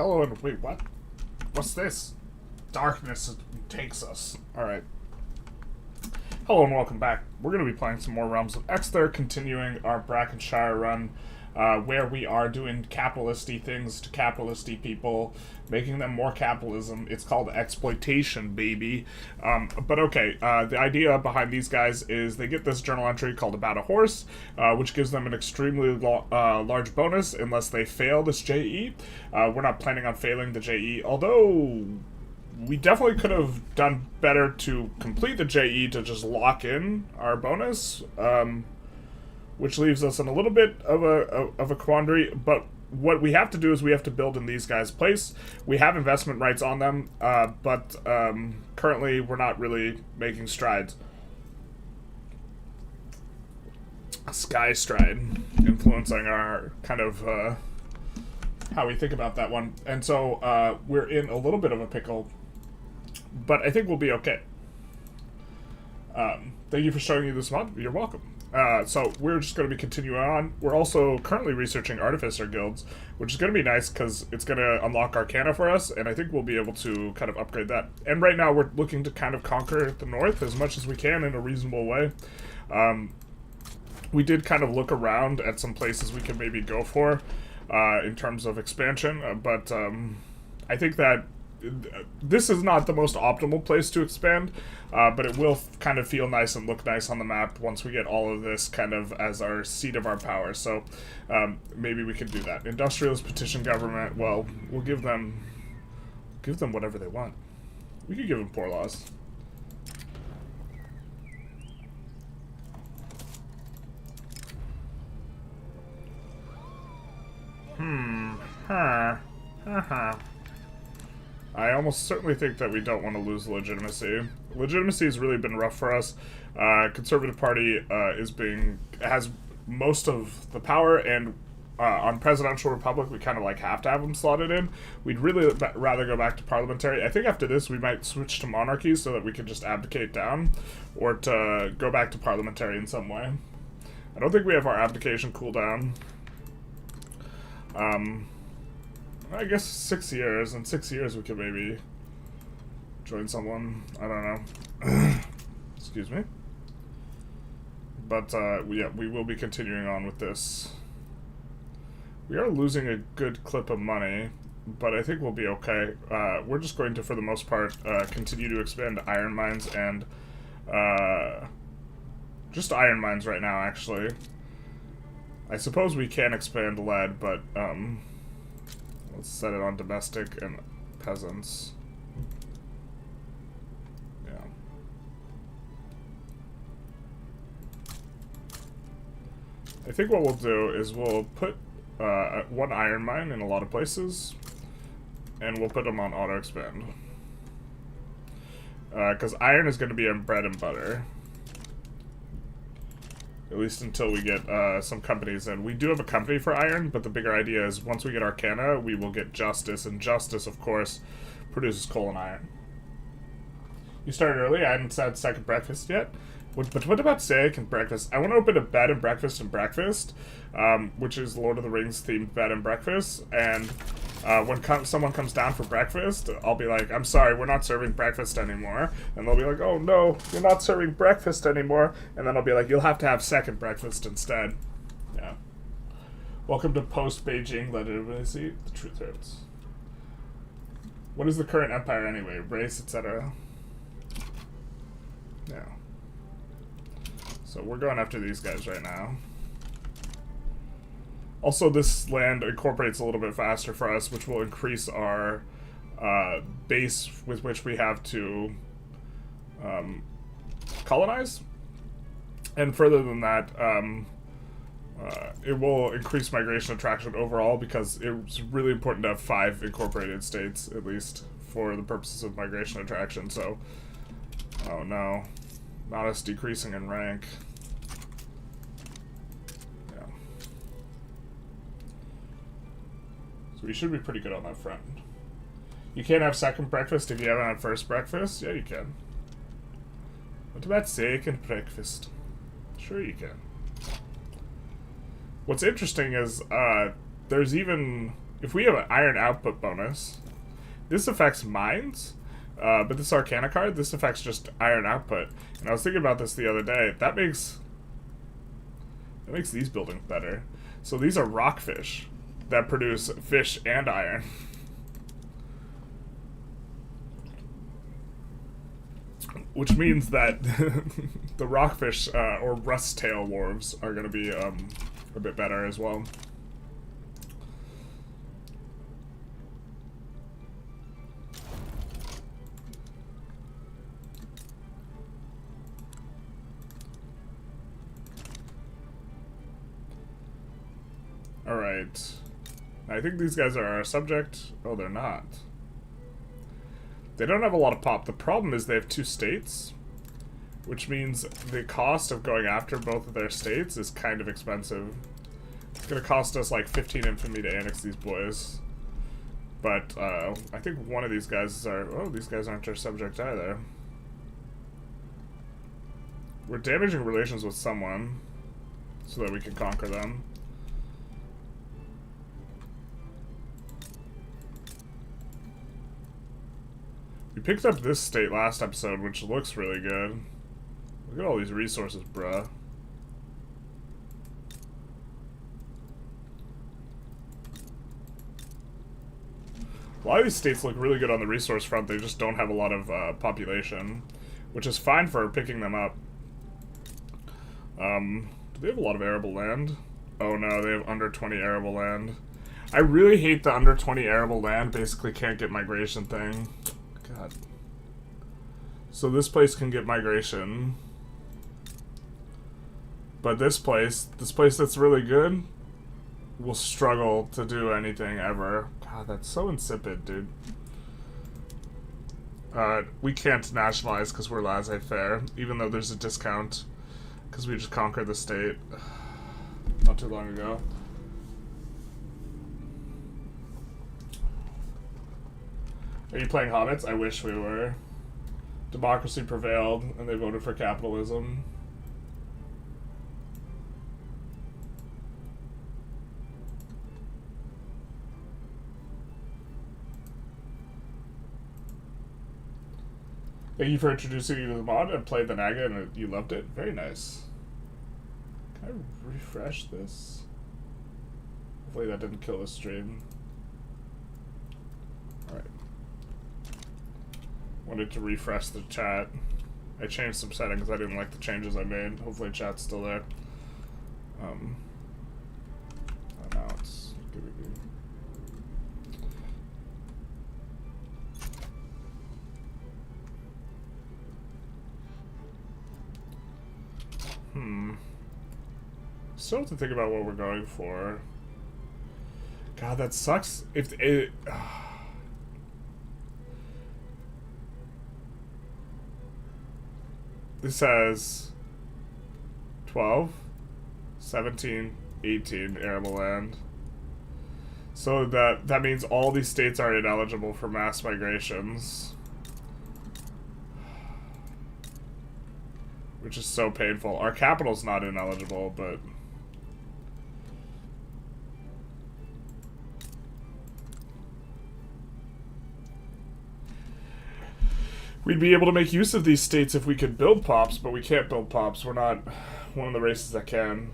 Hello and wait, what? What's this? Darkness takes us. Alright. Hello and welcome back. We're going to be playing some more Realms of Exeter, continuing our Brackenshire run, where we are doing capitalist-y things to capitalist-y people, making them more capitalism. It's called exploitation, baby. But okay, the idea behind these guys is they get this journal entry called About a Horse, which gives them an extremely large bonus unless they fail this JE. We're not planning on failing the JE, although we definitely could have done better to complete the JE to just lock in our bonus, which leaves us in a little bit of a quandary. But what we have to do is we have to build in these guys' place. We have investment rights on them, but currently we're not really making strides. Sky stride influencing our kind of how we think about that one. And so we're in a little bit of a pickle, but I think we'll be okay. Thank you for showing you this mod. You're welcome. So we're just going to be continuing on. We're also currently researching Artificer guilds, which is going to be nice because it's going to unlock Arcana for us, and I think we'll be able to kind of upgrade that. And right now we're looking to kind of conquer the north as much as we can in a reasonable way. We did kind of look around at some places we could maybe go for in terms of expansion, but I think that this is not the most optimal place to expand, but it will kind of feel nice and look nice on the map once we get all of this kind of as our seat of our power. So maybe we could do that. Industrialists petition government. Well, we'll give them whatever they want. We could give them poor laws. I almost certainly think that we don't want to lose legitimacy. Legitimacy has really been rough for us. Conservative Party has most of the power, and on Presidential Republic we kind of like have to have them slotted in. We'd really rather go back to parliamentary. I think after this we might switch to monarchy so that we can just abdicate down, or to go back to parliamentary in some way. I don't think we have our abdication cooldown. I guess 6 years. In 6 years we could maybe join someone. I don't know. Excuse me. But, yeah, we will be continuing on with this. We are losing a good clip of money, but I think we'll be okay. We're just going to, for the most part, continue to expand iron mines and, just iron mines right now, actually. I suppose we can expand lead, but, let's set it on domestic and peasants. Yeah. I think what we'll do is we'll put one iron mine in a lot of places, and we'll put them on auto expand. Because iron is going to be in bread and butter. At least until we get some companies in. We do have a company for iron, but the bigger idea is once we get Arcana, we will get Justice, and Justice, of course, produces coal and iron. You started early? I haven't had second breakfast yet. But what about second breakfast? I want to open a bed and breakfast, which is Lord of the Rings themed bed and breakfast, and when someone comes down for breakfast, I'll be like, I'm sorry, we're not serving breakfast anymore. And they'll be like, oh no, you're not serving breakfast anymore. And then I'll be like, you'll have to have second breakfast instead. Yeah. Welcome to post-Beijing legitimacy. The truth hurts. What is the current empire anyway? Race, etc. Yeah. So we're going after these guys right now. Also, this land incorporates a little bit faster for us, which will increase our base with which we have to colonize. And further than that, it will increase migration attraction overall, because it's really important to have 5 incorporated states, at least, for the purposes of migration attraction. So, oh no, not us decreasing in rank. So we should be pretty good on that front. You can't have second breakfast if you haven't had first breakfast? Yeah, you can. What about second breakfast? Sure you can. What's interesting is, there's even if we have an iron output bonus, this affects mines, but this Arcana card, this affects just iron output. And I was thinking about this the other day. That makes these buildings better. So these are rockfish that produce fish and iron. Which means that the rockfish or rust tail wharves are going to be a bit better as well. Alright. I think these guys are our subject. Oh, they're not. They don't have a lot of pop. The problem is they have 2 states, which means the cost of going after both of their states is kind of expensive. It's going to cost us like 15 infamy to annex these boys. But I think one of these guys are... Oh, these guys aren't our subject either. We're damaging relations with someone so that we can conquer them. We picked up this state last episode, which looks really good. Look at all these resources, bruh. A lot of these states look really good on the resource front, they just don't have a lot of population, which is fine for picking them up. Do they have a lot of arable land? Oh no, they have under 20 arable land. I really hate the under 20 arable land, basically can't get migration thing. God. So this place can get migration. But this place that's really good, will struggle to do anything ever. God, that's so insipid, dude. We can't nationalize because we're laissez-faire, even though there's a discount, because we just conquered the state not too long ago. Are you playing Hobbits? I wish we were. Democracy prevailed, and they voted for capitalism. Thank you for introducing you to the mod. I played the Naga and you loved it. Very nice. Can I refresh this? Hopefully that didn't kill the stream. Alright. Wanted to refresh the chat. I changed some settings. I didn't like the changes I made. Hopefully chat's still there. Now it's good. Still have to think about what we're going for. God, that sucks. If it... This has 12, 17, 18 arable land. So that means all these states are ineligible for mass migrations. Which is so painful. Our capital's not ineligible, but... We'd be able to make use of these states if we could build pops, but we can't build pops. We're not one of the races that can.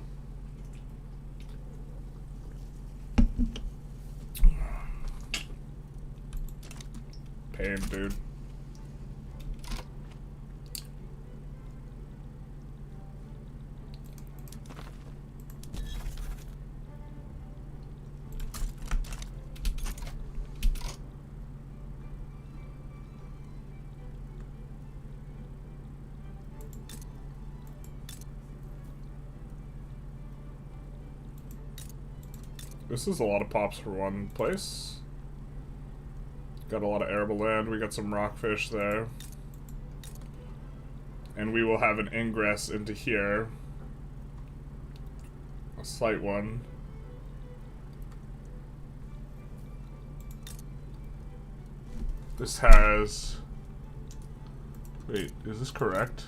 Pain, dude. This is a lot of pops for one place. Got a lot of arable land. We got some rockfish there. And we will have an ingress into here. A slight one. This has... Wait, is this correct?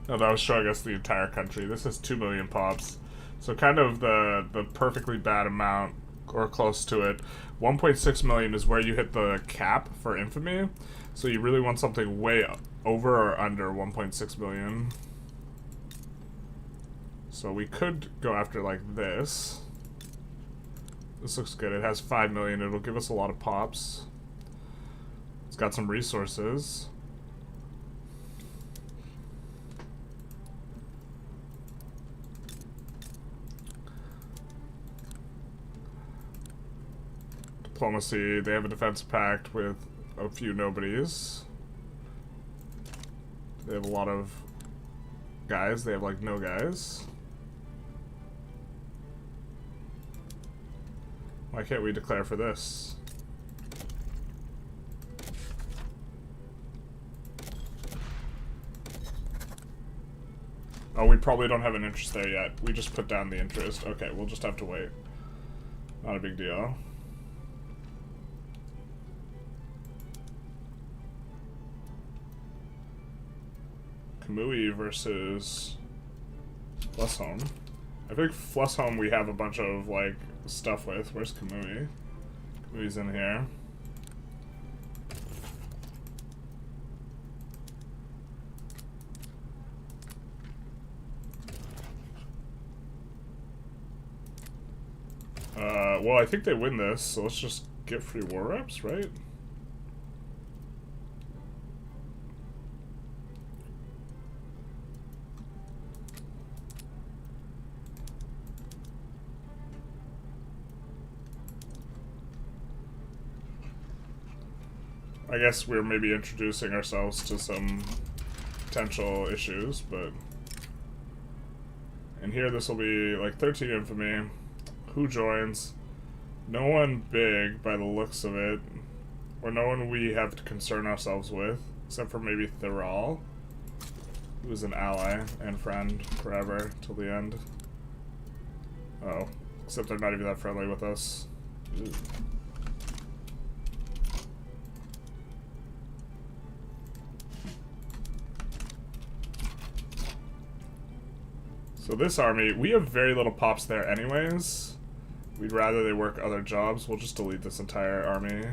No, that was showing us the entire country. This has 2 million pops. So kind of the perfectly bad amount, or close to it. 1.6 million is where you hit the cap for infamy. So you really want something way over or under 1.6 million. So we could go after like this. This looks good. It has 5 million. It'll give us a lot of pops. It's got some resources. Diplomacy. They have a defense pact with a few nobodies. They have a lot of guys. They have like no guys. Why can't we declare for this? Oh, we probably don't have an interest there yet. We just put down the interest. Okay, we'll just have to wait. Not a big deal. Kamui versus Flesholm. I think Flesholm we have a bunch of, like, stuff with. Where's Kamui? Kamui's in here. Well, I think they win this, so let's just get free war reps, right? I guess we're maybe introducing ourselves to some potential issues, but... And here this will be like 13 infamy. Who joins? No one big by the looks of it. Or no one we have to concern ourselves with. Except for maybe Thiral, who's an ally and friend forever till the end. Oh. Except they're not even that friendly with us. Ew. So this army, we have very little pops there anyways. We'd rather they work other jobs. We'll just delete this entire army.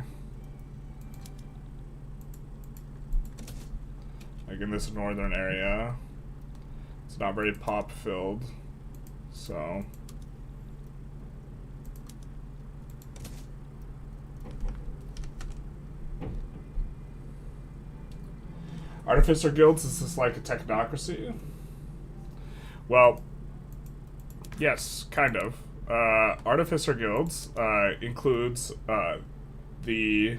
Like in this northern area. It's not very pop filled. So. Artificer guilds, is this like a technocracy? Well, yes, kind of. Artificer guilds includes the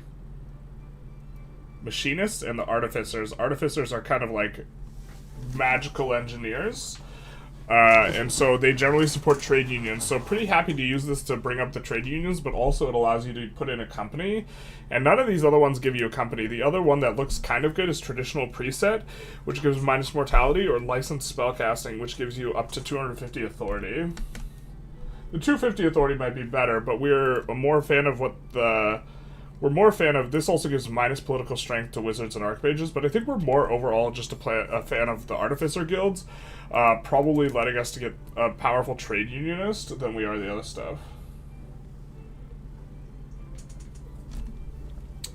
machinists and the artificers. Artificers are kind of like magical engineers. And so they generally support trade unions. So pretty happy to use this to bring up the trade unions, but also it allows you to put in a company. And none of these other ones give you a company. The other one that looks kind of good is traditional preset, which gives minus mortality, or licensed spellcasting, which gives you up to 250 authority. The 250 authority might be better, but we're more a fan of what the... We're more a fan of, this also gives minus political strength to wizards and archmages, but I think we're more overall just a fan of the artificer guilds, probably letting us to get a powerful trade unionist than we are the other stuff.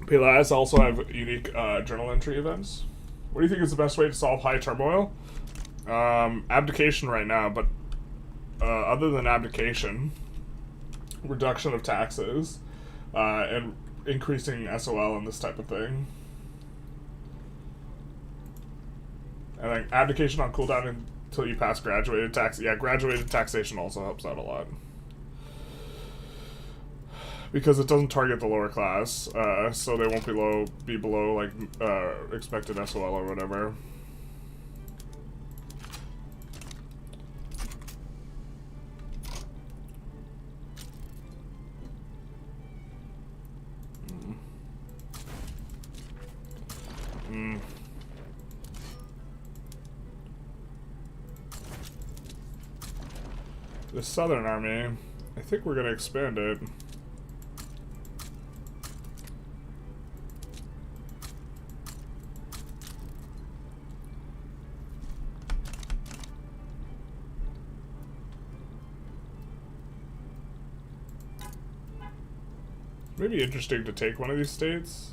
PLAs also have unique journal entry events. What do you think is the best way to solve high turmoil? Abdication right now, but other than abdication, reduction of taxes, and increasing SOL and this type of thing. And then abdication on cooldown until you pass graduated tax. Yeah, graduated taxation also helps out a lot. Because it doesn't target the lower class, so they won't be below like expected SOL or whatever. The southern army, I think we're going to expand it. Maybe interesting to take one of these states.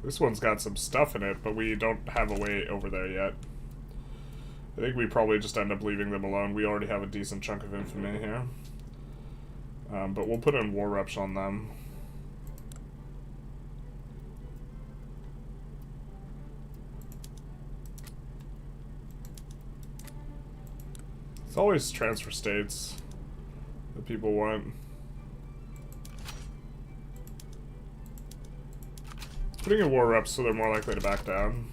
This one's got some stuff in it, but we don't have a way over there yet. I think we probably just end up leaving them alone. We already have a decent chunk of infamy here. But we'll put in war reps on them. It's always transfer states that people want. Putting in war reps so they're more likely to back down.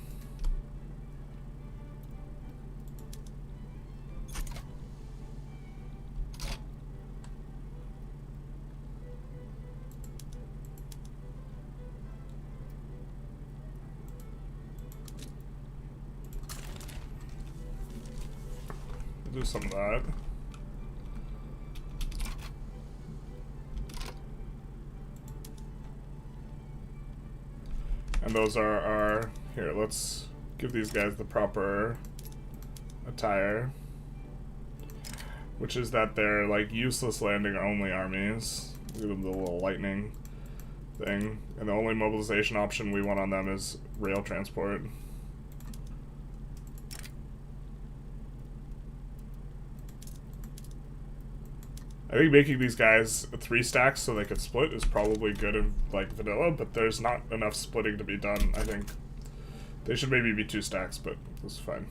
Do some of that. And those are our... Here, let's give these guys the proper attire. Which is that they're, like, useless landing only armies. Give them the little lightning thing. And the only mobilization option we want on them is rail transport. I think making these guys 3 stacks so they could split is probably good in, like, vanilla, but there's not enough splitting to be done, I think. They should maybe be 2 stacks, but this is fine.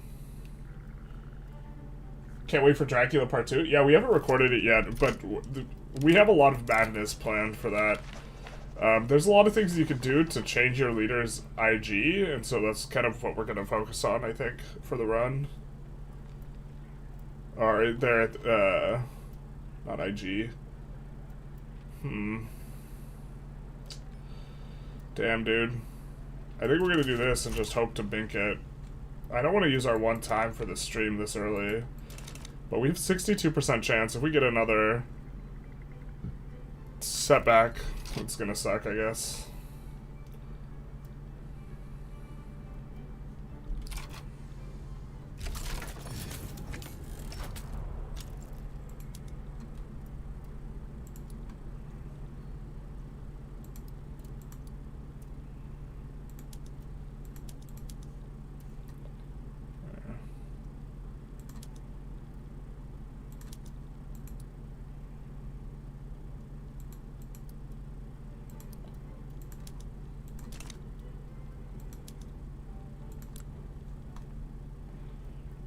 Can't wait for Dracula Part 2. Yeah, we haven't recorded it yet, but we have a lot of madness planned for that. There's a lot of things you could do to change your leader's IG, and so that's kind of what we're going to focus on, I think, for the run. Or they're not IG. Damn, dude. I think we're gonna do this and just hope to bink it. I don't want to use our one time for this stream this early. But we have 62% chance. If we get another setback, it's gonna suck, I guess.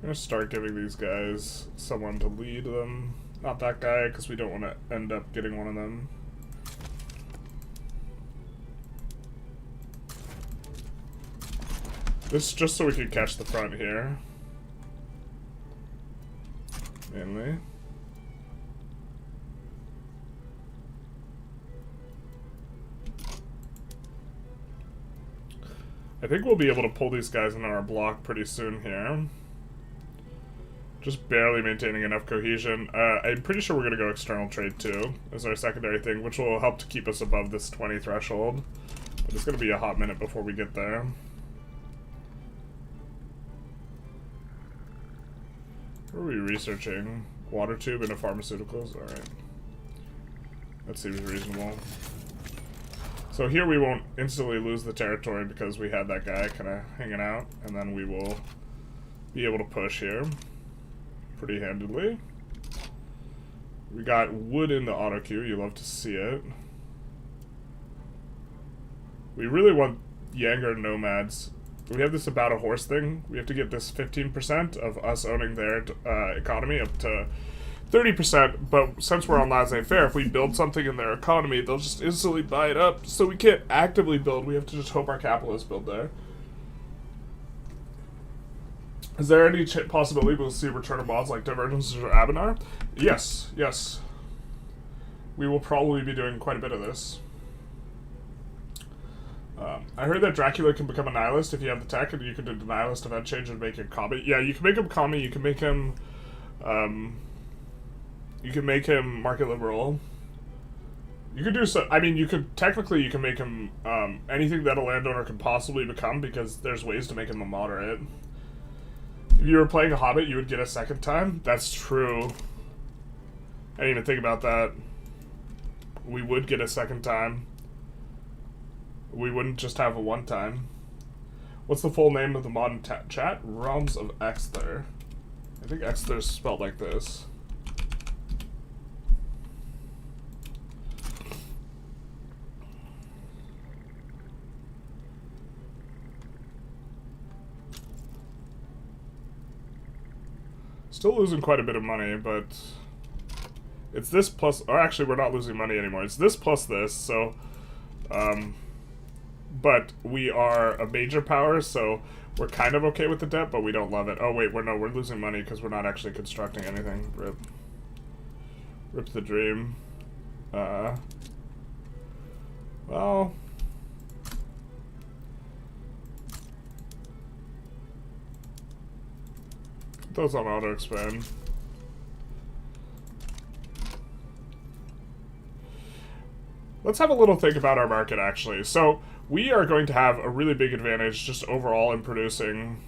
I'm gonna start giving these guys someone to lead them. Not that guy, because we don't want to end up getting one of them. This is just so we can catch the front here. Mainly. I think we'll be able to pull these guys into our block pretty soon here. Just barely maintaining enough cohesion. I'm pretty sure we're going to go external trade too, as our secondary thing, which will help to keep us above this 20 threshold. But it's going to be a hot minute before we get there. What are we researching? Water tube into pharmaceuticals? Alright. That seems reasonable. So here we won't instantly lose the territory because we had that guy kind of hanging out, and then we will be able to push here pretty handedly. We got wood in the auto queue. You love to see it. We really want Yanger nomads. We have this about a horse thing. We have to get this 15% of us owning their economy up to 30%, but since we're on laissez-faire, if we build something in their economy, they'll just instantly buy it up. So we can't actively build. We have to just hope our capitalists build there. Is there any possibility we'll see return of mods like Divergence or Abenar? Yes, yes. We will probably be doing quite a bit of this. I heard that Dracula can become a nihilist if you have the tech, and you can do the nihilist event change and make him commie. Yeah, you can make him commie, you can make him, market liberal. You could do so. I mean, you could technically you can make him anything that a landowner could possibly become, because there's ways to make him a moderate. If you were playing a Hobbit, you would get a second time. That's true. didn't even think about that. We would get a second time. We wouldn't just have a one time. What's the full name of the modern chat? Realms of Exter. I think Exter is spelled like this. Still losing quite a bit of money, but it's this plus, or actually we're not losing money anymore. It's this plus this, so, but we are a major power, so we're kind of okay with the debt, but we don't love it. Oh wait, we're losing money because we're not actually constructing anything. Rip the dream. Well, those on auto expand. Let's have a little think about our market, actually. So we are going to have a really big advantage just overall in producing.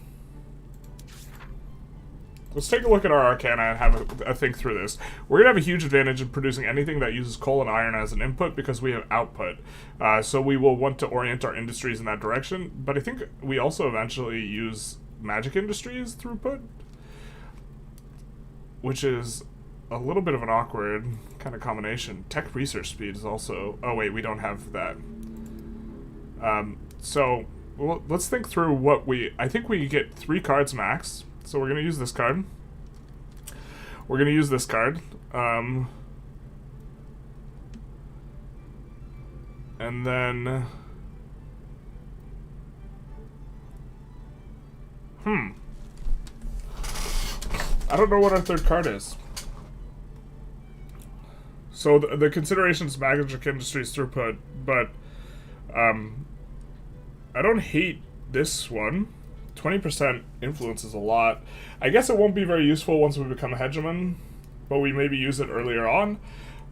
Let's take a look at our Arcana and have a think through this. We're going to have a huge advantage in producing anything that uses coal and iron as an input because we have output. So we will want to orient our industries in that direction. But I think we also eventually use magic industries throughput, which is a little bit of an awkward kind of combination. Tech research speed is also... Oh, wait, we don't have that. So, well, let's think through what we... I think we get 3 cards max. So we're going to use this card. We're going to use this card. And then... I don't know what our third card is. So the consideration is magic industries throughput, but I don't hate this one. 20% influence is a lot. I guess it won't be very useful once we become a hegemon, but we maybe use it earlier on.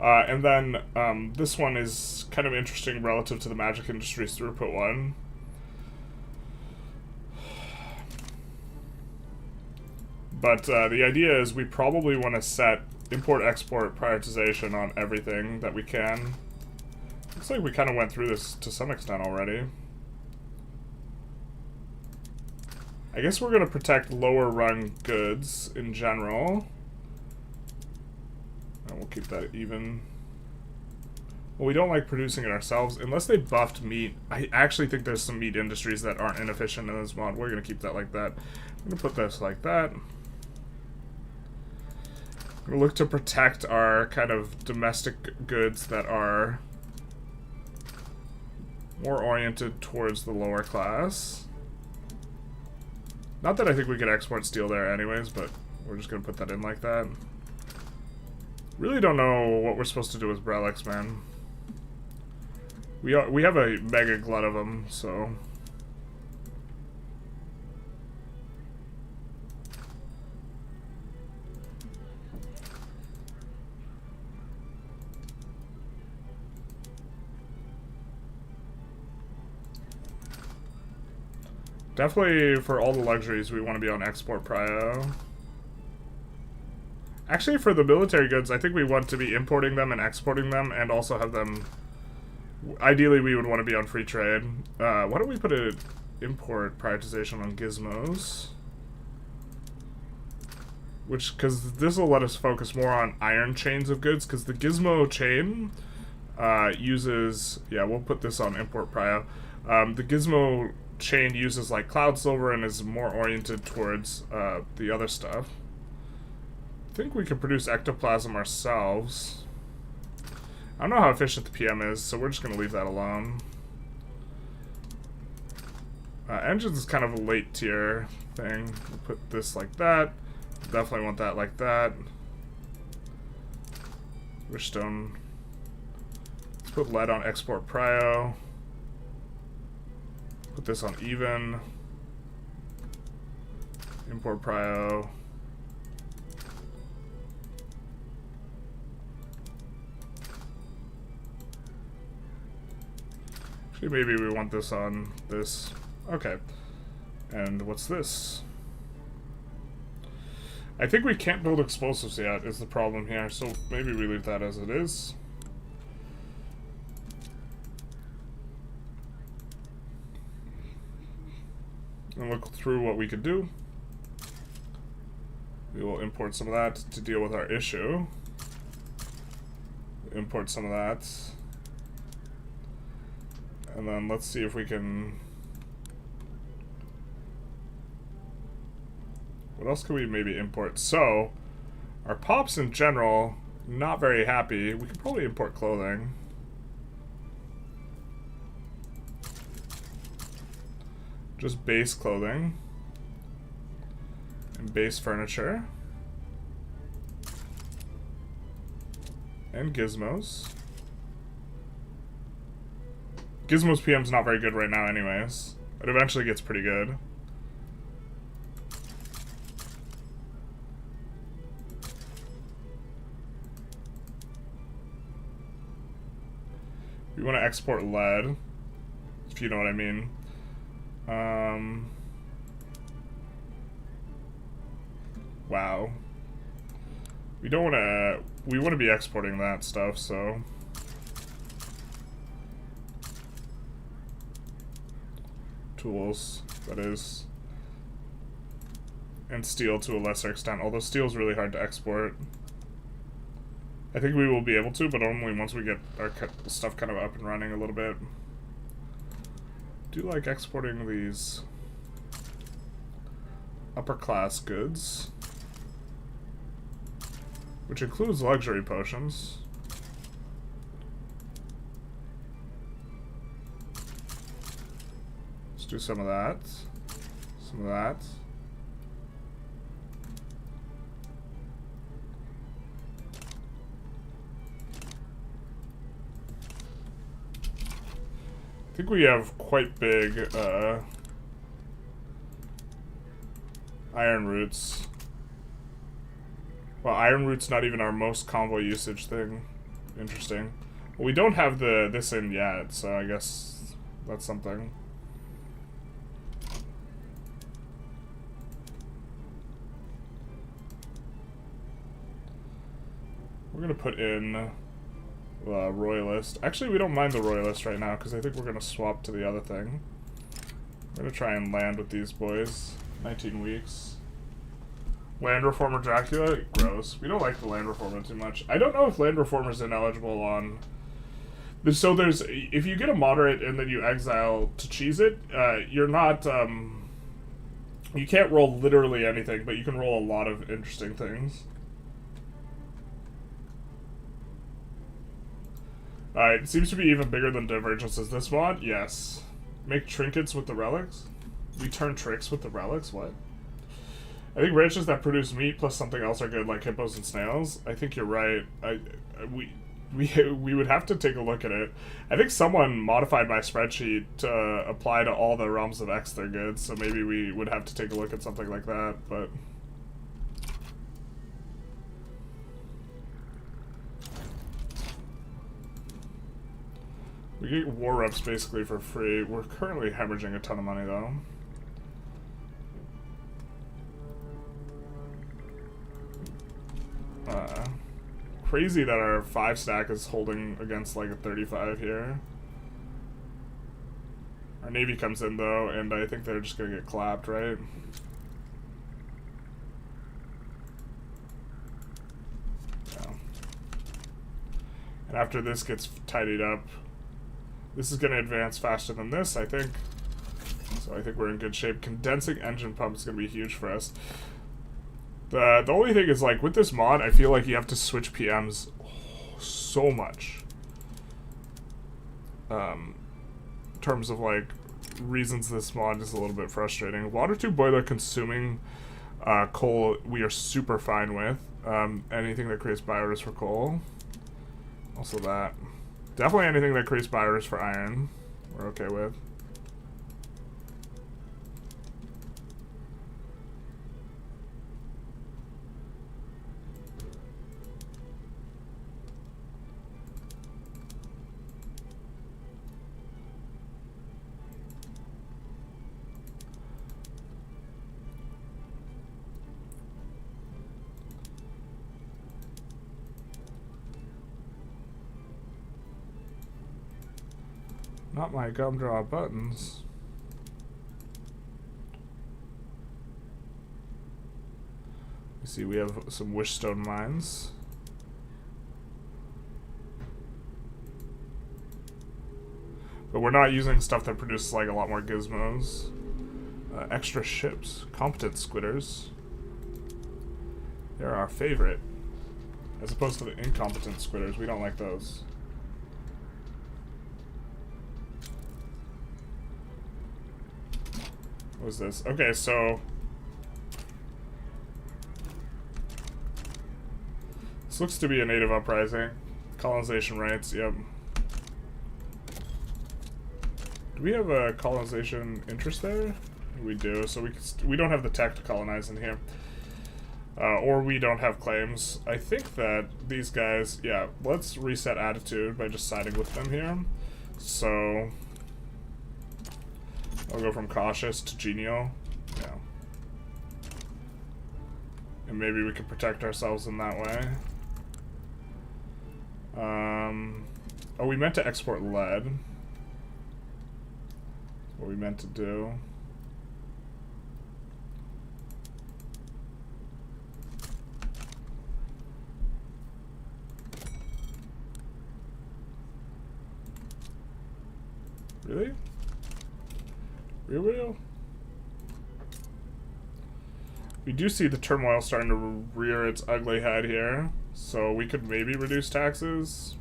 And then this one is kind of interesting relative to the magic industries throughput one. But the idea is we probably want to set import-export prioritization on everything that we can. Looks like we kind of went through this to some extent already. I guess we're going to protect lower-run goods in general. And we'll keep that even. Well, we don't like producing it ourselves. Unless they buffed meat. I actually think there's some meat industries that aren't inefficient in this mod. We're going to keep that like that. I'm going to put this like that. We'll look to protect our kind of domestic goods that are more oriented towards the lower class. Not that I think we could export steel there anyways, but we're just going to put that in like that. Really don't know what we're supposed to do with relics, man. We have a mega glut of them, so... Definitely, for all the luxuries, we want to be on export prio. Actually, for the military goods, I think we want to be importing them and exporting them, and also have them... Ideally, we would want to be on free trade. Why don't we put an import prioritization on gizmos? Because this will let us focus more on iron chains of goods, because the gizmo chain uses... Yeah, we'll put this on import prio. The gizmo chain uses like cloud silver and is more oriented towards the other stuff. I think we could produce ectoplasm ourselves. I don't know how efficient the PM is, so we're just going to leave that alone. Engines is kind of a late tier thing. We'll put this like that. Definitely want that like that. Richstone. Let's put lead on export prio. Put this on even. Import prio. Actually, maybe we want this on this. Okay. And what's this? I think we can't build explosives yet is the problem here, so maybe we leave that as it is. And look through what we could do. We will import some of that to deal with our issue. Import some of that. And then let's see if we can... What else can we maybe import? So, our pops in general, not very happy. We could probably import clothing. Just base clothing. And base furniture. And gizmos. Gizmos PM's not very good right now anyways. It eventually gets pretty good. We want to export lead, if you know what I mean. Wow. We don't want to... We want to be exporting that stuff, so... Tools, that is. And steel to a lesser extent, although steel's really hard to export. I think we will be able to, but only once we get our stuff kind of up and running a little bit. Do like exporting these upper class goods, which includes luxury potions. Let's do some of that. Some of that. I think we have quite big iron roots. Well, iron root's not even our most convoy usage thing. Interesting. Well, we don't have this in yet, so I guess that's something. We're gonna put in Royalist. Actually, we don't mind the Royalist right now because I think we're gonna swap to the other thing. We're gonna try and land with these boys. 19 weeks. Land Reformer Dracula? Gross. We don't like the Land Reformer too much. I don't know if Land Reformer's ineligible on... So there's... If you get a moderate and then you exile to cheese it, you're not... you can't roll literally anything, but you can roll a lot of interesting things. Alright, it seems to be even bigger than Divergences. This mod? Yes. Make trinkets with the relics? Return tricks with the relics? What? I think ranches that produce meat plus something else are good, like hippos and snails. I think you're right. We would have to take a look at it. I think someone modified my spreadsheet to apply to all the realms of X their goods, so maybe we would have to take a look at something like that, but... We get war reps basically for free. We're currently hemorrhaging a ton of money though. Crazy that our 5 stack is holding against like a 35 here. Our navy comes in though, and I think they're just gonna get clapped, right? Yeah. And after this gets tidied up, this is going to advance faster than this, I think. So I think we're in good shape. Condensing engine pump is going to be huge for us. The only thing is, like, with this mod, I feel like you have to switch PMs so much. In terms of, like, reasons this mod is a little bit frustrating. Water tube boiler consuming coal, we are super fine with. Anything that creates biorisk for coal. Also that. Definitely anything that creates biorisk for iron, we're okay with. Not my gumdrop buttons. You see, we have some wishstone mines. But we're not using stuff that produces like a lot more gizmos. Extra ships. Competent squitters. They're our favorite. As opposed to the incompetent squitters. We don't like those. What was this? Okay, so... this looks to be a native uprising. Colonization rights, yep. Do we have a colonization interest there? We do, so we don't have the tech to colonize in here. Or we don't have claims. I think that these guys, yeah, let's reset attitude by just siding with them here. So, I'll go from cautious to genial. Yeah. And maybe we could protect ourselves in that way. Oh, we meant to export lead. That's what we meant to do. Really? Real? We do see the turmoil starting to rear its ugly head here, so we could maybe reduce taxes.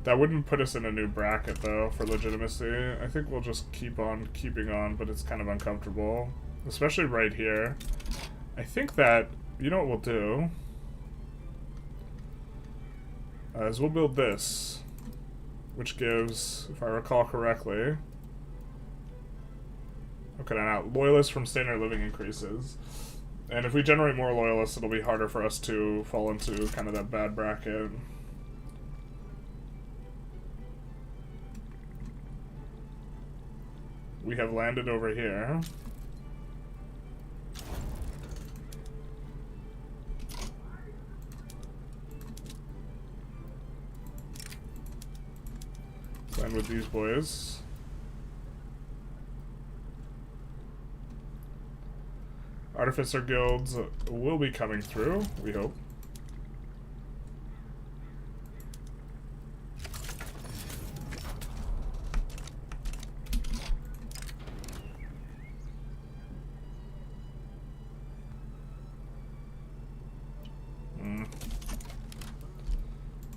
That wouldn't put us in a new bracket, though, for legitimacy. I think we'll just keep on keeping on, but it's kind of uncomfortable. Especially right here. I think that, you know what we'll do? Is we'll build this. Which gives, if I recall correctly... okay, now, loyalists from standard living increases. And if we generate more loyalists, it'll be harder for us to fall into kind of that bad bracket. We have landed over here. Let's land with these boys. Artificer guilds will be coming through, we hope.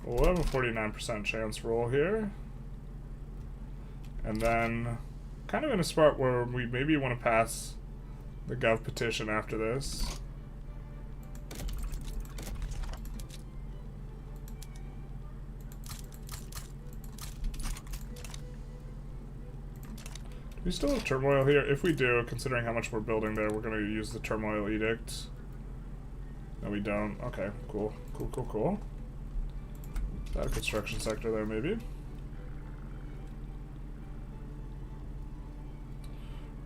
We'll have a 49% chance roll here. And then, kind of in a spot where we maybe want to pass the Gov petition after this. Do we still have Turmoil here? If we do, considering how much we're building there, we're going to use the Turmoil Edict. No, we don't. Okay, cool. Cool. Is that a construction sector there, maybe?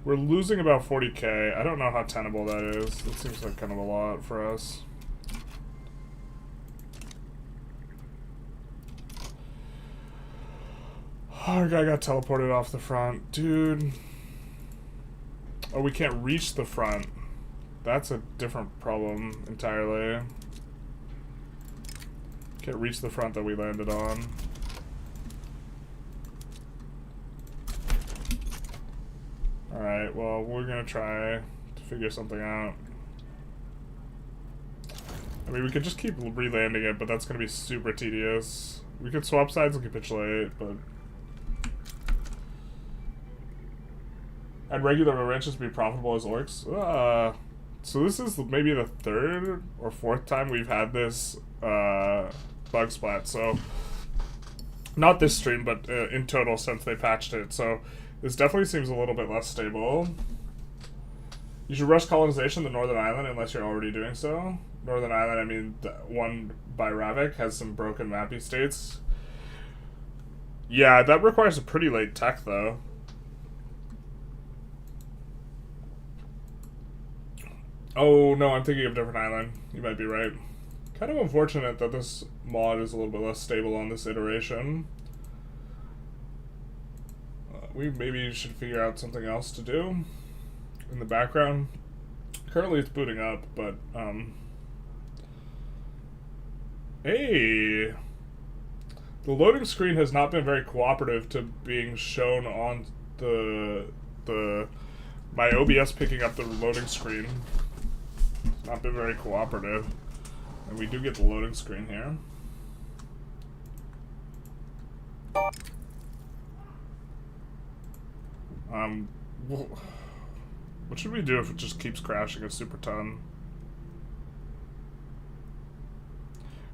We're losing about 40k. I don't know how tenable that is. That seems like kind of a lot for us. Our guy got teleported off the front. Dude. Oh, we can't reach the front. That's a different problem entirely. Can't reach the front that we landed on. Alright, well, we're gonna try to figure something out. I mean, we could just keep re-landing it, but that's gonna be super tedious. We could swap sides and capitulate, but... and regular ranches be profitable as orcs? So this is maybe the third or fourth time we've had this bug splat, so... not this stream, but in total since they patched it, so... this definitely seems a little bit less stable. You should rush colonization the Northern Island unless you're already doing so. Northern Island, I mean, the one by Ravik has some broken mappy states. Yeah, that requires a pretty late tech, though. Oh, no, I'm thinking of a different island. You might be right. Kind of unfortunate that this mod is a little bit less stable on this iteration. we maybe should figure out something else to do in the background. Currently it's booting up, but, hey! The loading screen has not been very cooperative to being shown on my OBS picking up the loading screen. It's not been very cooperative. And we do get the loading screen here. What should we do if it just keeps crashing a super ton?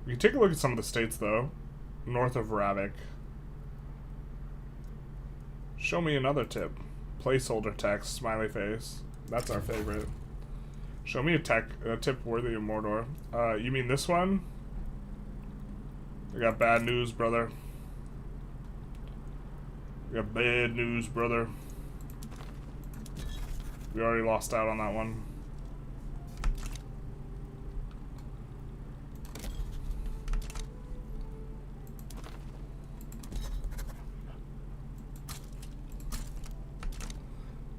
We can take a look at some of the states, though. North of Ravik. Show me another tip. Placeholder text, smiley face. That's our favorite. Show me a tip worthy of Mordor. You mean this one? I got bad news, brother. I got bad news, brother. We already lost out on that one.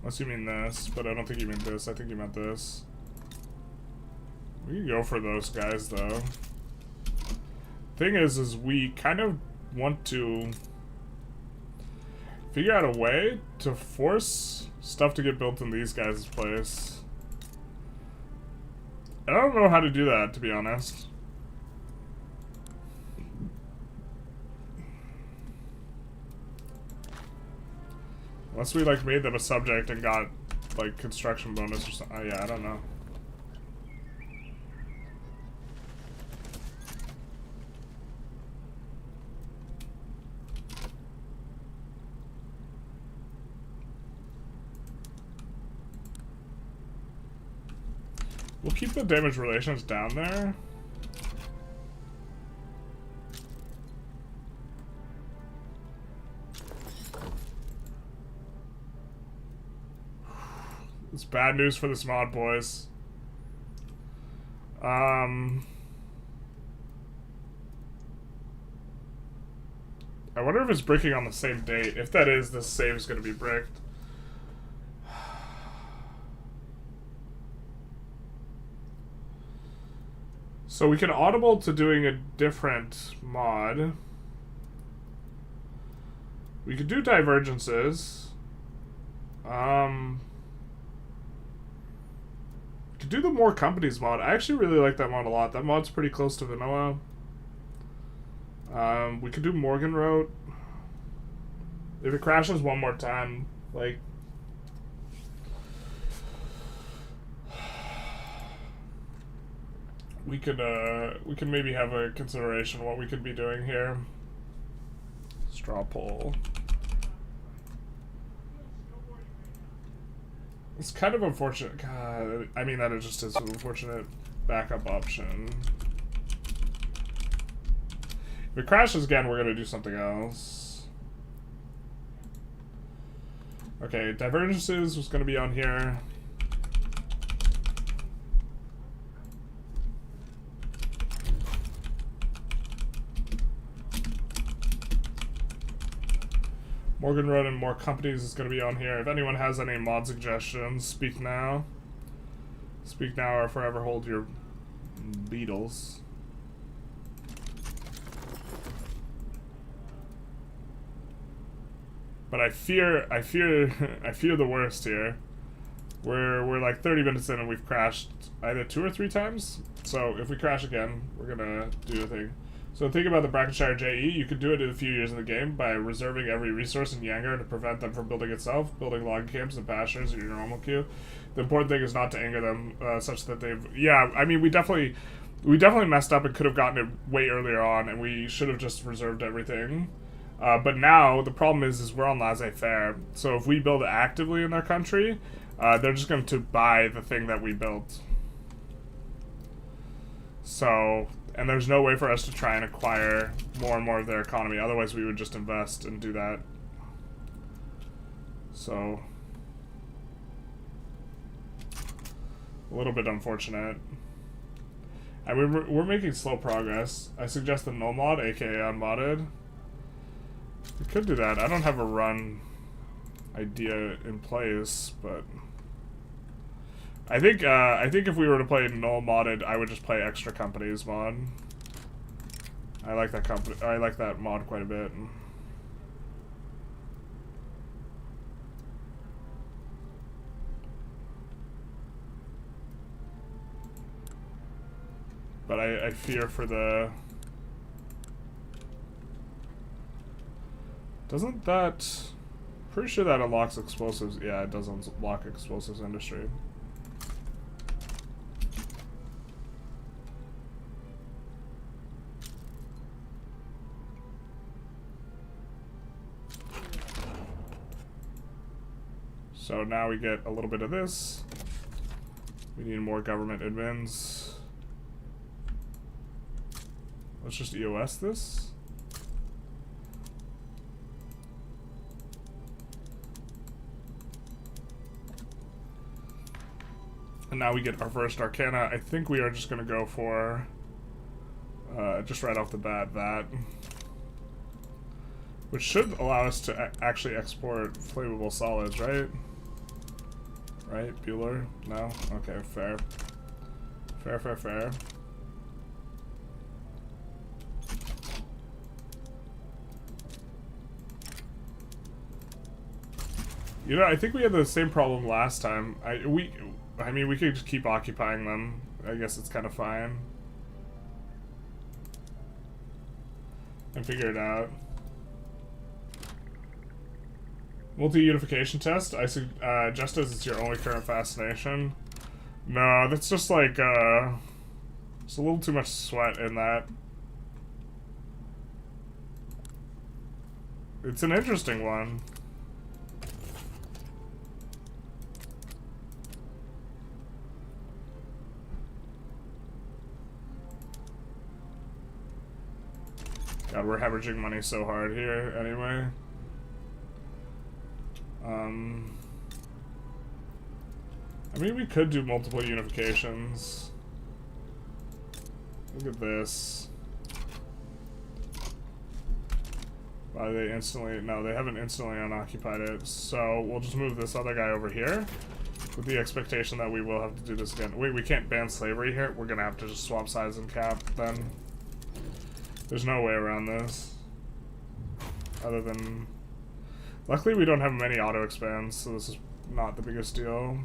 Unless you mean this, but I don't think you meant this. I think you meant this. We can go for those guys, though. Thing is we kind of want to figure out a way to force stuff to get built in these guys' place. I don't know how to do that, to be honest. Unless we, like, made them a subject and got, like, construction bonus or something. Oh, yeah, I don't know. We'll keep the damage relations down there. It's bad news for this mod, boys. I wonder if it's bricking on the same date. If that is, this save is going to be bricked. So we can audible to doing a different mod. We could do divergences. Could do the more companies mod. I actually really like that mod a lot. That mod's pretty close to vanilla. We could do Morgan Road. If it crashes one more time, like, we could maybe have a consideration what we could be doing here. Straw poll. It's kind of unfortunate. God, I mean that it just is an unfortunate backup option. If it crashes again, we're gonna do something else. Okay, divergences was gonna be on here. Morgan Road and more companies is going to be on here. If anyone has any mod suggestions, speak now. Speak now or forever hold your beetles. But I fear the worst here. We're like 30 minutes in and we've crashed either 2 or 3 times. So if we crash again, we're gonna do a thing. So think about the Brackenshire JE. You could do it in a few years in the game by reserving every resource in Yangar to prevent them from building itself, building log camps and pastures in your normal queue. The important thing is not to anger them such that they've... Yeah, I mean, we definitely messed up and could have gotten it way earlier on, and we should have just reserved everything. But now, the problem is we're on laissez-faire. So if we build actively in their country, they're just going to buy the thing that we built. So... And there's no way for us to try and acquire more and more of their economy. Otherwise, we would just invest and do that. So, a little bit unfortunate. And we're making slow progress. I suggest the null mod, aka unmodded. We could do that. I don't have a run idea in place, but I think if we were to play null modded, I would just play extra companies mod. I like that mod quite a bit. But I fear for the... Doesn't that... Pretty sure that unlocks explosives. Yeah, it does unlock explosives industry. So now we get a little bit of this. We need more government admins. Let's just EOS this. And now we get our first Arcana. I think we are just going to go for, just right off the bat, that. Which should allow us to actually export flammable solids, right? Right, Bueller? No? Okay, fair. Fair, fair, fair. You know, I think we had the same problem last time. I mean, we could just keep occupying them. I guess it's kind of fine. And figure it out. Multi-unification test? I see, just as it's your only current fascination. No, that's just like, it's a little too much sweat in that. It's an interesting one. God, we're hemorrhaging money so hard here, anyway. I mean, we could do multiple unifications. Look at this. Why they instantly... No, they haven't instantly unoccupied it. So, we'll just move this other guy over here. With the expectation that we will have to do this again. Wait, we can't ban slavery here? We're gonna have to just swap sides and cap, then. There's no way around this. Other than... Luckily, we don't have many auto-expands, so this is not the biggest deal.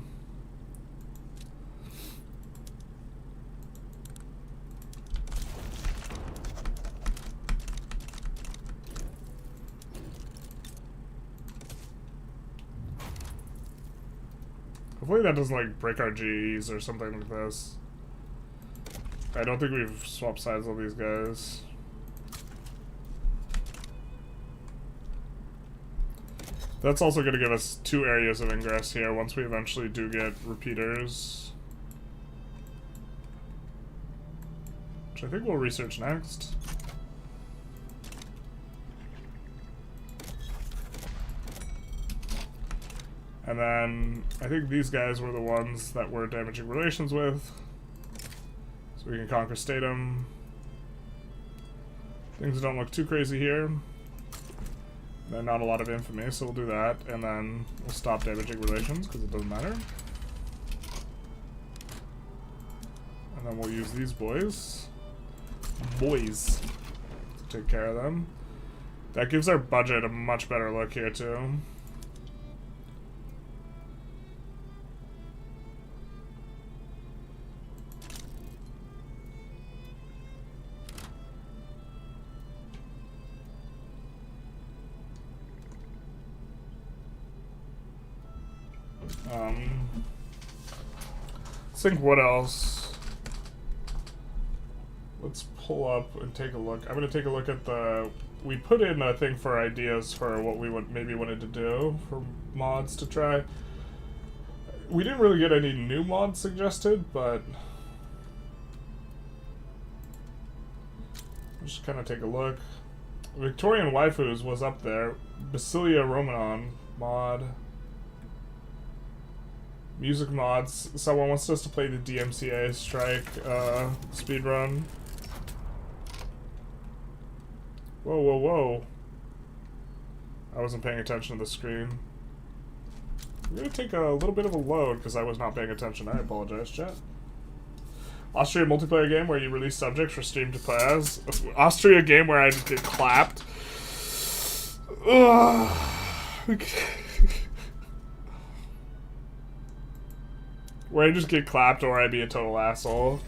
Hopefully that doesn't, like, break our GEs or something like this. I don't think we've swapped sides with these guys. That's also going to give us 2 areas of ingress here once we eventually do get repeaters. Which I think we'll research next. And then I think these guys were the ones that we're damaging relations with. So we can conquer Statum. Things don't look too crazy here. There's not a lot of infamy, so we'll do that, and then we'll stop damaging relations, because it doesn't matter. And then we'll use these boys. To take care of them. That gives our budget a much better look here, too. Think what else? Let's pull up and take a look. I'm gonna take a look at the... We put in a thing for ideas for what we maybe wanted to do for mods to try. We didn't really get any new mods suggested, but... Just kind of take a look. Victorian waifus was up there. Basilia Romanon mod. Music mods. Someone wants us to play the DMCA Strike speedrun. Whoa, whoa, whoa. I wasn't paying attention to the screen. I'm gonna take a little bit of a load because I was not paying attention. I apologize, chat. Austria multiplayer game where you release subjects for stream to play as. Austria game where I just get clapped. Where I just get clapped or I be a total asshole.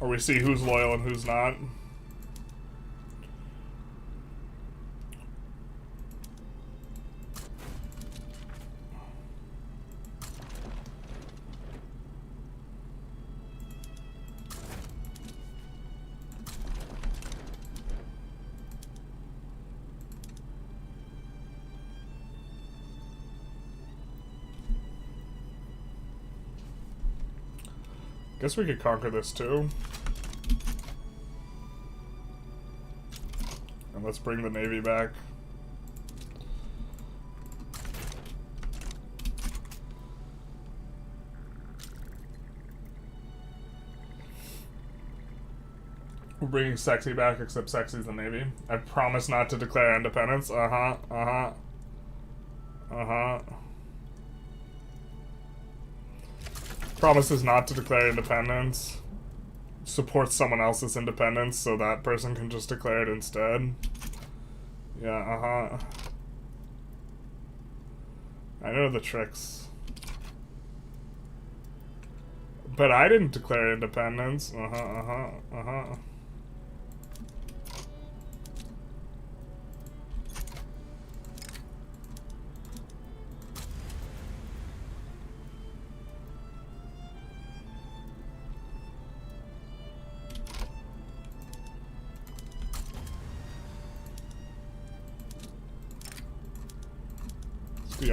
Or we see who's loyal and who's not. Guess we could conquer this too. And let's bring the Navy back. We're bringing Sexy back, except Sexy's the Navy. I promise not to declare independence. Promises not to declare independence. Supports someone else's independence so that person can just declare it instead. Yeah, I know the tricks. But I didn't declare independence.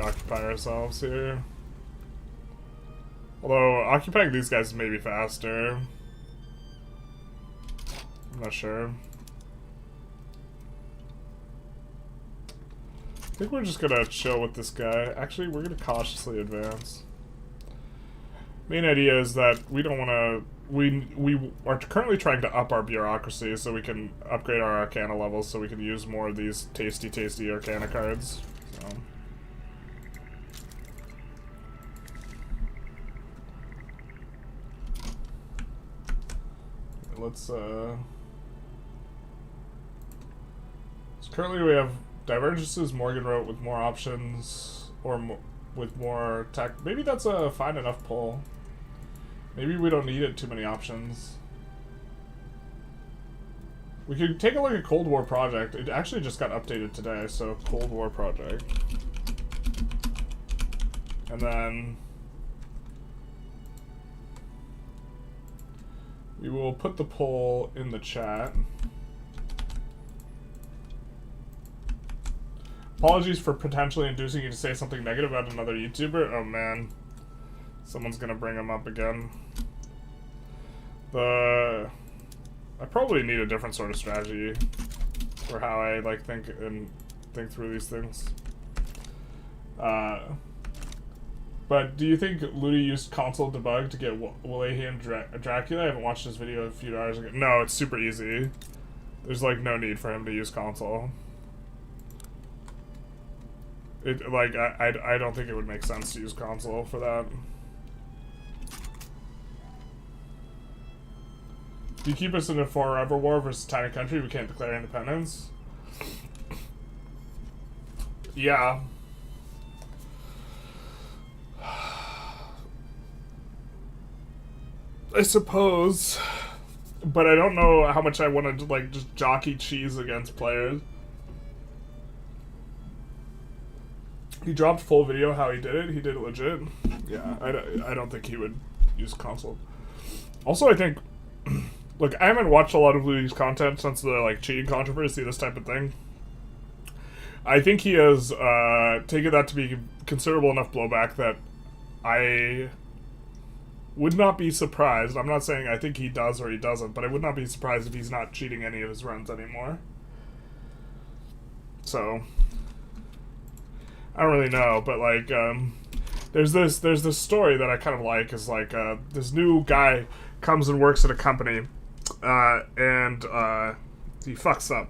Occupy ourselves here. Although, occupying these guys may be faster. I'm not sure. I think we're just gonna chill with this guy. Actually, we're gonna cautiously advance. Main idea is that we don't wanna... We are currently trying to up our bureaucracy so we can upgrade our Arcana levels so we can use more of these tasty Arcana cards. So... Let's, so currently we have divergences, Morgan wrote with more options, or with more tech. Maybe that's a fine enough pull. Maybe we don't need it too many options. We could take a look at Cold War Project. It actually just got updated today, so Cold War Project. And then... we will put the poll in the chat. Apologies for potentially inducing you to say something negative about another YouTuber. Oh man. Someone's gonna bring him up again. I probably need a different sort of strategy for how I like think through these things. But do you think Ludi used console debug to get Wallahian Dracula? I haven't watched this video a few hours ago. No, it's super easy. There's like no need for him to use console. Like I don't think it would make sense to use console for that. Do you keep us in a forever war versus a tiny country? We can't declare independence. Yeah. I suppose, but I don't know how much I want to like just jockey cheese against players. He dropped full video how he did it. He did it legit. Yeah, I don't think he would use console. Also, I think, look, I haven't watched a lot of Ludi's content since the like cheating controversy, this type of thing. I think he has taken that to be considerable enough blowback that I would not be surprised. I'm not saying I think he does or he doesn't, but I would not be surprised if he's not cheating any of his runs anymore. So, I don't really know, but like, there's this story that I kind of like, is like, this new guy comes and works at a company, and He fucks up.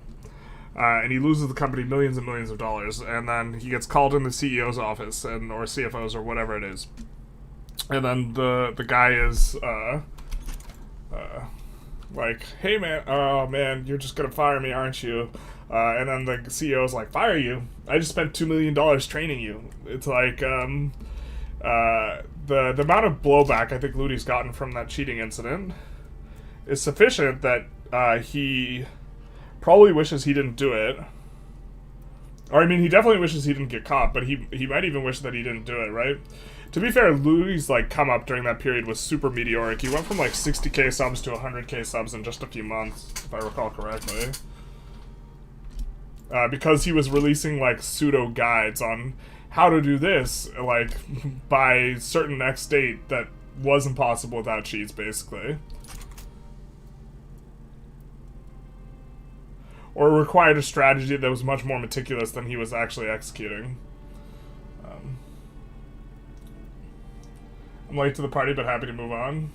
And he loses the company millions and millions of dollars, and then he gets called in the CEO's office, or CFO's, or whatever it is. And then the guy is, like, hey man, oh man, you're just gonna fire me, aren't you? And then the CEO's like, fire you? I just spent $2 million training you. It's like, the amount of blowback I think Ludi's gotten from that cheating incident is sufficient that, he probably wishes he didn't do it. Or, I mean, he definitely wishes he didn't get caught, but he might even wish that he didn't do it, right? To be fair, Ludi's, like, come up during that period was super meteoric. He went from, like, 60k subs to 100k subs in just a few months, if I recall correctly. Because he was releasing, like, pseudo-guides on how to do this, like, by certain next date that was impossible without cheats, basically. Or required a strategy that was much more meticulous than he was actually executing. I'm late to the party, but happy to move on.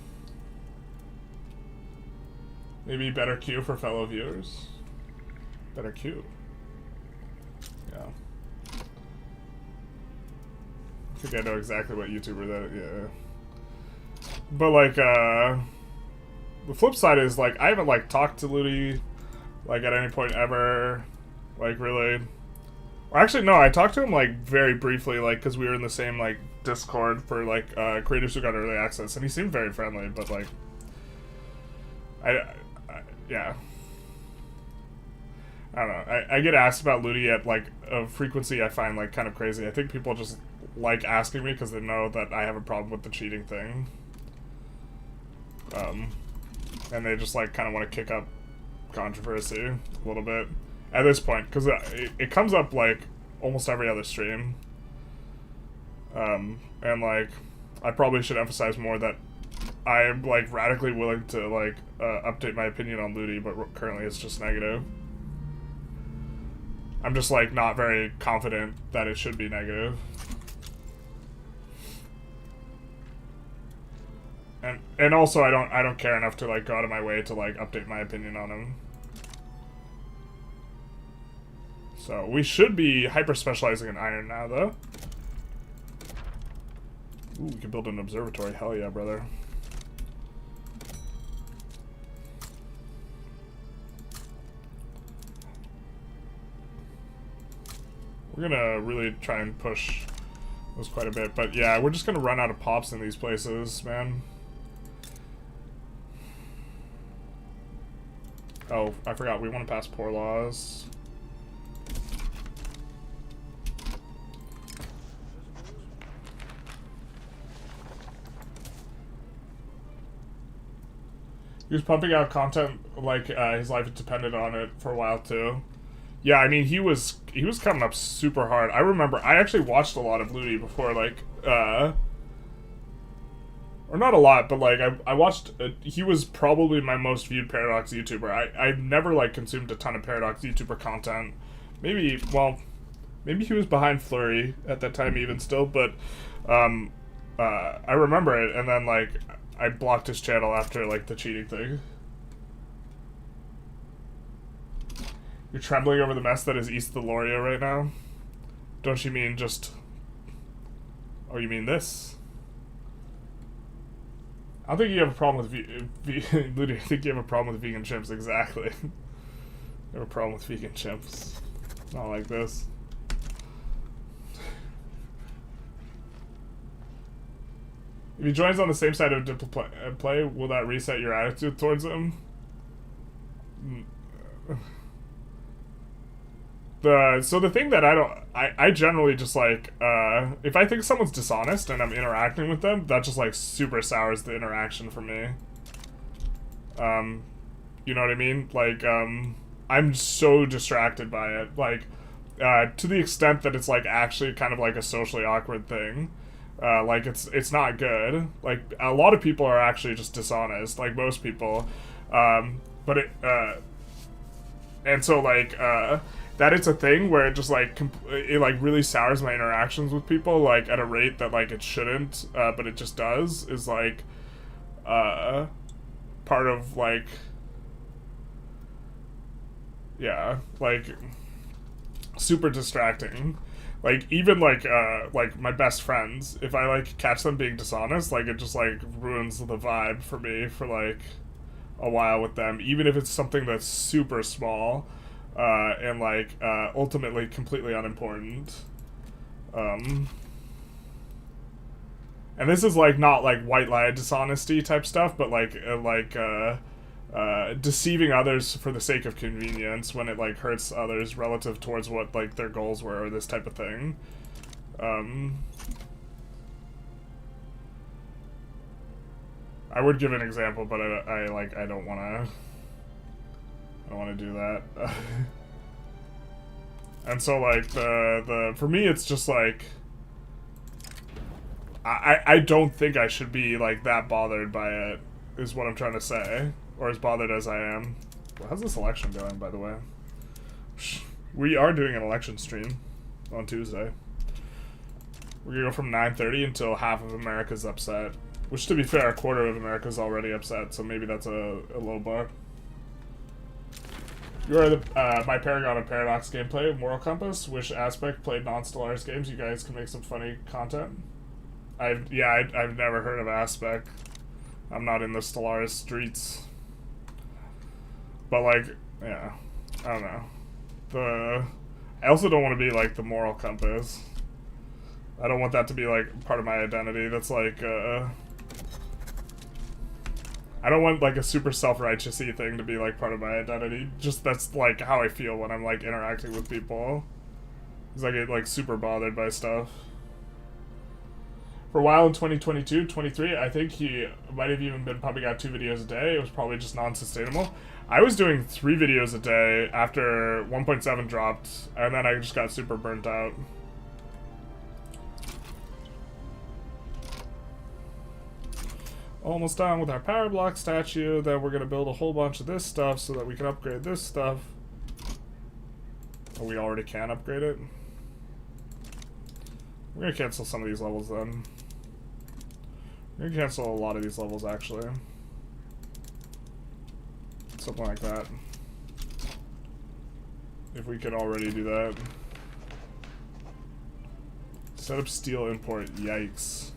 Maybe better queue for fellow viewers. Better queue. Yeah. I think I know exactly what YouTuber that, yeah. But, like, the flip side is, like, I haven't, like, talked to Ludi, like, at any point ever, like, really. Or actually, no, I talked to him, like, very briefly, like, because we were in the same, like, Discord for, like, creators who got early access, and he seemed very friendly, but, like, yeah. I don't know. I get asked about Ludi at, like, a frequency I find, like, kind of crazy. I think people just like asking me because they know that I have a problem with the cheating thing. And they just, like, kind of want to kick up controversy a little bit at this point, because it comes up, like, almost every other stream. And, like, I probably should emphasize more that I am, like, radically willing to, like, update my opinion on Ludi, but currently it's just negative. I'm just, like, not very confident that it should be negative. And also I don't care enough to, like, go out of my way to, like, update my opinion on him. So we should be hyper specializing in iron now, though. Ooh, we can build an observatory. Hell yeah, brother. We're gonna really try and push those quite a bit, but yeah, we're just gonna run out of pops in these places, man. Oh, I forgot, we want to pass poor laws. He was pumping out content like his life depended on it for a while too. Yeah, I mean he was coming up super hard. I remember I actually watched a lot of Ludi before, like or not a lot, but like I watched. He was probably my most viewed Paradox YouTuber. I never like consumed a ton of Paradox YouTuber content. Maybe he was behind Flurry at that time even still, but I remember it, and then like I blocked his channel after like the cheating thing. You're trembling over the mess that is east of the Lauria right now? Don't you mean just... Oh, you mean this? I don't think you have a problem with Ludi, I think you have a problem with vegan chimps, exactly. You have a problem with vegan chimps. Not like this. If he joins on the same side of play, will that reset your attitude towards him? So the thing that I generally just like, if I think someone's dishonest and I'm interacting with them, that just like super sours the interaction for me. You know what I mean? Like, I'm so distracted by it, like, to the extent that it's like actually kind of like a socially awkward thing. Like it's not good. Like a lot of people are actually just dishonest, like most people. But and so like, that it's a thing where it just like it like really sours my interactions with people like at a rate that like it shouldn't, but it just does, is like part of like Yeah, like, super distracting. Like, even, like my best friends, if I, like, catch them being dishonest, like, it just, like, ruins the vibe for me for, like, a while with them, even if it's something that's super small, and, like, ultimately completely unimportant. And this is, like, not, like, white lie dishonesty type stuff, but, like, deceiving others for the sake of convenience when it, like, hurts others relative towards what, like, their goals were, or this type of thing. I would give an example, but I don't want to do that. And so, like, for me, it's just, like, I don't think I should be, like, that bothered by it, is what I'm trying to say. Or as bothered as I am. Well, how's this election going, by the way? We are doing an election stream on Tuesday. We're gonna go from 9:30 until half of America's upset. Which, to be fair, a quarter of America's already upset, so maybe that's a low bar. You are my Paragon and Paradox gameplay, Moral Compass. Which aspect played non-Stellaris games? You guys can make some funny content. I've never heard of Aspect. I'm not in the Stellaris streets. But, like, yeah, I don't know. I also don't want to be, like, the Moral Compass. I don't want that to be, like, part of my identity. That's, like, I don't want, like, a super self-righteous-y thing to be, like, part of my identity. Just that's, like, how I feel when I'm, like, interacting with people. Because I get, like, super bothered by stuff. For a while in 2022, 23, I think he might have even been pumping out 2 videos a day. It was probably just non-sustainable. I was doing 3 videos a day after 1.7 dropped, and then I just got super burnt out. Almost done with our power block statue. Then we're going to build a whole bunch of this stuff so that we can upgrade this stuff. Oh, we already can upgrade it? We're going to cancel some of these levels then. We're going to cancel a lot of these levels, actually. Something like that. If we could already do that. Set up steel import. Yikes.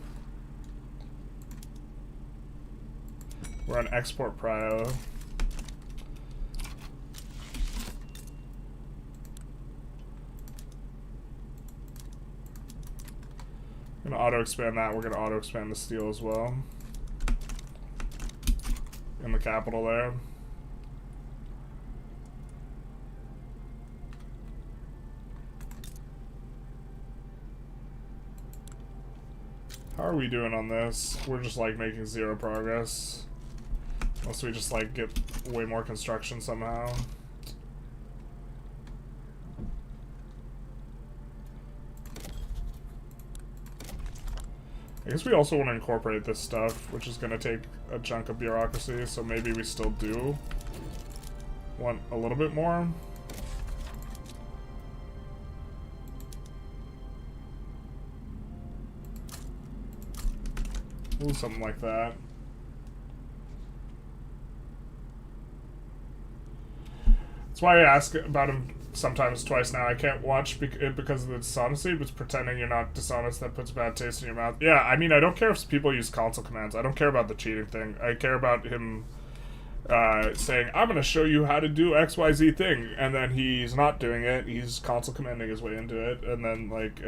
We're on export prio. I'm gonna auto-expand that. We're gonna auto-expand the steel as well. In the capital there. How are we doing on this? We're just, like, making 0 progress. Unless we just, like, get way more construction somehow. I guess we also want to incorporate this stuff, which is going to take a chunk of bureaucracy, so maybe we still do want a little bit more. Ooh, something like that. That's why I ask about him sometimes twice now. I can't watch because of the dishonesty, but it's pretending you're not dishonest that puts bad taste in your mouth. Yeah, I mean, I don't care if people use console commands. I don't care about the cheating thing. I care about him saying, I'm going to show you how to do XYZ thing, and then he's not doing it. He's console commanding his way into it, and then, like,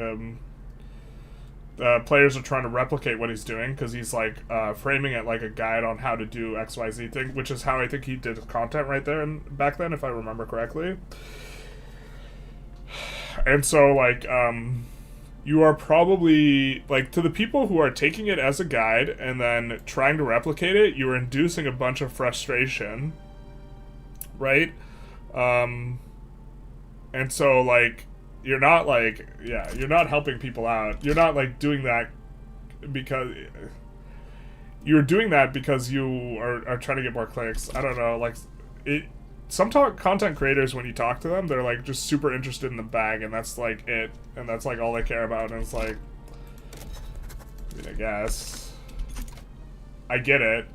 players are trying to replicate what he's doing because he's, like, framing it like a guide on how to do XYZ thing, which is how I think he did his content right there and back then, if I remember correctly. And so, like, you are probably, like, to the people who are taking it as a guide and then trying to replicate it, you are inducing a bunch of frustration, right? And so, like, you're not, like, yeah, you're not helping people out. You're not, like, doing that because... You're doing that because you are trying to get more clicks. I don't know, like, some content creators, when you talk to them, they're, like, just super interested in the bag, and that's, like, it. And that's, like, all they care about, and it's, like... I mean, I guess... I get it.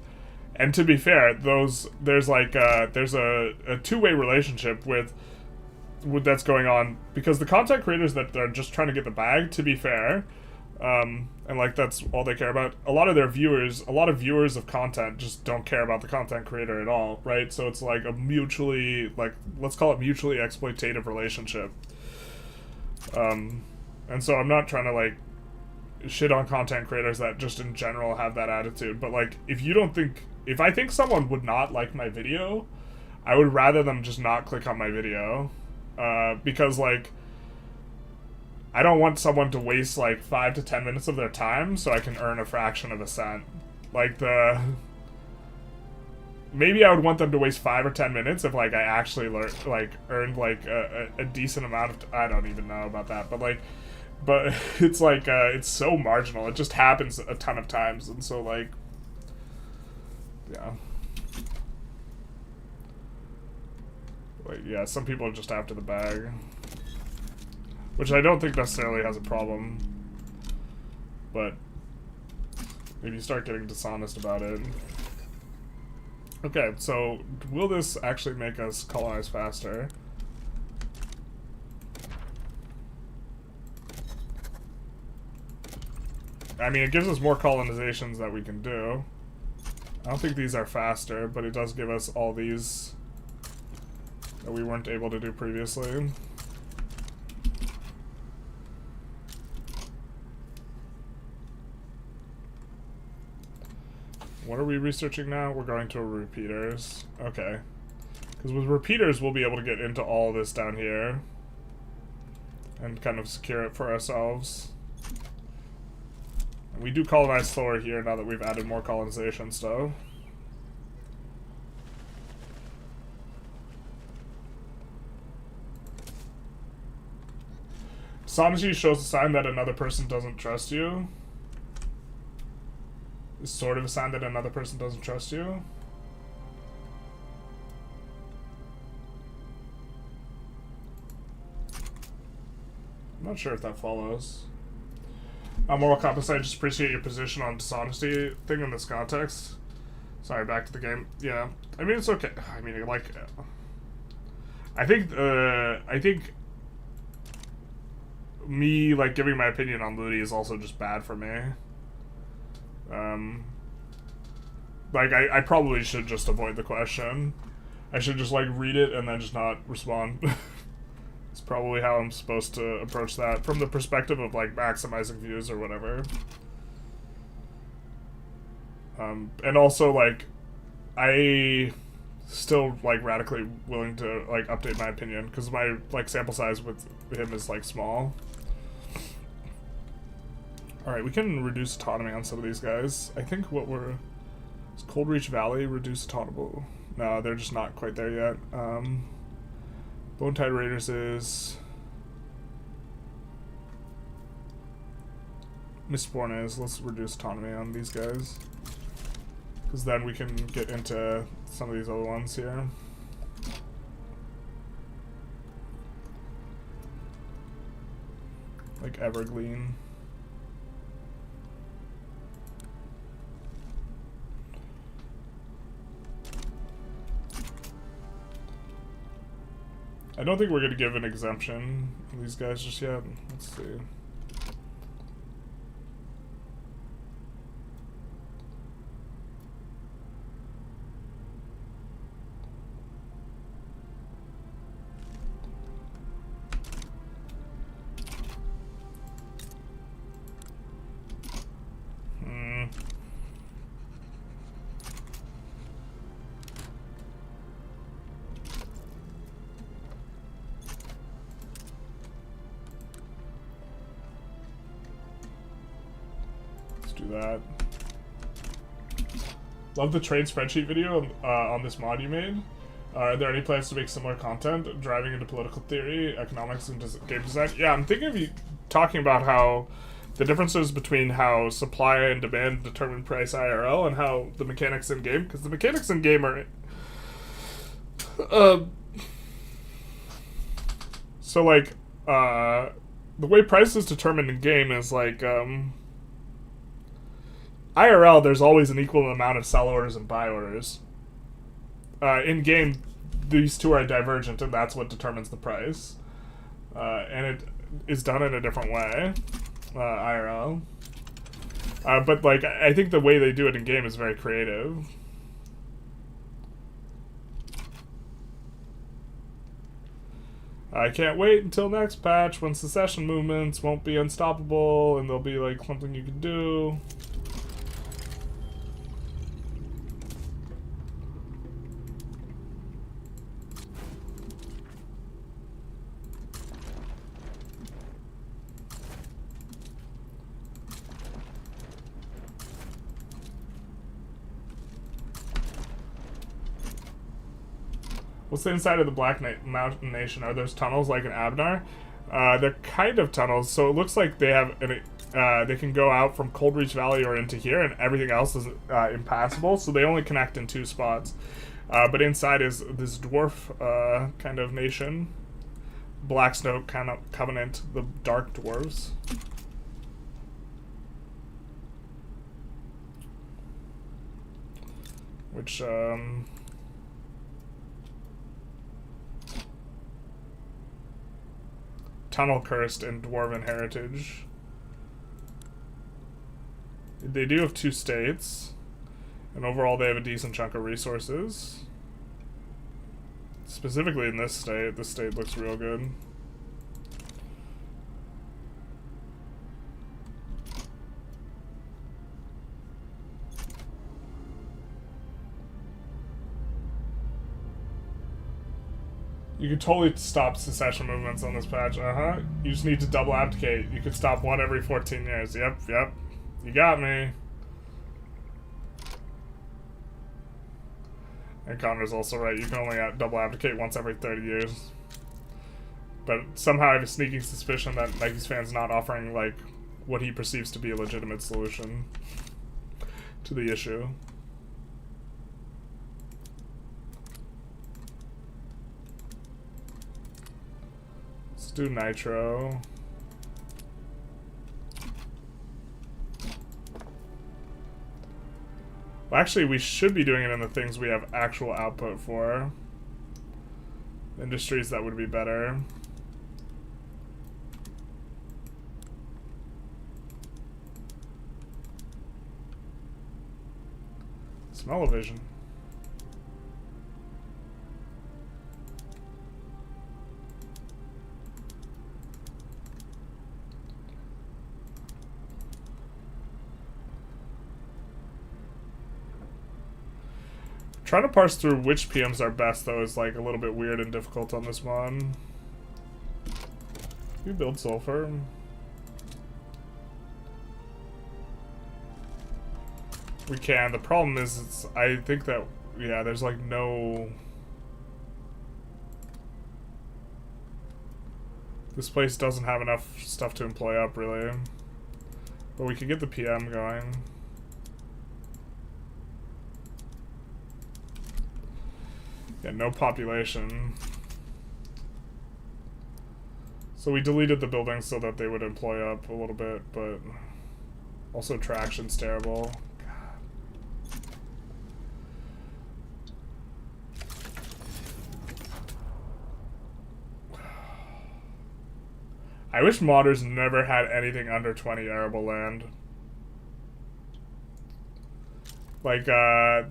And to be fair, there's a two-way relationship with that's going on, because the content creators that are just trying to get the bag, to be fair, and like that's all they care about, a lot of viewers of content just don't care about the content creator at all, right? So it's like a mutually, like, let's call it mutually exploitative relationship. And so I'm not trying to like shit on content creators that just in general have that attitude, but like if I think someone would not like my video, I would rather them just not click on my video, because like I don't want someone to waste like 5 to 10 minutes of their time so I can earn a fraction of a cent. Like maybe I would want them to waste 5 or 10 minutes if like I actually earned like a decent amount of I don't even know about that, but it's like it's so marginal. It just happens a ton of times, and so like yeah. Like, yeah, some people are just after the bag, which I don't think necessarily has a problem, but if you start getting dishonest about it. Okay, so will this actually make us colonize faster? I mean, it gives us more colonizations that we can do. I don't think these are faster, but it does give us all these that we weren't able to do previously. What are we researching now? We're going to repeaters. Okay. Because with repeaters, we'll be able to get into all this down here and kind of secure it for ourselves. We do colonize slower here now that we've added more colonization stuff. Dishonesty shows a sign that another person doesn't trust you. Is sort of a sign that another person doesn't trust you. I'm not sure if that follows. Moral compass, I just appreciate your position on dishonesty thing in this context. Sorry, back to the game. Yeah, I mean, it's okay. I mean, like, I think me, like, giving my opinion on Ludi is also just bad for me. Like, I probably should just avoid the question. I should just, like, read it and then just not respond. It's probably how I'm supposed to approach that from the perspective of, like, maximizing views or whatever. And also, like, I still, like, radically willing to, like, update my opinion, because my, like, sample size with him is, like, small. Alright, we can reduce autonomy on some of these guys. I think what we're... Is Cold Reach Valley reduce autonomy? No, they're just not quite there yet. Bone Tide Raiders is... Mistborn is. Let's reduce autonomy on these guys, because then we can get into some of these other ones here. Like Evergreen. I don't think we're going to give an exemption to these guys just yet. Let's see. That. Love the trade spreadsheet video on this mod you made. Are there any plans to make similar content, driving into political theory, economics, and game design? Yeah, I'm thinking of you talking about how the differences between how supply and demand determine price IRL and how the mechanics in game, because the mechanics in game are so like the way price is determined in game is like IRL, there's always an equal amount of sell orders and buy orders. In game, these two are divergent, and that's what determines the price. And it is done in a different way, IRL. But like, I think the way they do it in game is very creative. I can't wait until next patch when secession movements won't be unstoppable and there'll be like something you can do. What's the inside of the Black Mountain Nation? Are those tunnels like in Abnar? They're kind of tunnels, so it looks like they have they can go out from Cold Reach Valley or into here, and everything else is impassable, so they only connect in 2 spots. But inside is this dwarf kind of nation. Black Snow kind of Covenant, the Dark Dwarves. Which, tunnel cursed and dwarven heritage. They do have 2 states, and overall they have a decent chunk of resources. Specifically in this state looks real good. You could totally stop secession movements on this patch. You just need to double abdicate. You could stop 1 every 14 years. Yep. You got me. And Connor's also right. You can only double abdicate once every 30 years. But somehow I have a sneaking suspicion that Nike's fan's not offering, like, what he perceives to be a legitimate solution to the issue. Do nitro. Well, actually, we should be doing it in the things we have actual output for. Industries that would be better. Smell-o-vision. Trying to parse through which PMs are best, though, is like a little bit weird and difficult on this one. You build sulfur. We can. The problem is, I think that, yeah, there's like no... This place doesn't have enough stuff to employ up, really. But we could get the PM going. Yeah, no population. So we deleted the buildings so that they would employ up a little bit, but also traction's terrible. God. I wish modders never had anything under 20 arable land. Like,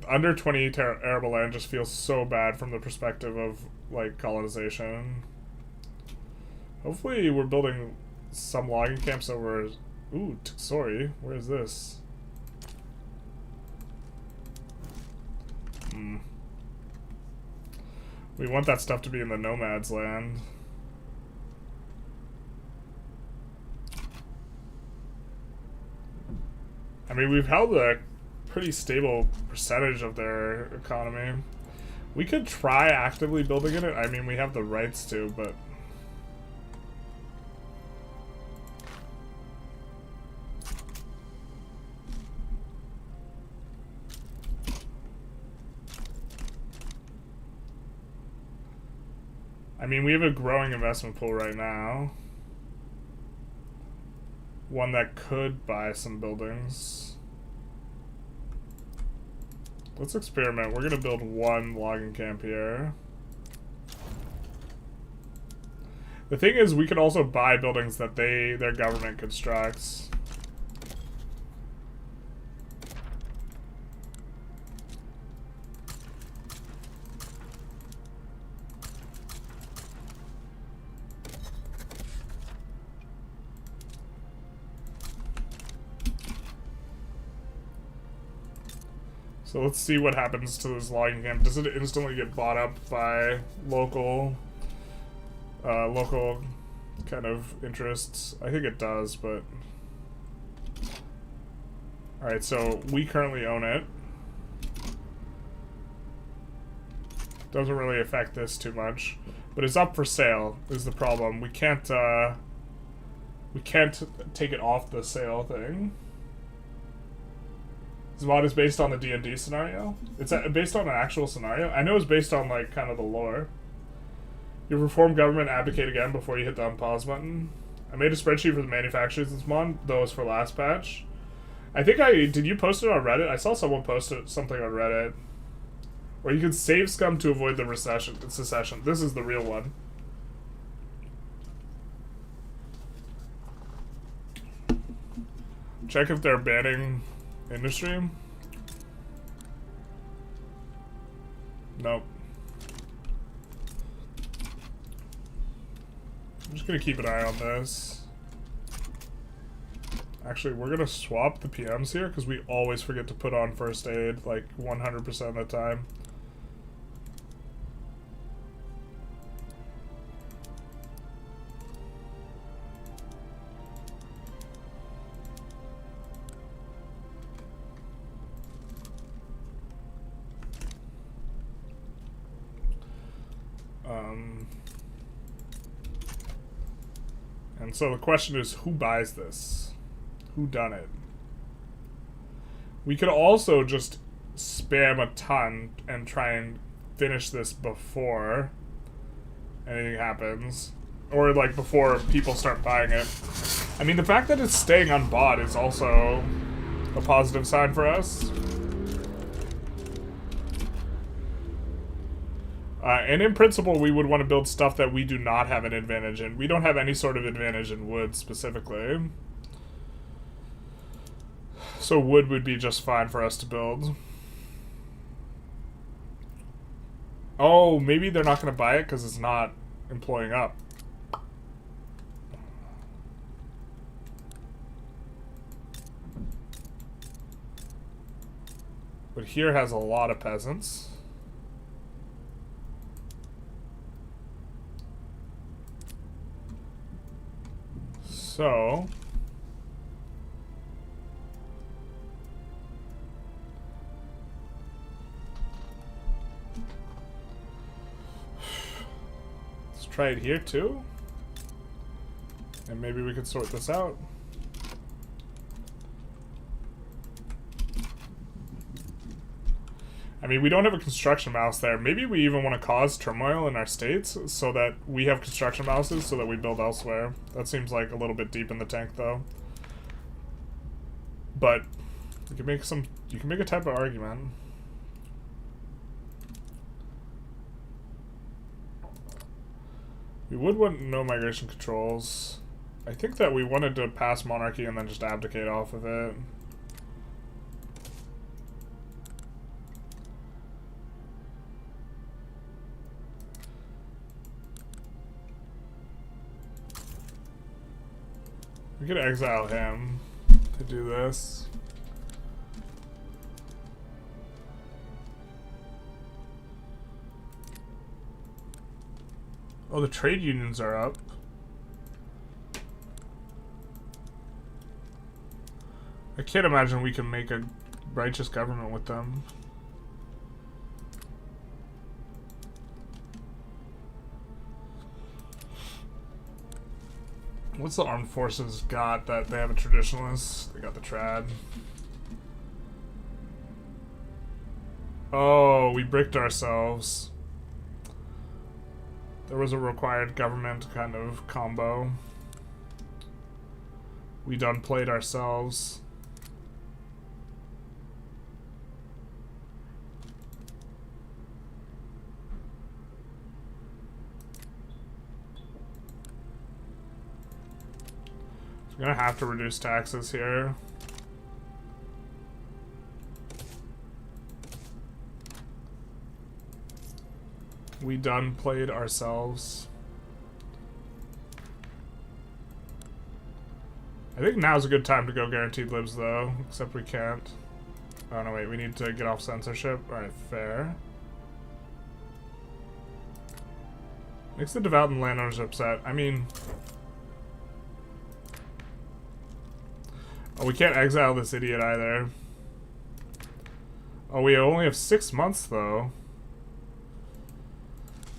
under 20 arable land just feels so bad from the perspective of, like, colonization. Hopefully we're building some logging camps over... Ooh, sorry. Where is this? We want that stuff to be in the nomads' land. I mean, we've held a pretty stable percentage of their economy. We could try actively building in it. I mean, we have the rights to, but... I mean, we have a growing investment pool right now. One that could buy some buildings. Let's experiment. We're gonna build one logging camp here. The thing is, we can also buy buildings that their government constructs. So let's see what happens to this logging camp. Does it instantly get bought up by local kind of interests? I think it does, but... Alright, so we currently own it. Doesn't really affect this too much. But it's up for sale, is the problem. We can't take it off the sale thing. This mod is based on the D&D scenario? It's based on an actual scenario? I know it's based on, like, kind of the lore. Your reform government abdicate again before you hit the unpause button. I made a spreadsheet for the manufacturers this month, though it's for last patch. I think did you post it on Reddit? I saw someone post something on Reddit. Or you can save scum to avoid the secession. This is the real one. Check if they're banning industry. Nope. I'm just gonna keep an eye on this. Actually, we're gonna swap the PMs here because we always forget to put on first aid like 100% of the time. And so the question is, who buys this? Who done it? We could also just spam a ton and try and finish this before anything happens. Or like before people start buying it. I mean, the fact that it's staying unbought is also a positive sign for us. And in principle, we would want to build stuff that we do not have an advantage in. We don't have any sort of advantage in wood, specifically. So wood would be just fine for us to build. Oh, maybe they're not going to buy it because it's not employing up. But here has a lot of peasants. So, let's try it here too, and maybe we could sort this out. I mean, we don't have a construction mouse there. Maybe we even want to cause turmoil in our states so that we have construction mouses so that we build elsewhere. That seems like a little bit deep in the tank, though. But you can make a type of argument. We would want no migration controls. I think that we wanted to pass monarchy and then just abdicate off of it. We could exile him to do this. Oh, the trade unions are up. I can't imagine we can make a righteous government with them. What's the armed forces got that they have a traditionalist? They got the trad. Oh, we bricked ourselves. There was a required government kind of combo. We done played ourselves. I'm gonna have to reduce taxes here. We done played ourselves. I think now's a good time to go guaranteed libs though, except we can't. Oh no, wait, we need to get off censorship. Alright, fair. Makes the devout and landowners upset. I mean... Oh, we can't exile this idiot either. Oh, we only have 6 months though.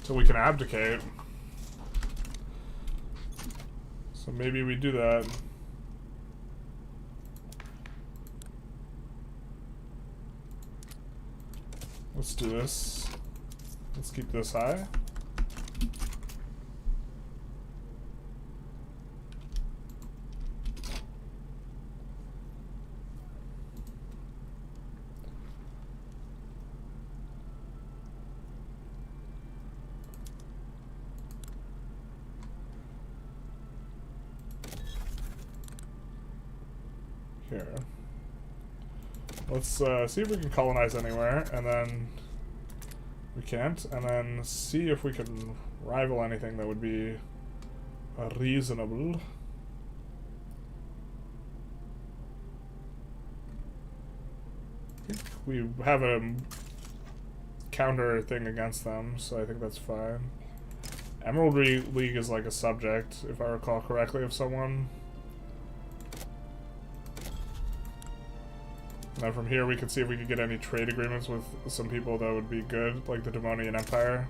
Till we can abdicate. So maybe we do that. Let's do this. Let's keep this high. Here. Let's see if we can colonize anywhere, and then we can't, and then see if we can rival anything that would be reasonable. I think we have a counter thing against them, so I think that's fine. Emerald League is like a subject, if I recall correctly, of someone. And then from here we can see if we could get any trade agreements with some people that would be good, like the Devonian Empire.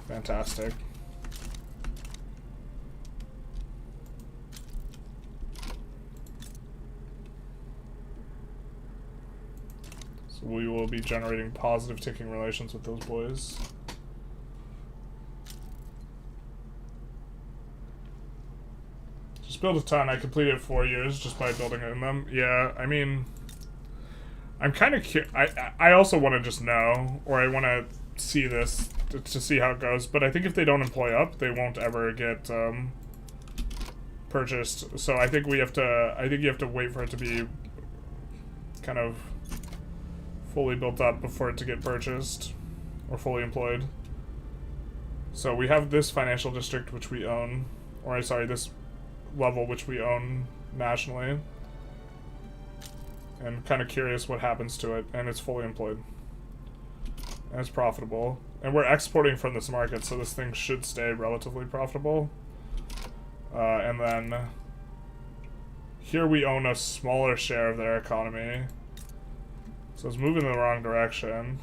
Fantastic. So we will be generating positive ticking relations with those boys. Just build a ton. I completed 4 years just by building in them. Yeah, I mean... I'm kind of I also want to just know, or I want to see this to see how it goes, but I think if they don't employ up, they won't ever get purchased. So I think you have to wait for it to be kind of fully built up before it to get purchased or fully employed. So we have this financial district which we own, or sorry, this level which we own nationally. And kind of curious what happens to it, and it's fully employed. And it's profitable. And we're exporting from this market, so this thing should stay relatively profitable. And then here we own a smaller share of their economy. So it's moving in the wrong direction.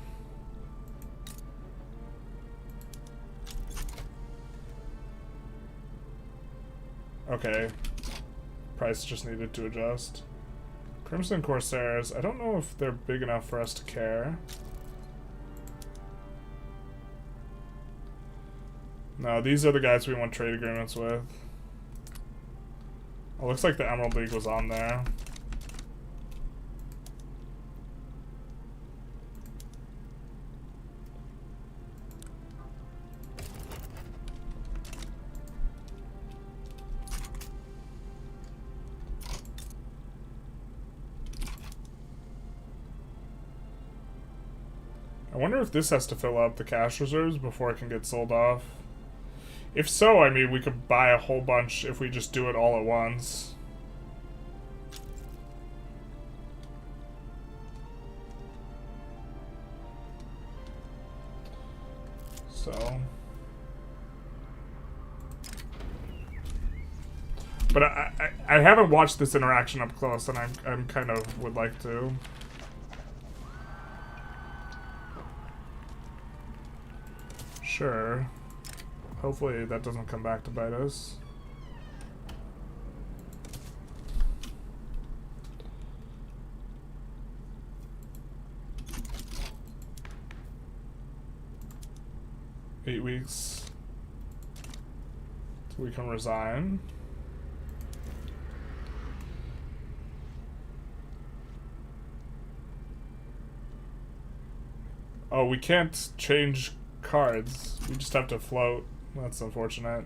Okay. Price just needed to adjust. Crimson Corsairs, I don't know if they're big enough for us to care. No, these are the guys we want trade agreements with. Oh, looks like the Emerald League was on there. I wonder if this has to fill up the cash reserves before it can get sold off. If so, I mean, we could buy a whole bunch if we just do it all at once. So. But I haven't watched this interaction up close, and I'm kind of would like to. Sure. Hopefully that doesn't come back to bite us. Eight weeks till we can resign. Oh, we can't change cards. We just have to float. That's unfortunate.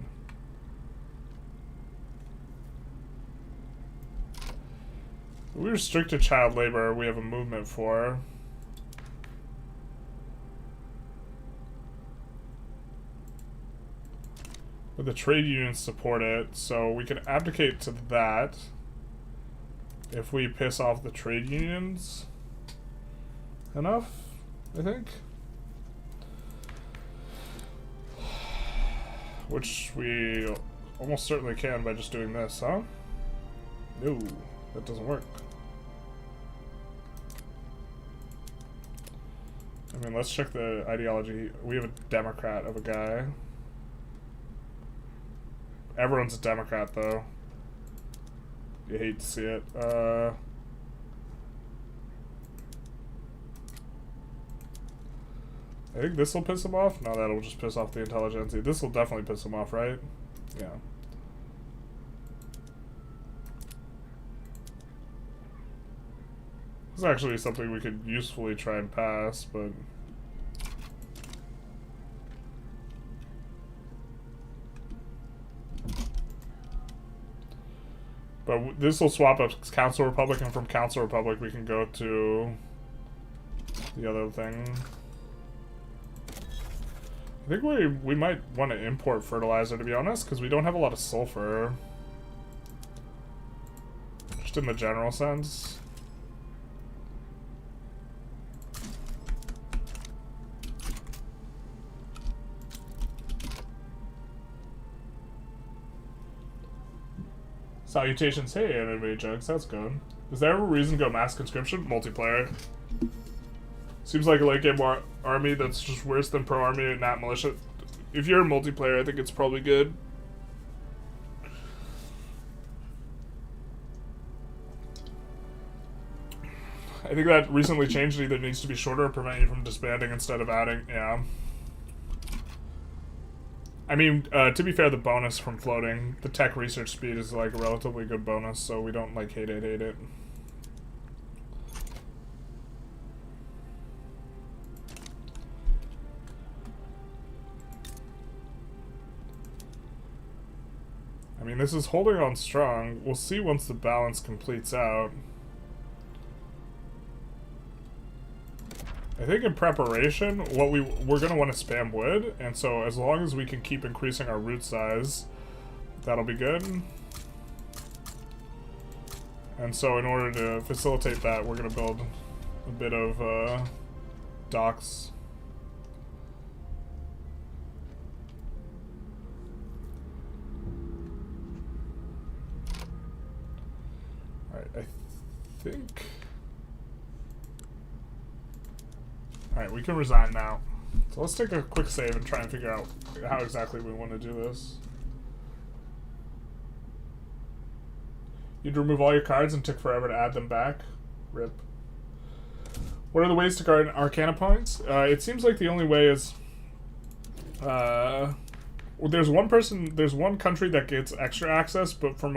We restricted child labor, we have a movement for. But the trade unions support it, so we can abdicate to that if we piss off the trade unions enough, I think. Which we almost certainly can by just doing this, huh? No, that doesn't work. I mean, let's check the ideology. We have a Democrat of a guy. Everyone's a Democrat, though. You hate to see it. I think this will piss him off. No, that'll just piss off the Intelligentsia. This will definitely piss him off, right? Yeah. This is actually something we could usefully try and pass, but... But this will swap up Council Republic, and from Council Republic we can go to the other thing. I think we might want to import fertilizer, to be honest, because we don't have a lot of sulfur. Just in the general sense. Salutations, hey anime jokes, that's good. Is there a reason to go mass conscription? Multiplayer. Seems like a late game army that's just worse than pro army and not militia. If you're a multiplayer, I think it's probably good. I think that recently changed. It either needs to be shorter or prevent you from disbanding instead of adding. Yeah. I mean, to be fair, the bonus from floating, the tech research speed is like a relatively good bonus, so we don't like hate it. I mean, this is holding on strong. We'll see once the balance completes out. I think in preparation, what we're going to want to spam wood, and so as long as we can keep increasing our root size, that'll be good. And so in order to facilitate that, we're going to build a bit of docks. Alright, I think... Alright, we can resign now. So let's take a quick save and try and figure out how exactly we want to do this. You'd remove all your cards and took forever to add them back. RIP. What are the ways to guard Arcana points? It seems like the only way is... well, there's one country that gets extra access, but for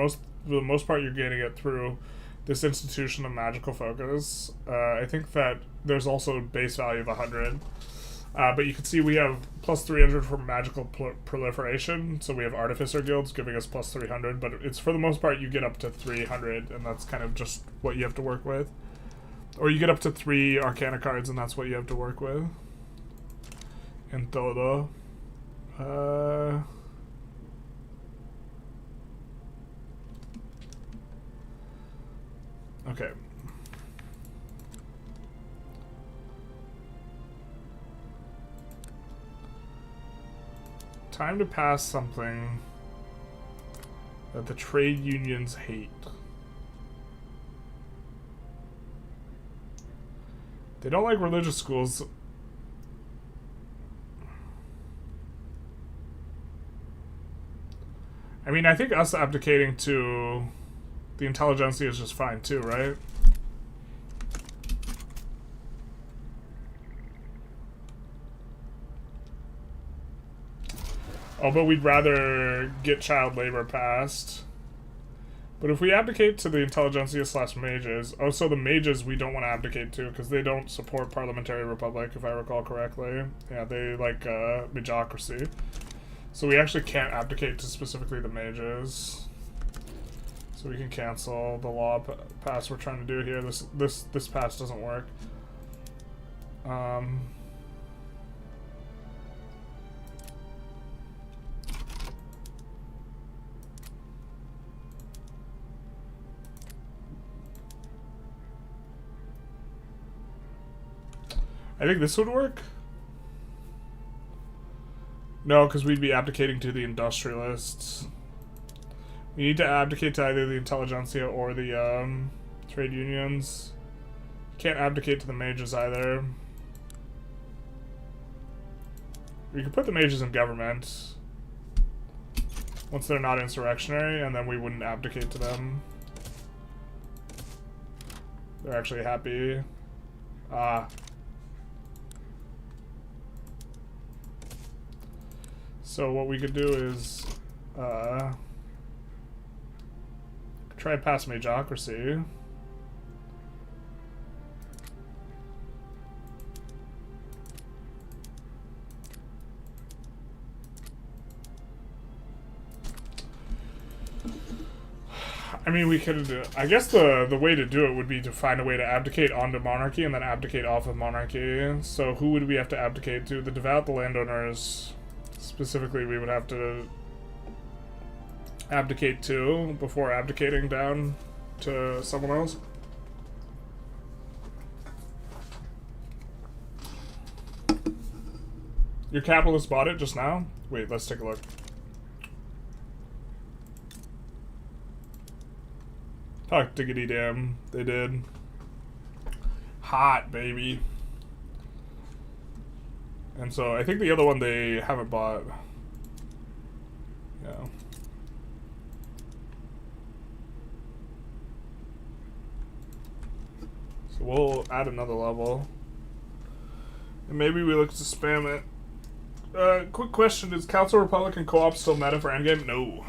the most part you're gaining it through this institution of magical focus. I think that there's also a base value of 100. But you can see we have plus 300 for magical proliferation, so we have artificer guilds giving us plus 300, but it's for the most part you get up to 300, and that's kind of just what you have to work with. Or you get up to 3 Arcana cards, and that's what you have to work with. In todo. Okay. Time to pass something that the trade unions hate. They don't like religious schools. I mean, I think us abdicating to the Intelligentsia is just fine too, right? Oh, but we'd rather get child labor passed. But if we abdicate to the Intelligentsia / mages... Oh, so the mages we don't want to abdicate to, because they don't support parliamentary republic, if I recall correctly. Yeah, they like magocracy. So we actually can't abdicate to specifically the mages. So So we can cancel the law pass we're trying to do here. This pass doesn't work. I think this would work. No, because we'd be abdicating to the Industrialists. We need to abdicate to either the Intelligentsia or the trade unions. Can't abdicate to the mages either. We could put the mages in government once they're not insurrectionary, and then we wouldn't abdicate to them. They're actually happy. So what we could do is try pass Mageocracy. I mean, we could. I guess the way to do it would be to find a way to abdicate onto monarchy and then abdicate off of monarchy. So who would we have to abdicate to? The devout, the landowners. Specifically, we would have to abdicate to before abdicating down to someone else. Your capitalist bought it just now? Wait, let's take a look. Fuck diggity damn, they did. Hot, baby. And so I think the other one they haven't bought. Yeah. So we'll add another level. And maybe we look to spam it. Quick question, is Council Republic and Co-op still meta for endgame? No.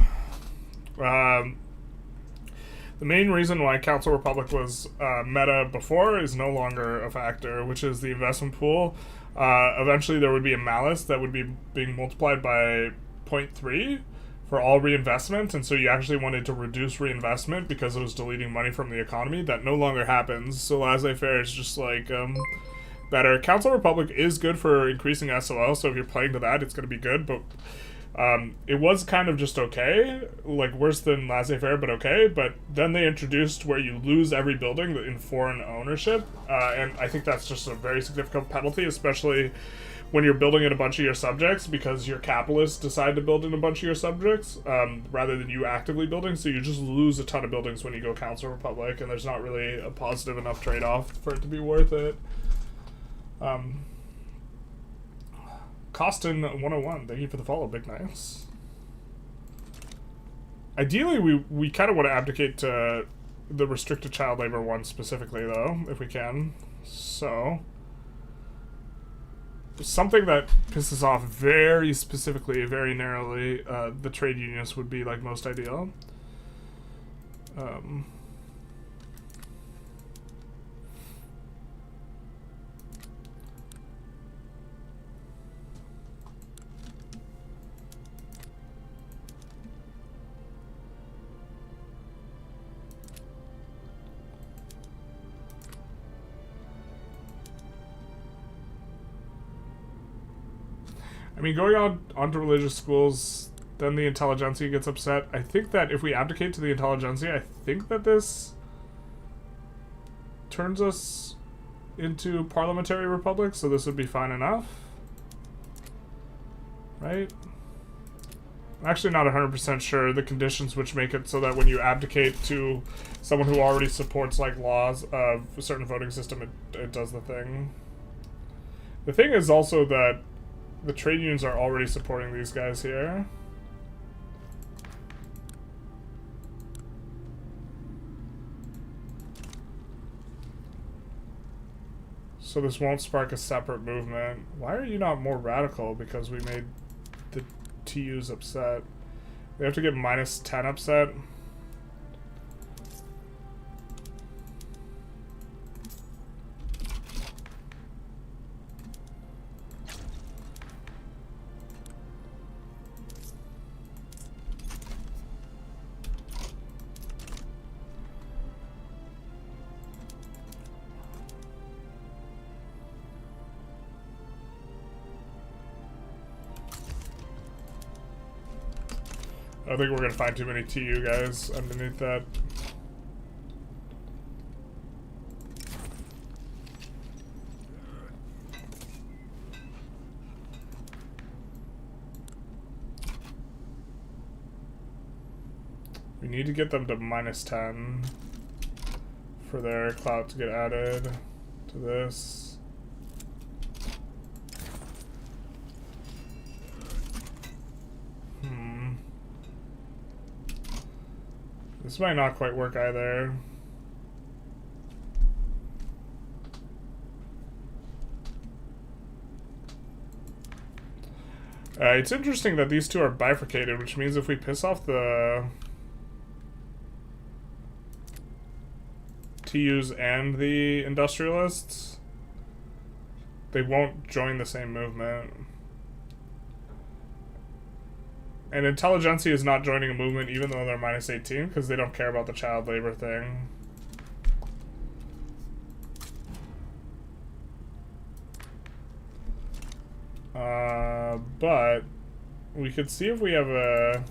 The main reason why Council Republic was meta before is no longer a factor, which is the investment pool. Eventually there would be a malus that would be being multiplied by 0.3 for all reinvestment, and so you actually wanted to reduce reinvestment because it was deleting money from the economy. That no longer happens, so laissez-faire is just like better. Council Republic is good for increasing SOL, so if you're playing to that, it's going to be good, but it was kind of just okay, like worse than laissez-faire, but okay. But then they introduced where you lose every building in foreign ownership, and I think that's just a very significant penalty, especially when you're building in a bunch of your subjects, because your capitalists decide to build in a bunch of your subjects rather than you actively building, so you just lose a ton of buildings when you go Council Republic, and there's not really a positive enough trade-off for it to be worth it. Costin 101, thank you for the follow, Big Nice. Ideally, we kind of want to abdicate to the restricted child labor one specifically, though, if we can. So, something that pisses off very specifically, very narrowly, the trade unionists would be like most ideal. I mean, going on to religious schools, then the Intelligentsia gets upset. I think that if we abdicate to the Intelligentsia, I think that this turns us into parliamentary republic, so this would be fine enough. Right? I'm actually not 100% sure the conditions which make it so that when you abdicate to someone who already supports, like, laws of a certain voting system, it does the thing. The thing is also that the trade unions are already supporting these guys here. So this won't spark a separate movement. Why are you not more radical? Because we made the TUs upset. We have to get -10 upset. I think we're gonna find too many TU guys underneath that. We need to get them to -10 for their clout to get added to this. This might not quite work either. It's interesting that these two are bifurcated, which means if we piss off the TUs and the Industrialists, they won't join the same movement. And Intelligentsia is not joining a movement even though they're -18 because they don't care about the child labor thing. But we could see if we have a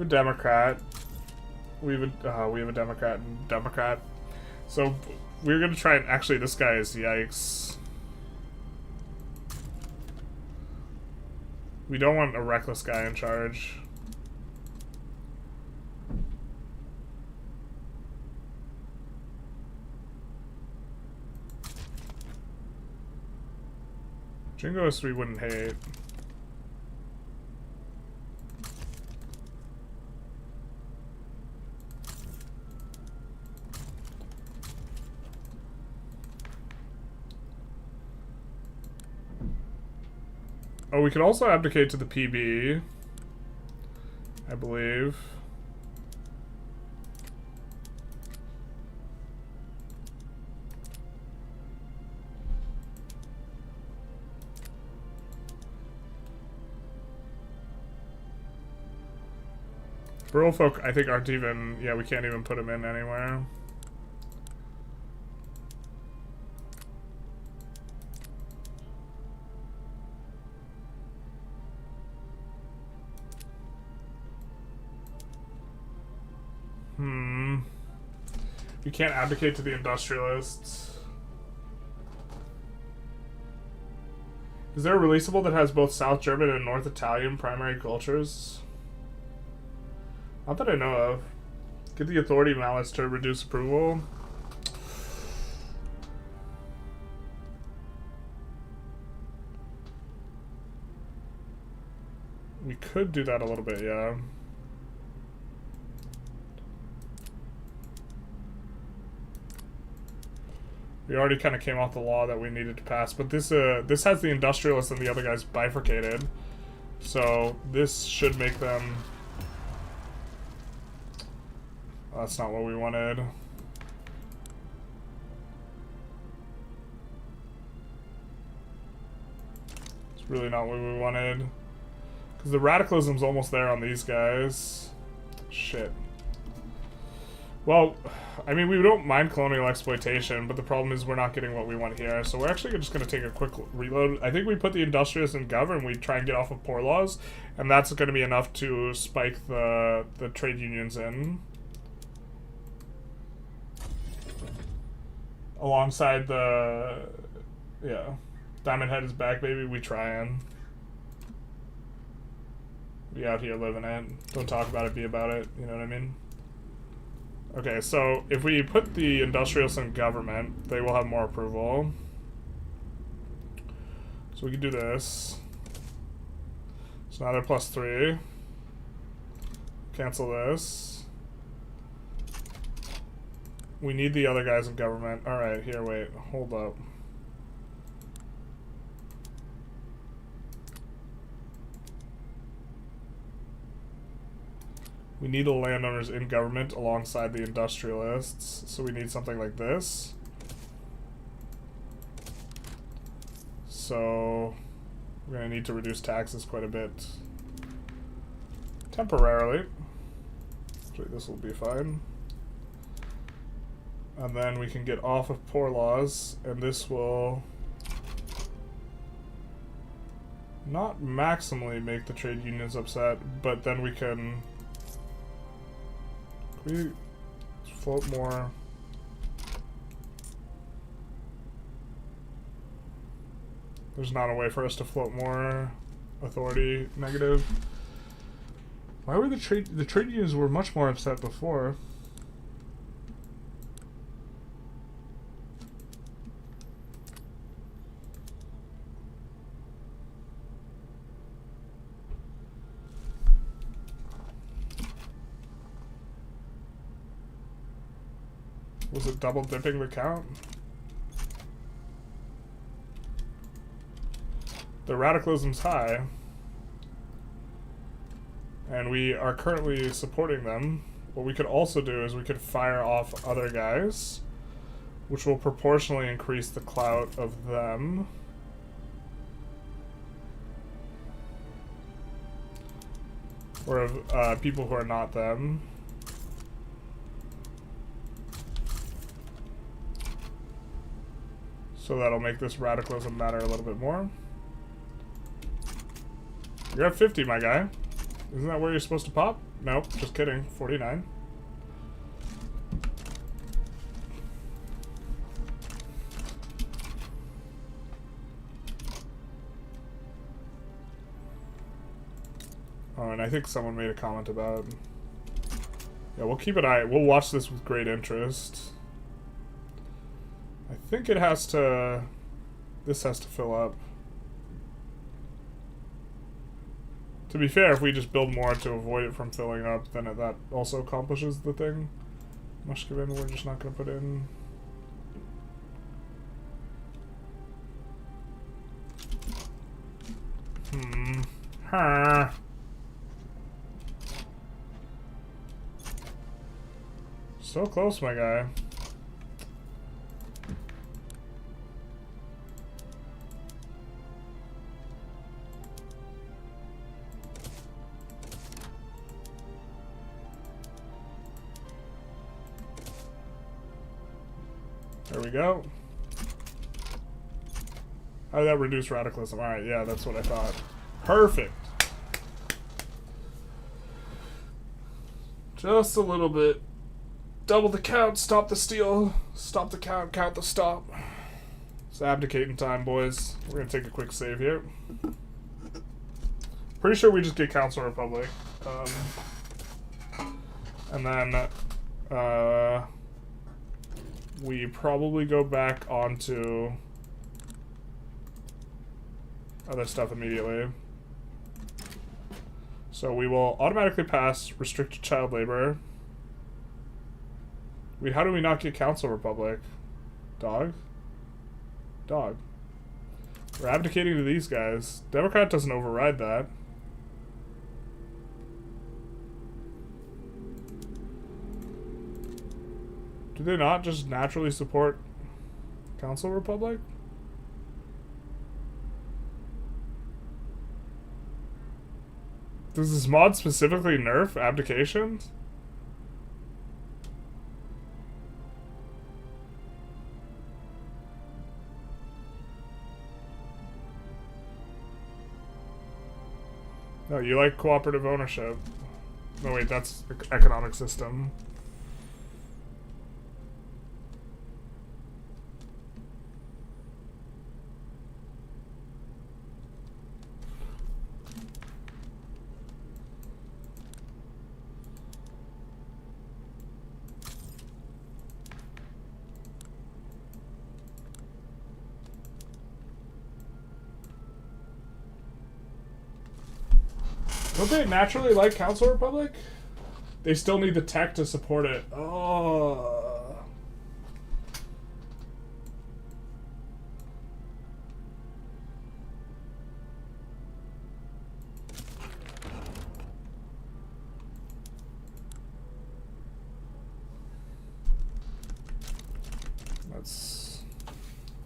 Democrat. We have a Democrat. So we're gonna try and actually this guy is yikes. We don't want a reckless guy in charge. Jingoist we wouldn't hate. Oh, we could also abdicate to the PB, I believe. Rural folk, I think, aren't even... Yeah, we can't even put them in anywhere. We can't abdicate to the Industrialists. Is there a releasable that has both South German and North Italian primary cultures? Not that I know of. Get the authority malice to reduce approval. We could do that a little bit, yeah. We already kind of came off the law that we needed to pass, but this has the Industrialists and the other guys bifurcated, so this should make them... Oh, that's not what we wanted. It's really not what we wanted. Because the radicalism's almost there on these guys. Shit. Well, I mean, we don't mind colonial exploitation, but the problem is we're not getting what we want here. So we're actually just going to take a quick reload. I think we put the Industrialists in gov and we try and get off of poor laws, and that's going to be enough to spike the trade unions in. Alongside the... Yeah. Diamond Head is back, baby. We trying. We out here living it. Don't talk about it, be about it. You know what I mean? Okay, so if we put the Industrialists in government, they will have more approval. So we can do this. So now they're +3. Cancel this. We need the other guys in government. Alright, here, wait. Hold up. We need the landowners in government alongside the Industrialists, so we need something like this. So we're going to need to reduce taxes quite a bit temporarily. Actually, this will be fine. And then we can get off of poor laws, and this will not maximally make the trade unions upset, but then we can we float more. There's not a way for us to float more authority negative. Why were the trade unions were much more upset before? Was it double dipping the count? The radicalism's high, and we are currently supporting them. What we could also do is we could fire off other guys, which will proportionally increase the clout of them. Or of people who are not them. So that'll make this radicalism matter a little bit more. You're at 50, my guy. Isn't that where you're supposed to pop? Nope, just kidding. 49. Oh, and I think someone made a comment about... Yeah, we'll keep an eye. We'll watch this with great interest. I think it has to... This has to fill up. To be fair, if we just build more to avoid it from filling up, then that also accomplishes the thing. Mushkevin, we're just not going to put in. Huh. So close, my guy. There we go. How did that reduce radicalism? Alright, yeah, that's what I thought. Perfect. Just a little bit. Double the count, stop the steal. Stop the count, count the stop. It's abdicating time, boys. We're gonna take a quick save here. Pretty sure we just get Council Republic. And then, we probably go back onto other stuff immediately. So we will automatically pass restricted child labor. Wait, how do we not get Council Republic? Dog? Dog. We're abdicating to these guys. Democrat doesn't override that. Do they not just naturally support Council Republic? Does this mod specifically nerf abdications? No, you like cooperative ownership. No, wait, that's economic system. Don't they naturally like Council Republic? They still need the tech to support it. Oh.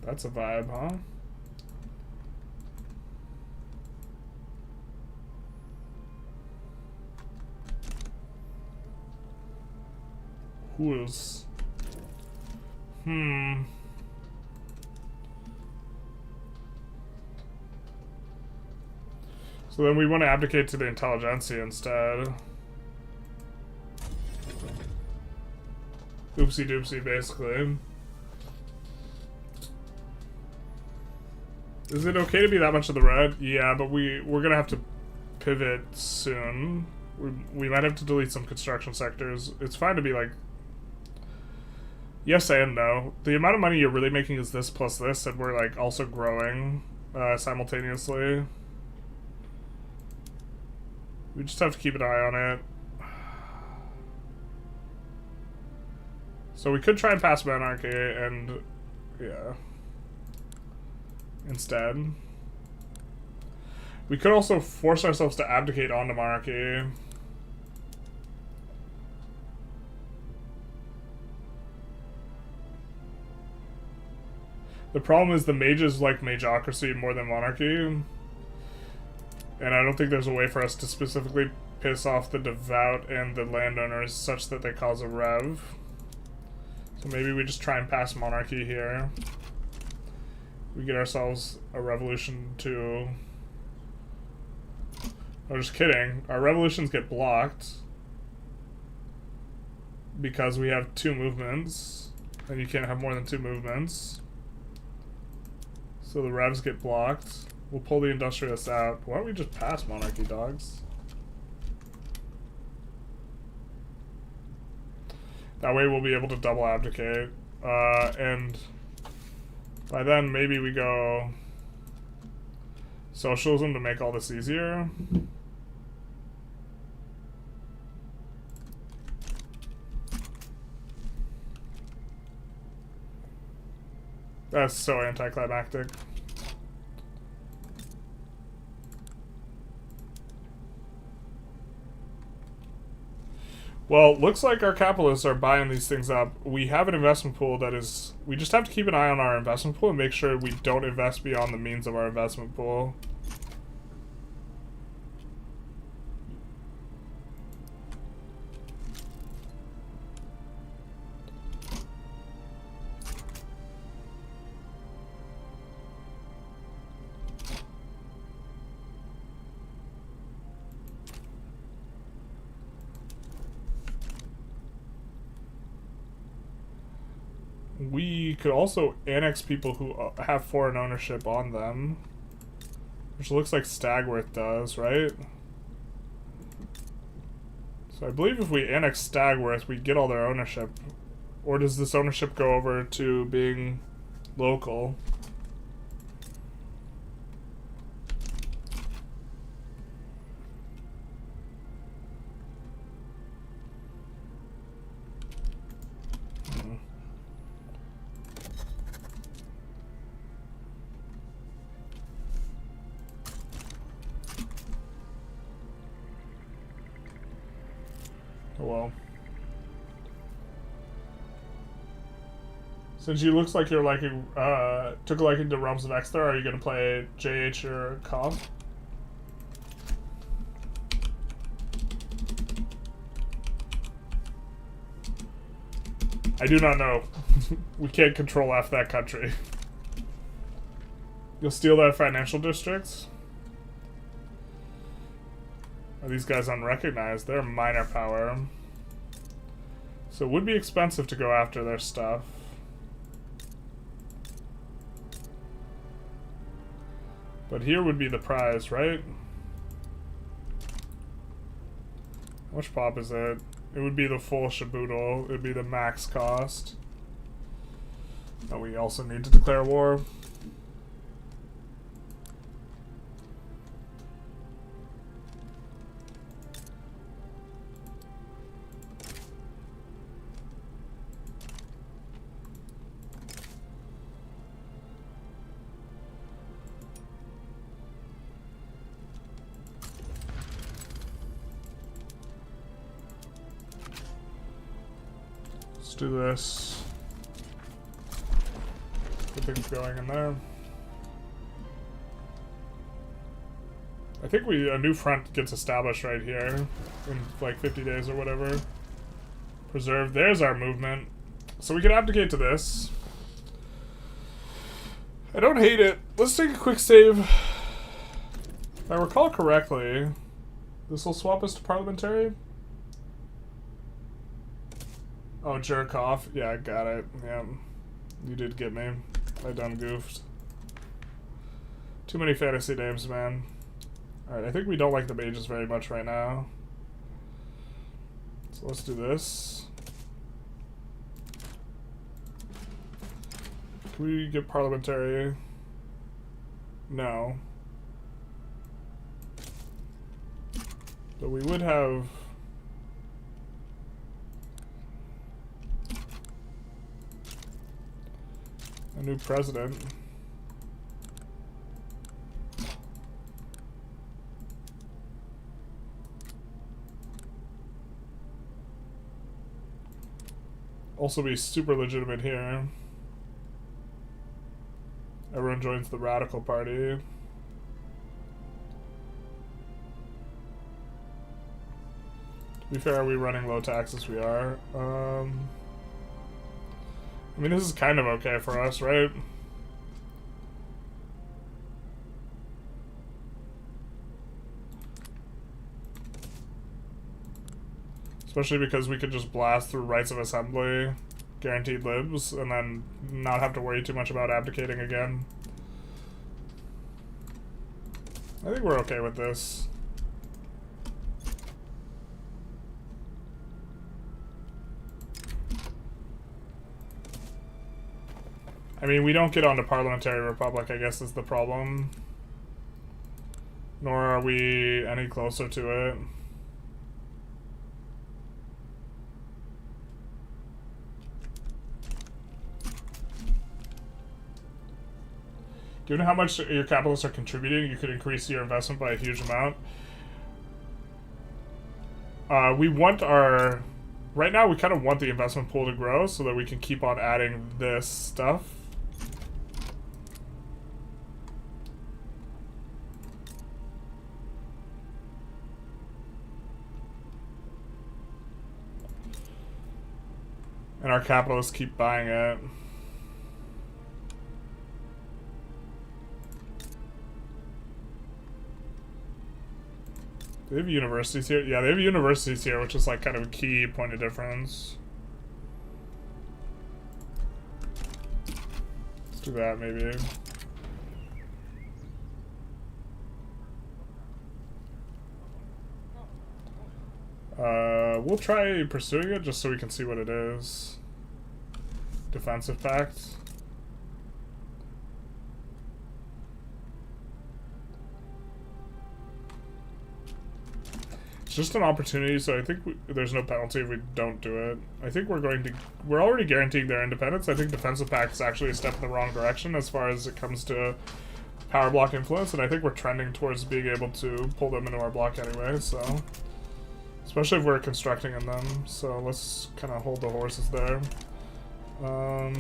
That's a vibe, huh? Who's? So then we want to abdicate to the Intelligentsia instead. Oopsie doopsie, basically. Is it okay to be that much of the red? Yeah, but we're gonna have to pivot soon. We might have to delete some construction sectors. It's fine to be like... Yes and no. The amount of money you're really making is this plus this, and we're like also growing simultaneously. We just have to keep an eye on it. So we could try and pass monarchy and... yeah. Instead. We could also force ourselves to abdicate onto monarchy. The problem is the mages like mageocracy more than monarchy. And I don't think there's a way for us to specifically piss off the devout and the landowners such that they cause a rev. So maybe we just try and pass monarchy here. We get ourselves a revolution to... I'm just kidding. Our revolutions get blocked. Because we have 2 movements. And you can't have more than 2 movements. So the revs get blocked. We'll pull the Industrialists out. Why don't we just pass monarchy, dogs? That way we'll be able to double abdicate. And by then maybe we go socialism to make all this easier. That's so anticlimactic. Well, looks like our capitalists are buying these things up. We have an investment pool that is... We just have to keep an eye on our investment pool and make sure we don't invest beyond the means of our investment pool. We could also annex people who have foreign ownership on them. Which looks like Stagworth does, right? So I believe if we annex Stagworth, we get all their ownership. Or does this ownership go over to being local? Well, since you looks like you're liking, took a liking to Realms of Exeter, are you gonna play JH or Cobb? I do not know. We can't control F that country. You'll steal their financial districts? Are these guys unrecognized? They're minor power. So it would be expensive to go after their stuff. But here would be the prize, right? How much pop is it? It would be the full shaboodle. It would be the max cost. Oh, we also need to declare war. Do this. Get things going in there. I think a new front gets established right here in like 50 days or whatever. Preserve. There's our movement. So we can abdicate to this. I don't hate it. Let's take a quick save. If I recall correctly, this will swap us to parliamentary? Oh, jerk off. Yeah, I got it. Yeah. You did get me. I done goofed. Too many fantasy names, man. Alright, I think we don't like the mages very much right now. So let's do this. Can we get parliamentary? No. But we would have... a new president. Also be super legitimate here. Everyone joins the radical party. To be fair, are we running low taxes? We are. I mean, this is kind of okay for us, right? Especially because we could just blast through rights of assembly, guaranteed libs, and then not have to worry too much about abdicating again. I think we're okay with this. I mean, we don't get onto parliamentary republic, I guess is the problem. Nor are we any closer to it. Given how much your capitalists are contributing, you could increase your investment by a huge amount. We want our... Right now, we kind of want the investment pool to grow so that we can keep on adding this stuff. And our capitalists keep buying it. Do they have universities here? Yeah, they have universities here, which is like kind of a key point of difference. Let's do that, maybe. We'll try pursuing it just so we can see what it is. Defensive pact. It's just an opportunity, so I think there's no penalty if we don't do it. I think we're already guaranteeing their independence. I think defensive pact is actually a step in the wrong direction as far as it comes to power block influence, and I think we're trending towards being able to pull them into our block anyway, so... Especially if we're constructing in them, so let's kind of hold the horses there. There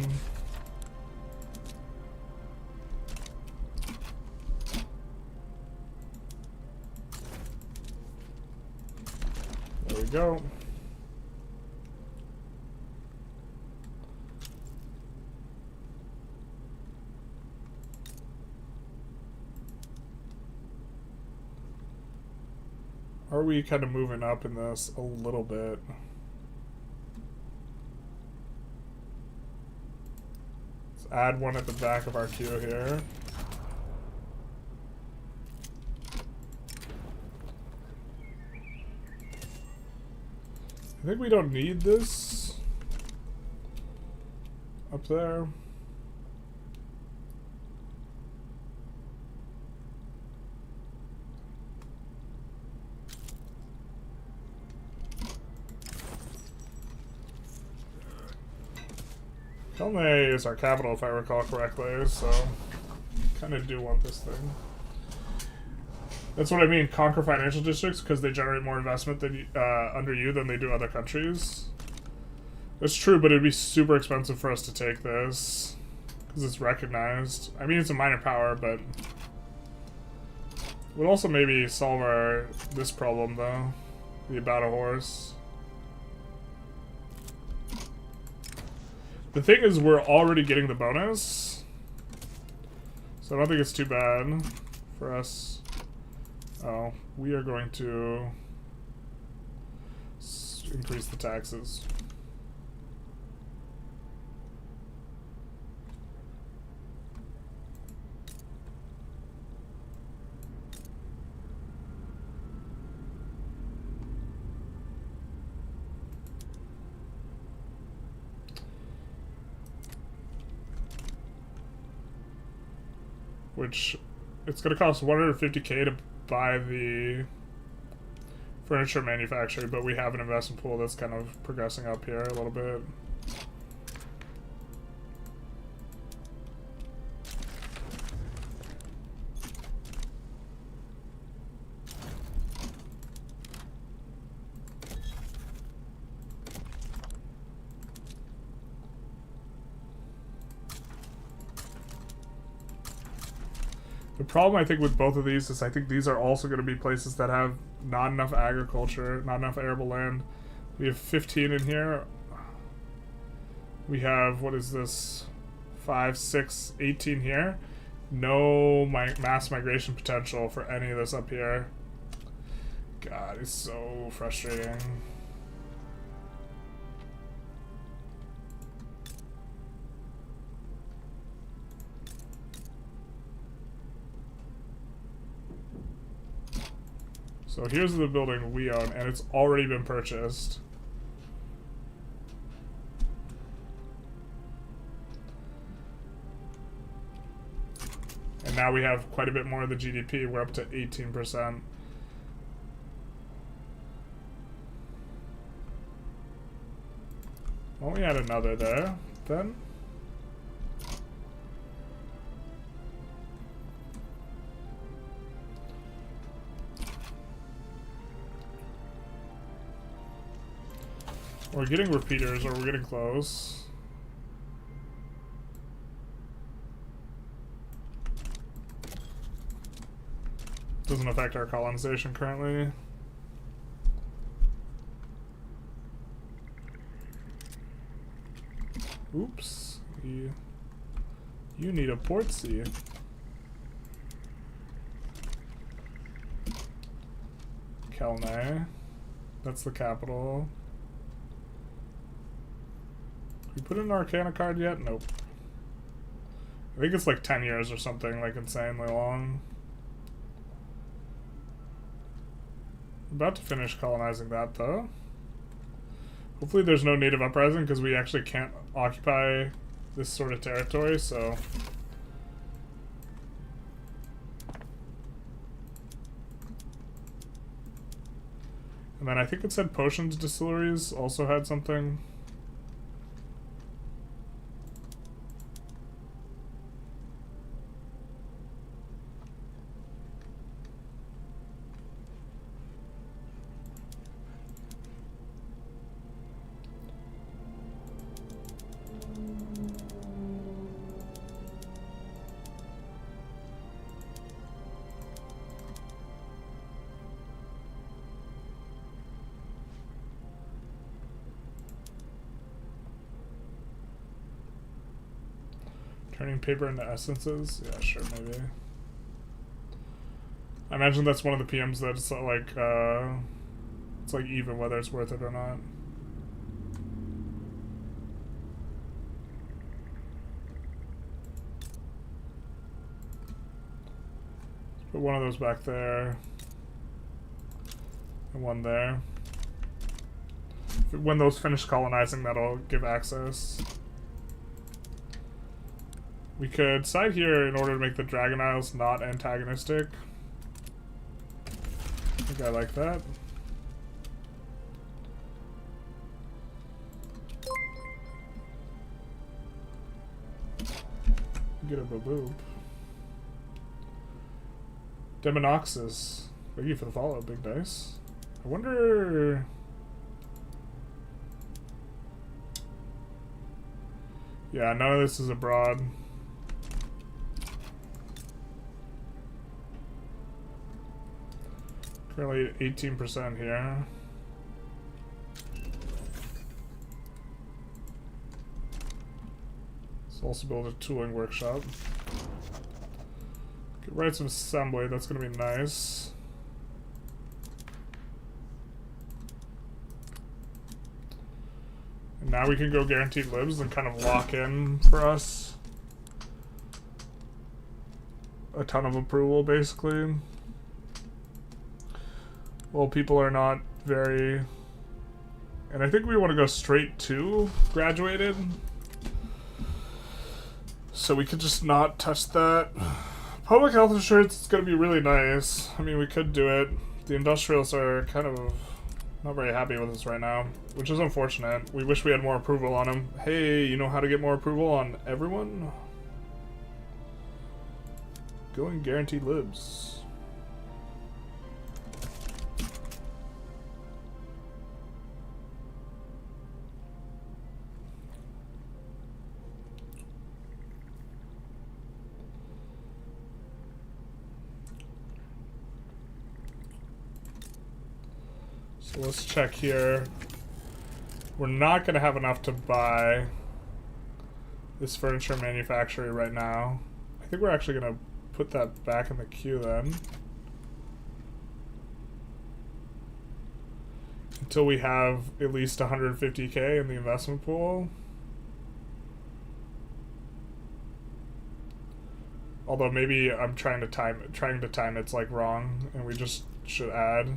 we go. Are we kind of moving up in this a little bit? Let's add one at the back of our queue here. I think we don't need this up there. Kelme is our capital, if I recall correctly, so kind of do want this thing. That's what I mean, conquer financial districts, because they generate more investment than under you than they do other countries. That's true, but it'd be super expensive for us to take this, because it's recognized. I mean, it's a minor power, but it would also maybe solve this problem, though. The about a horse. The thing is, we're already getting the bonus, so I don't think it's too bad for us Oh, we are going to increase the taxes. Which, it's going to cost 150K to buy the furniture manufacturer, but we have an investment pool that's kind of progressing up here a little bit. The problem, I think, with both of these is I think these are also going to be places that have not enough agriculture, not enough arable land. We have 15 in here. We have, what is this? 5, 6, 18 here. No mass migration potential for any of this up here. God, it's so frustrating. So here's the building we own, and it's already been purchased. And now we have quite a bit more of the GDP. We're up to 18%. Well, we had another there, then. We're getting repeaters, or we're getting close. Doesn't affect our colonization currently. Oops. You need a port C. Canal. That's the capital. We put in an Arcana card yet? Nope. I think it's like 10 years or something, like insanely long. About to finish colonizing that, though. Hopefully there's no native uprising, because we actually can't occupy this sort of territory, so... And then I think it said potions distilleries also had something. Turning paper into essences? Yeah, sure, maybe. I imagine that's one of the PMs that's like, it's like even whether it's worth it or not. Let's put one of those back there. And one there. When those finish colonizing, that'll give access. We could side here in order to make the Dragon Isles not antagonistic. I think I like that. Get a boo-boop. Demonoxus. Thank you for the follow, Big Dice. I wonder... Yeah, none of this is abroad. Currently at 18% here. Let's also build a tooling workshop. Could write some assembly, that's gonna be nice. Now we can go guaranteed libs and kind of lock in for us a ton of approval, basically. Well, people are not very... And I think we want to go straight to graduated. So we could just not touch that. Public health insurance is going to be really nice. I mean, we could do it. The Industrialists are kind of not very happy with us right now, which is unfortunate. We wish we had more approval on them. Hey, you know how to get more approval on everyone? Going guaranteed libs. So let's check here. We're not going to have enough to buy this furniture manufacturer right now. I think we're actually going to put that back in the queue then. Until we have at least 150k in the investment pool. Although maybe I'm trying to time it's like wrong and we just should add.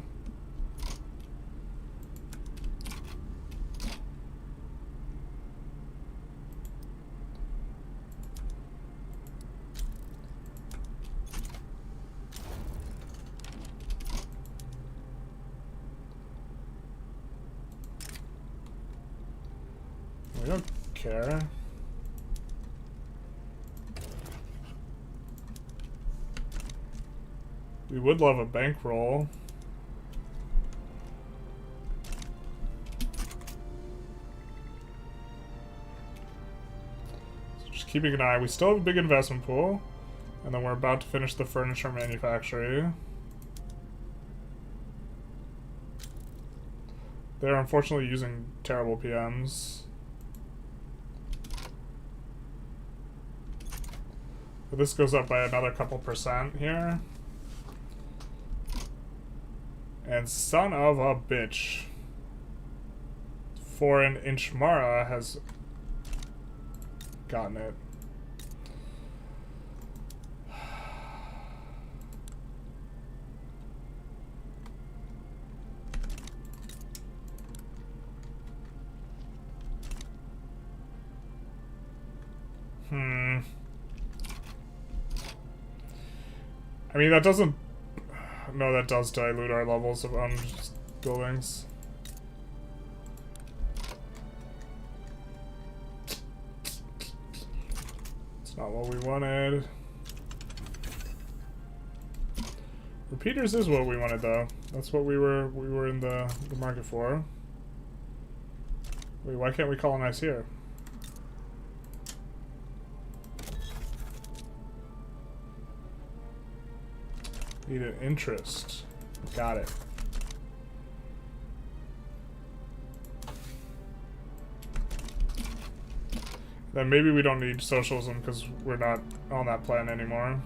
We don't care. We would love a bankroll. So just keeping an eye. We still have a big investment pool. And then we're about to finish the furniture manufactory. They're unfortunately using terrible PMs. But this goes up by another couple percent here. And son of a bitch. Foreign Inchmara has gotten it. I mean, that doesn't... No, that does dilute our levels of buildings. It's not what we wanted. Repeaters is what we wanted, though. That's what we were in the market for. Wait, why can't we colonize here? Need an interest. Got it. Then maybe we don't need socialism because we're not on that plan anymore.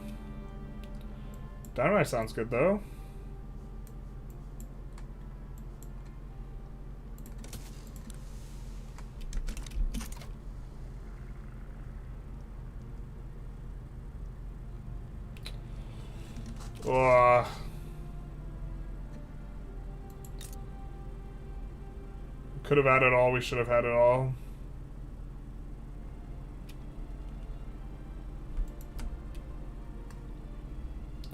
Dynamite sounds good though. Could have had it all, we should have had it all.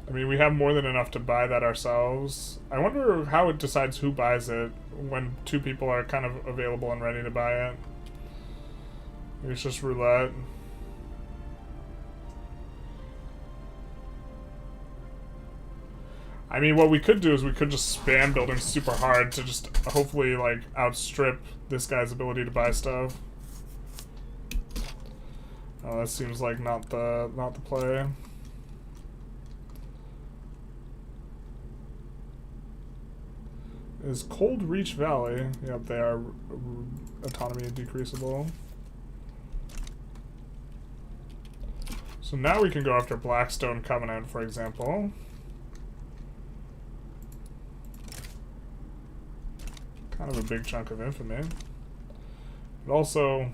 I mean, we have more than enough to buy that ourselves. I wonder how it decides who buys it when two people are kind of available and ready to buy it. Maybe it's just roulette. I mean, what we could do is we could just spam building super hard to just hopefully, like, outstrip this guy's ability to buy stuff. Oh, that seems like not the play. Is Cold Reach Valley? Yep, they are autonomy decreasable. So now we can go after Blackstone Covenant, for example. Kind of a big chunk of infamy. But also,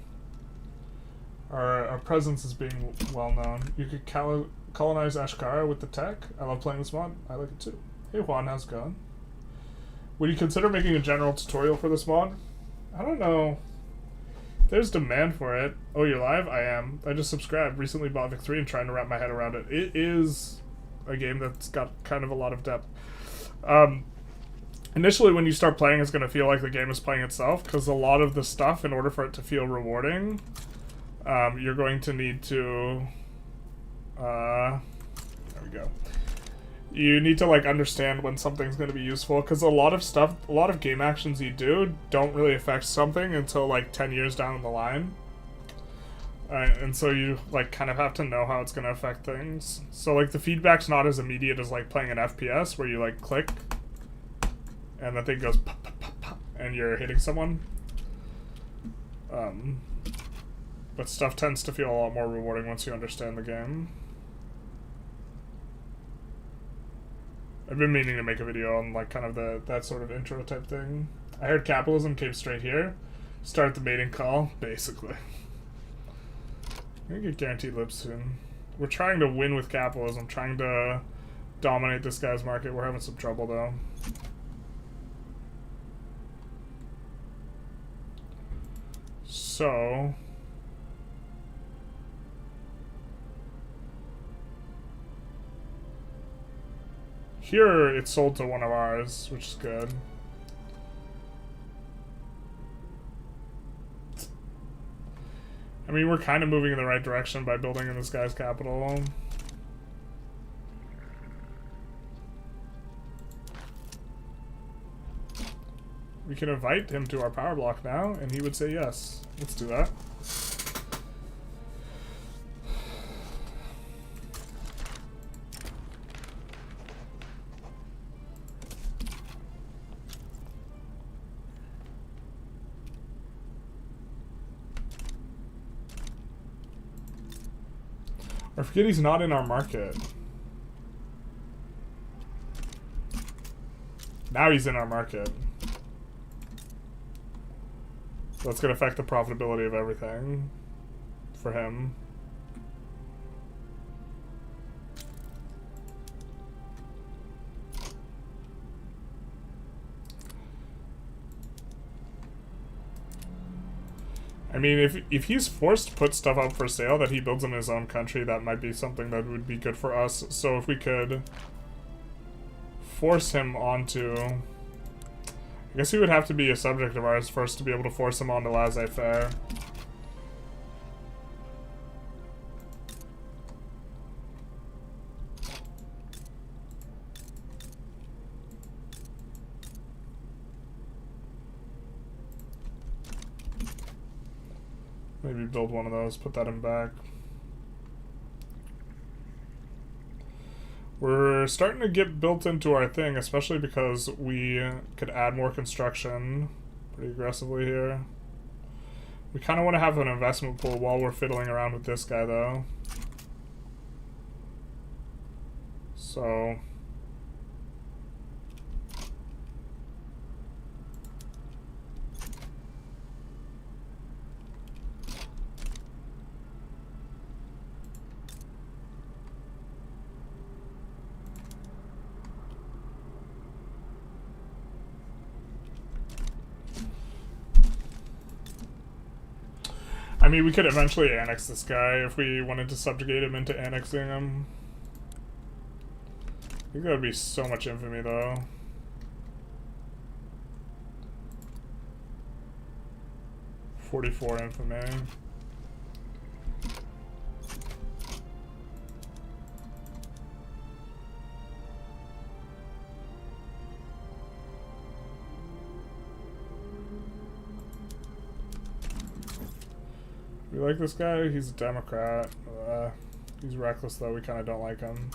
our presence is being well known. You could colonize Ashkara with the tech. I love playing this mod. I like it too. Hey Juan, how's it going? Would you consider making a general tutorial for this mod? I don't know. There's demand for it. Oh, you're live? I am. I just subscribed. Recently bought Vic 3 and trying to wrap my head around it. It is a game that's got kind of a lot of depth. Initially, when you start playing, it's going to feel like the game is playing itself, because a lot of the stuff, in order for it to feel rewarding, you're going to need to... there we go. You need to, like, understand when something's going to be useful, because a lot of game actions you do don't really affect something until, like, 10 years down the line. And so you, like, kind of have to know how it's going to affect things. So, like, the feedback's not as immediate as, like, playing an FPS, where you, like, click, and the thing goes pop, pop, pop, pop, and you're hitting someone. But stuff tends to feel a lot more rewarding once you understand the game. I've been meaning to make a video on, like, kind of that sort of intro type thing. I heard capitalism came straight here. Start the mating call, basically. I'm gonna get guaranteed lips soon. We're trying to win with capitalism, trying to dominate this guy's market. We're having some trouble, though. So... here, it's sold to one of ours, which is good. I mean, we're kind of moving in the right direction by building in this guy's capital. We can invite him to our power block now, and he would say yes. Let's do that. I forget he's not in our market. Now he's in our market. So that's going to affect the profitability of everything for him. I mean, if he's forced to put stuff up for sale that he builds in his own country, that might be something that would be good for us. So if we could force him onto... I guess he would have to be a subject of ours first to be able to force him onto laissez-faire. Maybe build one of those, put that in back. We're starting to get built into our thing, especially because we could add more construction pretty aggressively here. We kind of want to have an investment pool while we're fiddling around with this guy, though. So... I mean, we could eventually annex this guy if we wanted to subjugate him into annexing him. I think that would be so much infamy, though. .44 infamy. We like this guy. He's a Democrat. He's reckless, though. We kind of don't like him.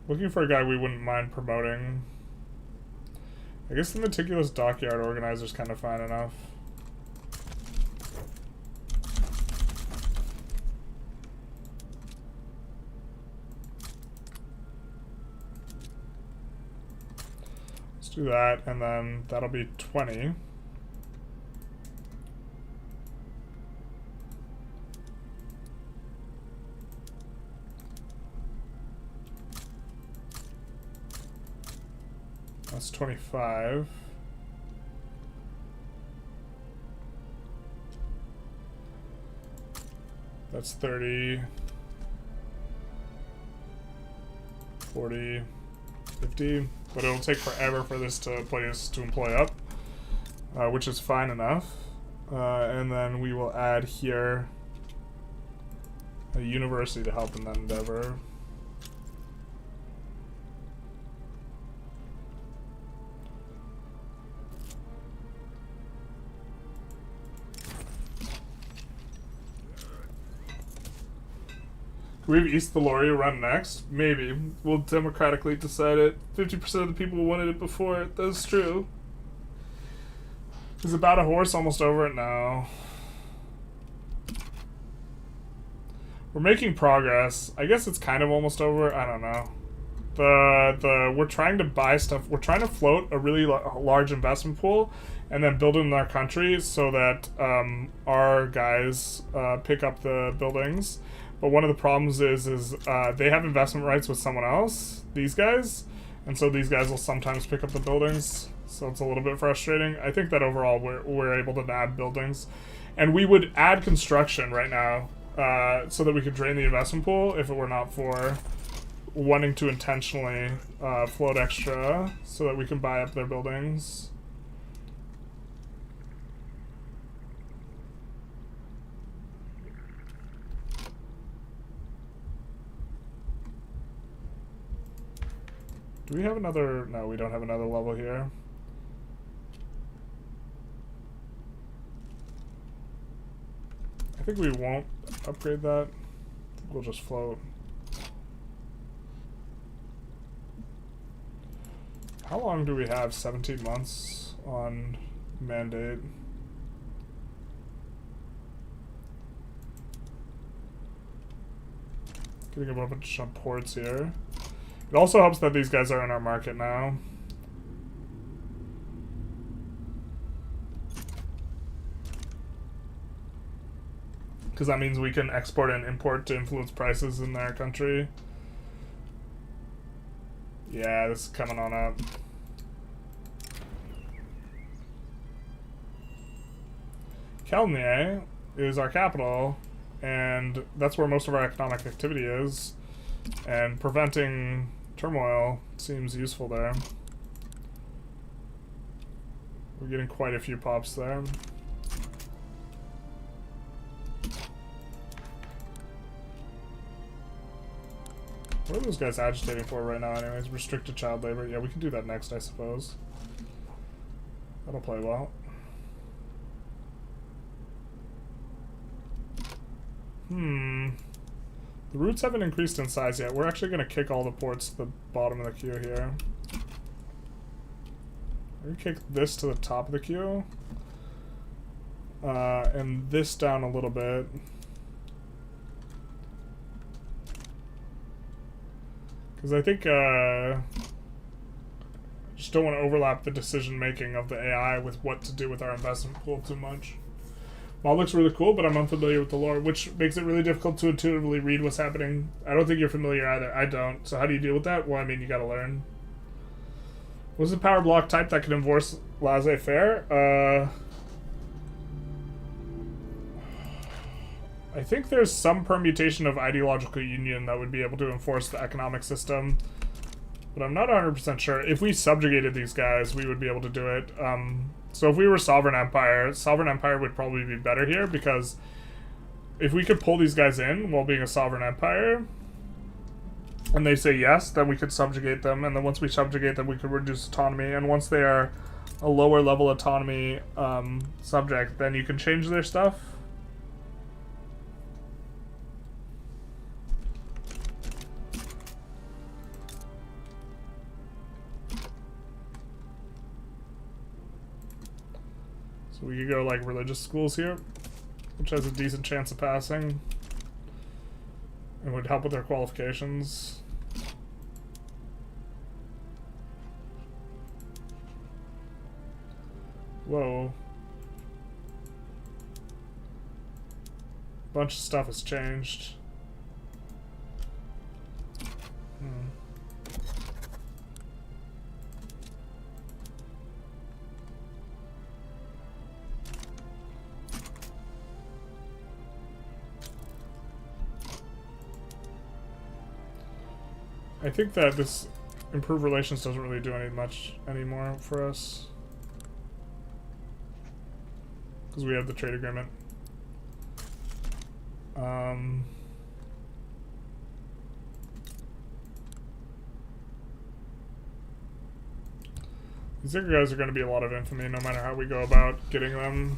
Looking for a guy we wouldn't mind promoting. I guess the meticulous dockyard organizer's kind of fine enough. Let's do that, and then that'll be 20. That's 25. That's 30. 40. 50. But it'll take forever for this place to employ up, which is fine enough. And then we will add here a university to help in that endeavor. Can we have East Theloria run next? Maybe. We'll democratically decide it. 50% of the people wanted it before it. That's true. Is about a horse almost over it now? We're making progress. I guess it's kind of almost over. I don't know. We're trying to buy stuff. We're trying to float a really large investment pool and then build it in our country so that our guys pick up the buildings. But one of the problems is they have investment rights with someone else, these guys, and so these guys will sometimes pick up the buildings. So it's a little bit frustrating. I think that overall we're able to add buildings, and we would add construction right now so that we could drain the investment pool if it were not for wanting to intentionally float extra so that we can buy up their buildings. Do we have another? No, we don't have another level here. I think we won't upgrade that. We'll just float. How long do we have? 17 months on mandate. Getting a bunch of ports here. It also helps that these guys are in our market now. Because that means we can export and import to influence prices in their country. Yeah, this is coming on up. Kelnier is our capital, and that's where most of our economic activity is. And preventing turmoil seems useful there. We're getting quite a few pops there. What are those guys agitating for right now anyways? Restricted child labor. Yeah, we can do that next, I suppose. That'll play well. The routes haven't increased in size yet. We're actually going to kick all the ports to the bottom of the queue here. We're going to kick this to the top of the queue. And this down a little bit. Because I think, just don't want to overlap the decision making of the AI with what to do with our investment pool too much. Well, it looks really cool, but I'm unfamiliar with the lore, which makes it really difficult to intuitively read what's happening. I don't think you're familiar either. I don't. So how do you deal with that? Well, I mean, you gotta learn. What's the power block type that can enforce laissez-faire? I think there's some permutation of ideological union that would be able to enforce the economic system, but I'm not 100% sure. If we subjugated these guys, we would be able to do it. So if we were Sovereign Empire would probably be better here, because if we could pull these guys in while being a Sovereign Empire, and they say yes, then we could subjugate them, and then once we subjugate them, we could reduce autonomy, and once they are a lower level autonomy subject, then you can change their stuff. We could go like religious schools here, which has a decent chance of passing and would help with their qualifications. Whoa. Bunch of stuff has changed. I think that this improved relations doesn't really do any much anymore for us. Because we have the trade agreement. These other guys are going to be a lot of infamy no matter how we go about getting them.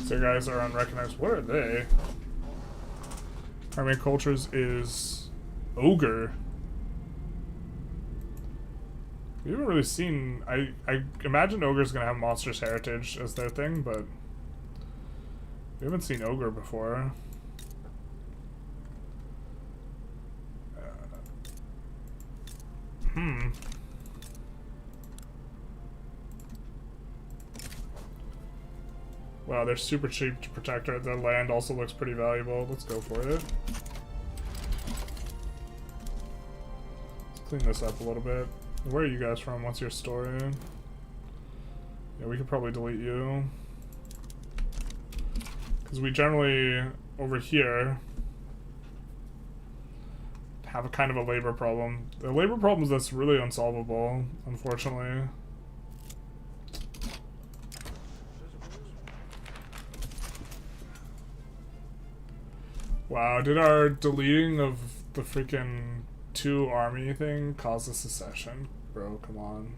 Their guys are unrecognized. What are they? Our main cultures is ogre. We haven't really seen. I imagine ogre's gonna have monstrous heritage as their thing, but we haven't seen ogre before. Wow, they're super cheap to protect. Their land also looks pretty valuable. Let's go for it. Let's clean this up a little bit. Where are you guys from? What's your story? Yeah, we could probably delete you. Because we generally, over here, have a kind of a labor problem. The labor problem is that's really unsolvable, unfortunately. Wow, did our deleting of the freaking 2 army thing cause a secession? Bro, come on.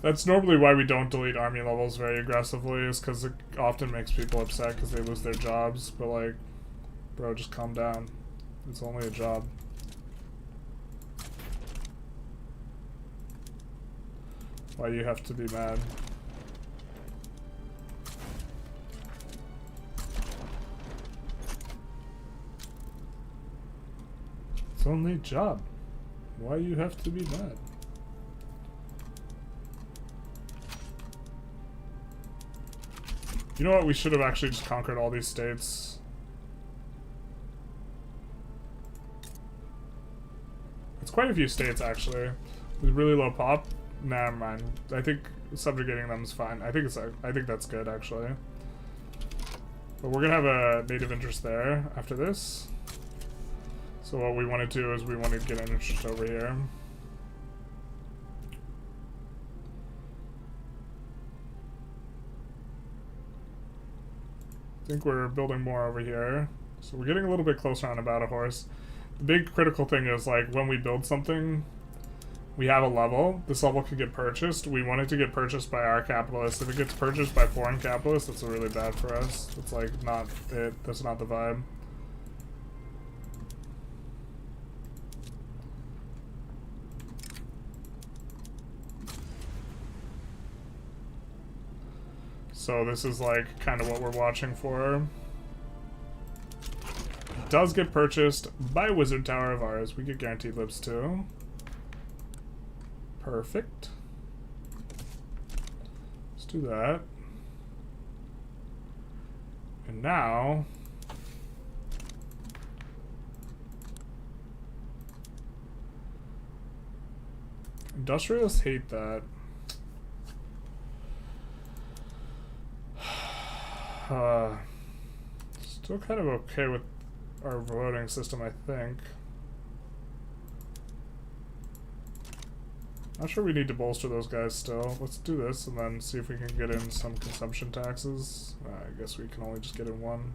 That's normally why we don't delete army levels very aggressively, is because it often makes people upset because they lose their jobs, but like, bro, just calm down. It's only a job. Why you have to be mad? It's only a job. Why you have to be mad? You know what? We should have actually just conquered all these states. It's quite a few states, actually. With really low pop. Nah, never mind. I think subjugating them is fine. I think that's good, actually. But we're gonna have a native interest there after this. So what we want to do is we want to get an interest over here. I think we're building more over here. So we're getting a little bit closer on about a horse. The big critical thing is, like, when we build something, we have a level. This level could get purchased. We want it to get purchased by our capitalists. If it gets purchased by foreign capitalists, that's really bad for us. It's like not it. That's not the vibe. So this is like kind of what we're watching for. It does get purchased by a wizard tower of ours. We get guaranteed lips too. Perfect. Let's do that. And now industrialists hate that. Still kind of okay with our voting system, I think. Not sure we need to bolster those guys still. Let's do this and then see if we can get in some consumption taxes. I guess we can only just get in one.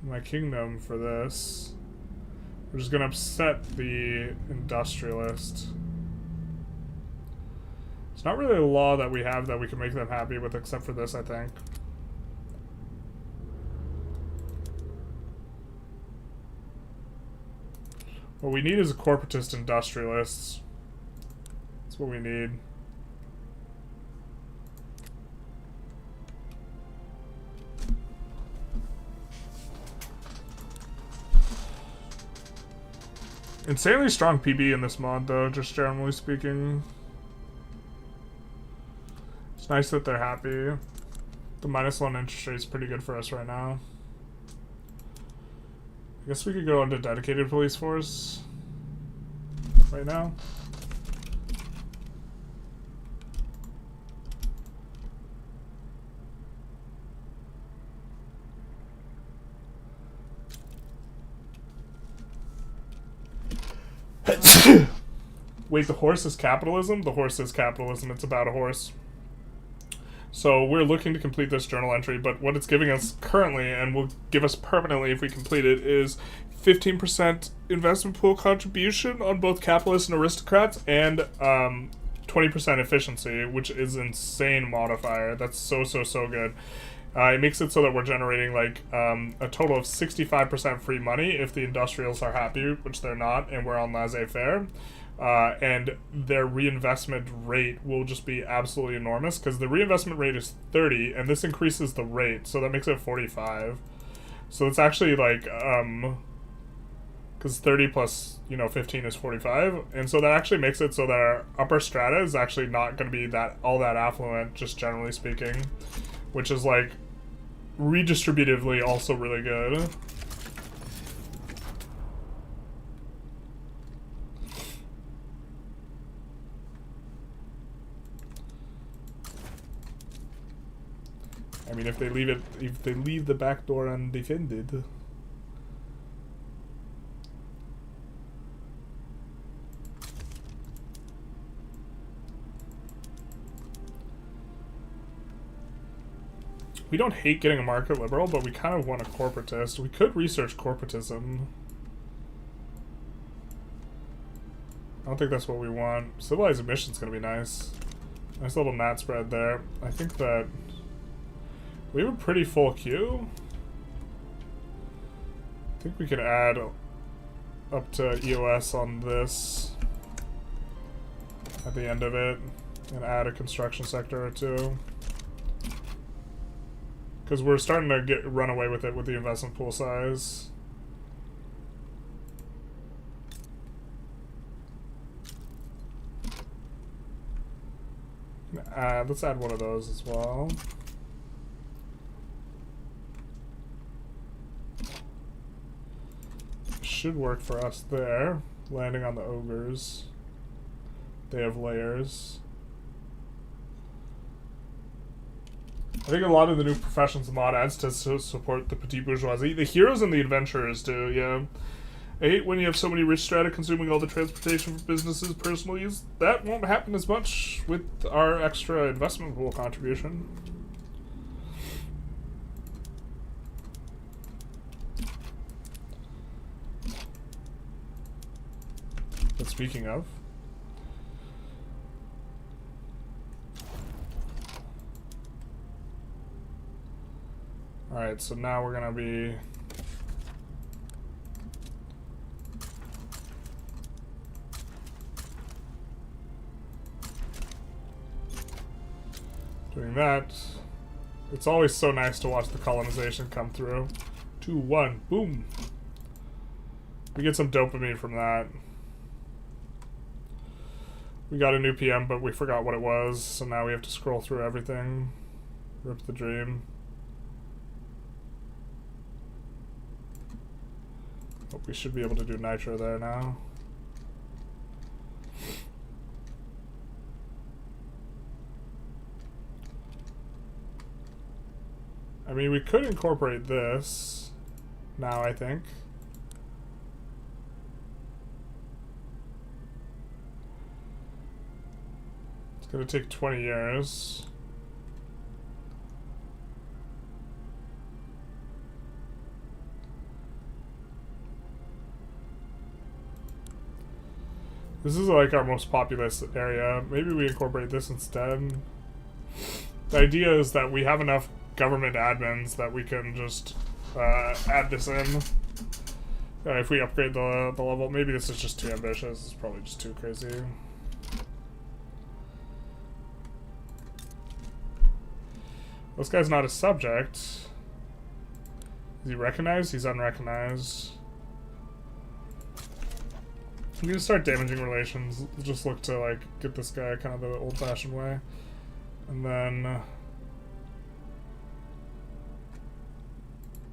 My kingdom for this. We're just gonna upset the industrialist. It's not really a law that we have that we can make them happy with, except for this, I think. What we need is a corporatist industrialist. That's what we need. Insanely strong PB in this mod, though, just generally speaking. It's nice that they're happy. The -1 interest rate is pretty good for us right now. I guess we could go into dedicated police force right now. Wait, the horse is capitalism? The horse is capitalism. It's about a horse. So we're looking to complete this journal entry, but what it's giving us currently, and will give us permanently if we complete it, is 15% investment pool contribution on both capitalists and aristocrats, and 20% efficiency, which is insane modifier. That's so good. It makes it so that we're generating like a total of 65% free money if the industrials are happy, which they're not, and we're on laissez-faire. And their reinvestment rate will just be absolutely enormous, because the reinvestment rate is 30, and this increases the rate, so that makes it 45. So it's actually like, because 30 plus, 15 is 45, and so that actually makes it so that our upper strata is actually not going to be all that affluent, just generally speaking, which is like redistributively also really good. I mean, if they leave the back door undefended. We don't hate getting a market liberal, but we kind of want a corporatist. We could research corporatism. I don't think that's what we want. Civilized emission's gonna be nice. Nice little mat spread there. I think that we have a pretty full queue. I think we could add up to EOS on this at the end of it, and add a construction sector or two. Because we're starting to run away with it with the investment pool size. Let's add one of those as well. Should work for us there. Landing on the ogres. They have layers. I think a lot of the new professions the mod adds to support the petite bourgeoisie. The heroes and the adventurers do, yeah. I hate when you have so many rich strata consuming all the transportation for businesses' personal use. That won't happen as much with our extra investment pool contribution. But speaking of, alright, so now we're gonna be doing that. It's always so nice to watch the colonization come through. 2, 1, boom. We get some dopamine from that. We got a new PM, but we forgot what it was, so now we have to scroll through everything. Rip the dream. Hope we should be able to do nitro there now. I mean, we could incorporate this now, I think. It's gonna take 20 years. This is like our most populous area. Maybe we incorporate this instead. The idea is that we have enough government admins that we can just add this in. If we upgrade the level. Maybe this is just too ambitious. It's probably just too crazy. This guy's not a subject. Is he recognized? He's unrecognized. I'm gonna start damaging relations. Just look to like get this guy kind of the old-fashioned way, and then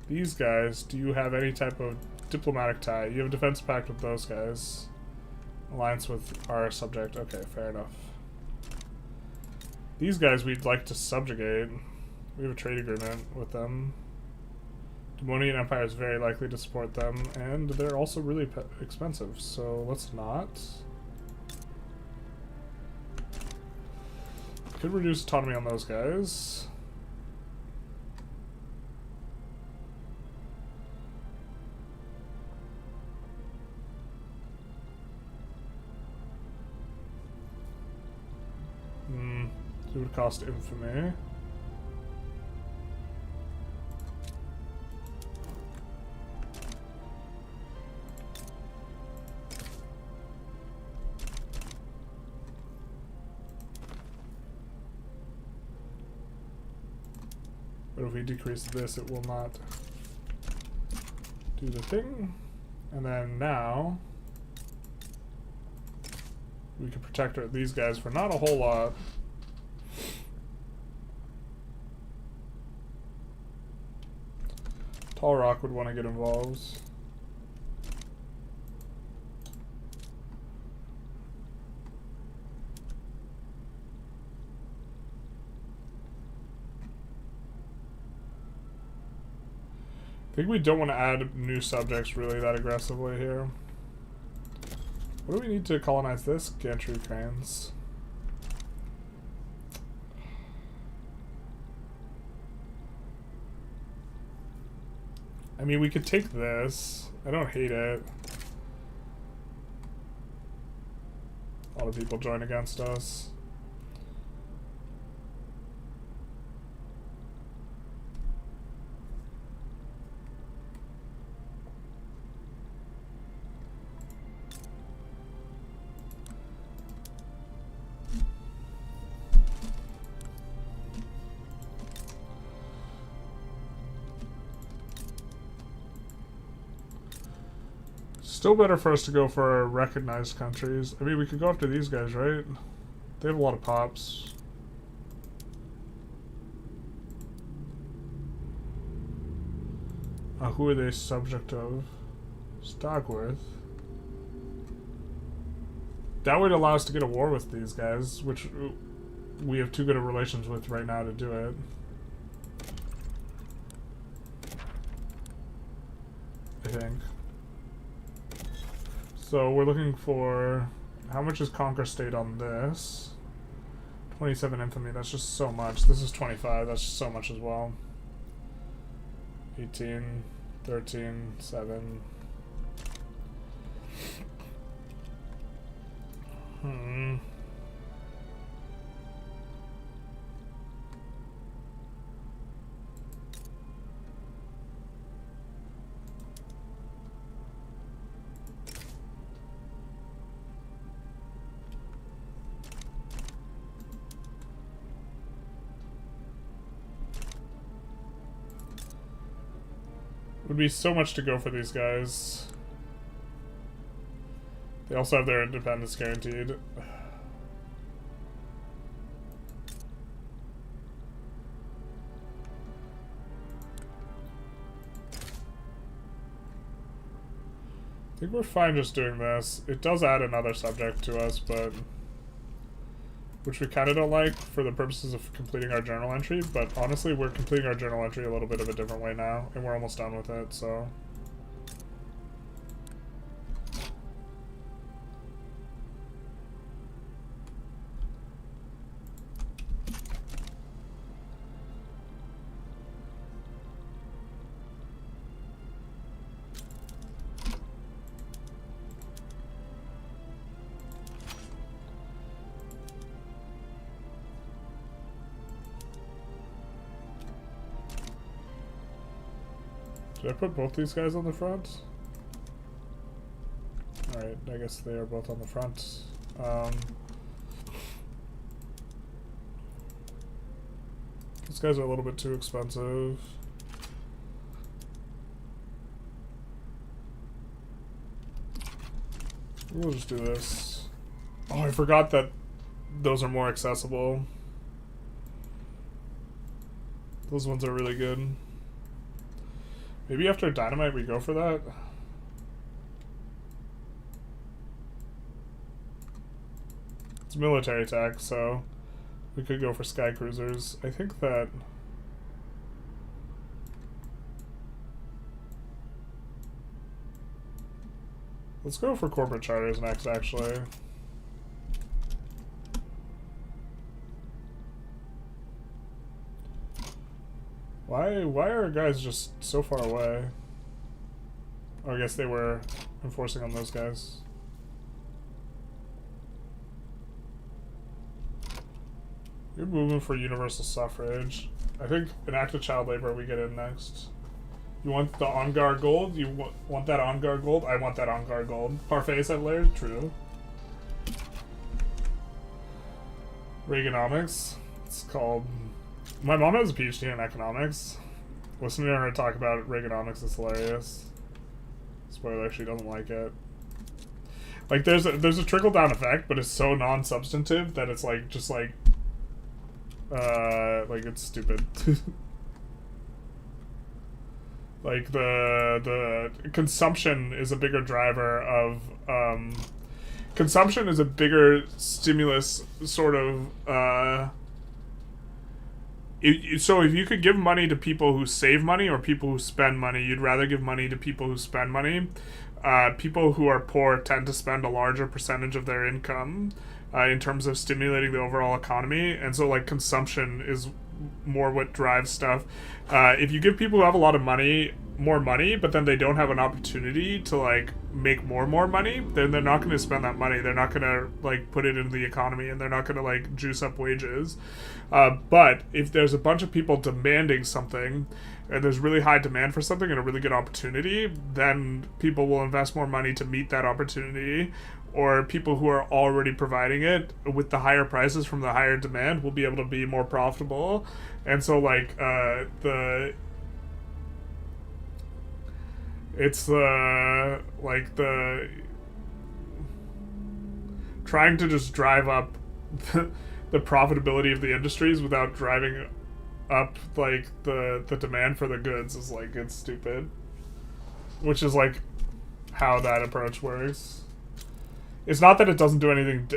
these guys. Do you have any type of diplomatic tie? You have a defense pact with those guys. Alliance with our subject. Okay, fair enough. These guys we'd like to subjugate. We have a trade agreement with them. Demonian Empire is very likely to support them, and they're also really expensive, so let's not. Could reduce autonomy on those guys. It would cost infamy. But if we decrease this, it will not do the thing. And then now we can protect these guys for not a whole lot. Tall Rock would want to get involved. I think we don't want to add new subjects really that aggressively here. What do we need to colonize this? Gantry cranes. I mean, we could take this. I don't hate it. A lot of people join against us. Still better for us to go for recognized countries. I mean, we could go after these guys, right? They have a lot of pops. Who are they subject of? Stockworth. That would allow us to get a war with these guys, which we have too good of relations with right now to do it. I think. So we're looking for, how much is Conquer State on this? 27 infamy, that's just so much. This is 25, that's just so much as well. 18, 13, 7. Would be so much to go for these guys. They also have their independence guaranteed. I think we're fine just doing this. It does add another subject to us, but which we kind of don't like for the purposes of completing our journal entry, but honestly we're completing our journal entry a little bit of a different way now, and we're almost done with it, so. Did I put both these guys on the front? Alright, I guess they are both on the front. These guys are a little bit too expensive. We'll just do this. Oh, I forgot that those are more accessible. Those ones are really good. Maybe after Dynamite we go for that? It's military tech, so we could go for sky cruisers. I think that... Let's go for corporate charters next, actually. Why are guys just so far away? Oh, I guess they were enforcing on those guys. You're moving for universal suffrage. I think enacted child labor we get in next. You want the on-guard gold? You want that on-guard gold? I want that on-guard gold. Parfait settlers? True. Reaganomics. It's called... My mom has a PhD in economics. Listening to her talk about Reaganomics is hilarious. Spoiler, she doesn't like it. Like, there's a trickle-down effect, but it's so non-substantive that it's like, just like it's stupid. Like, the consumption is a bigger driver of, consumption is a bigger stimulus, sort of, so if you could give money to people who save money or people who spend money, you'd rather give money to people who spend money. People who are poor tend to spend a larger percentage of their income in terms of stimulating the overall economy, and so like consumption is more what drives stuff. If you give people who have a lot of money more money, but then they don't have an opportunity to like make more money, then they're not going to spend that money. They're not going to like put it into the economy, and they're not going to like juice up wages. But if there's a bunch of people demanding something, and there's really high demand for something and a really good opportunity, then people will invest more money to meet that opportunity. Or people who are already providing it with the higher prices from the higher demand will be able to be more profitable. And so like trying to just drive up the profitability of the industries without driving up like the demand for the goods is like, it's stupid. Which is like how that approach works. It's not that it doesn't do anything,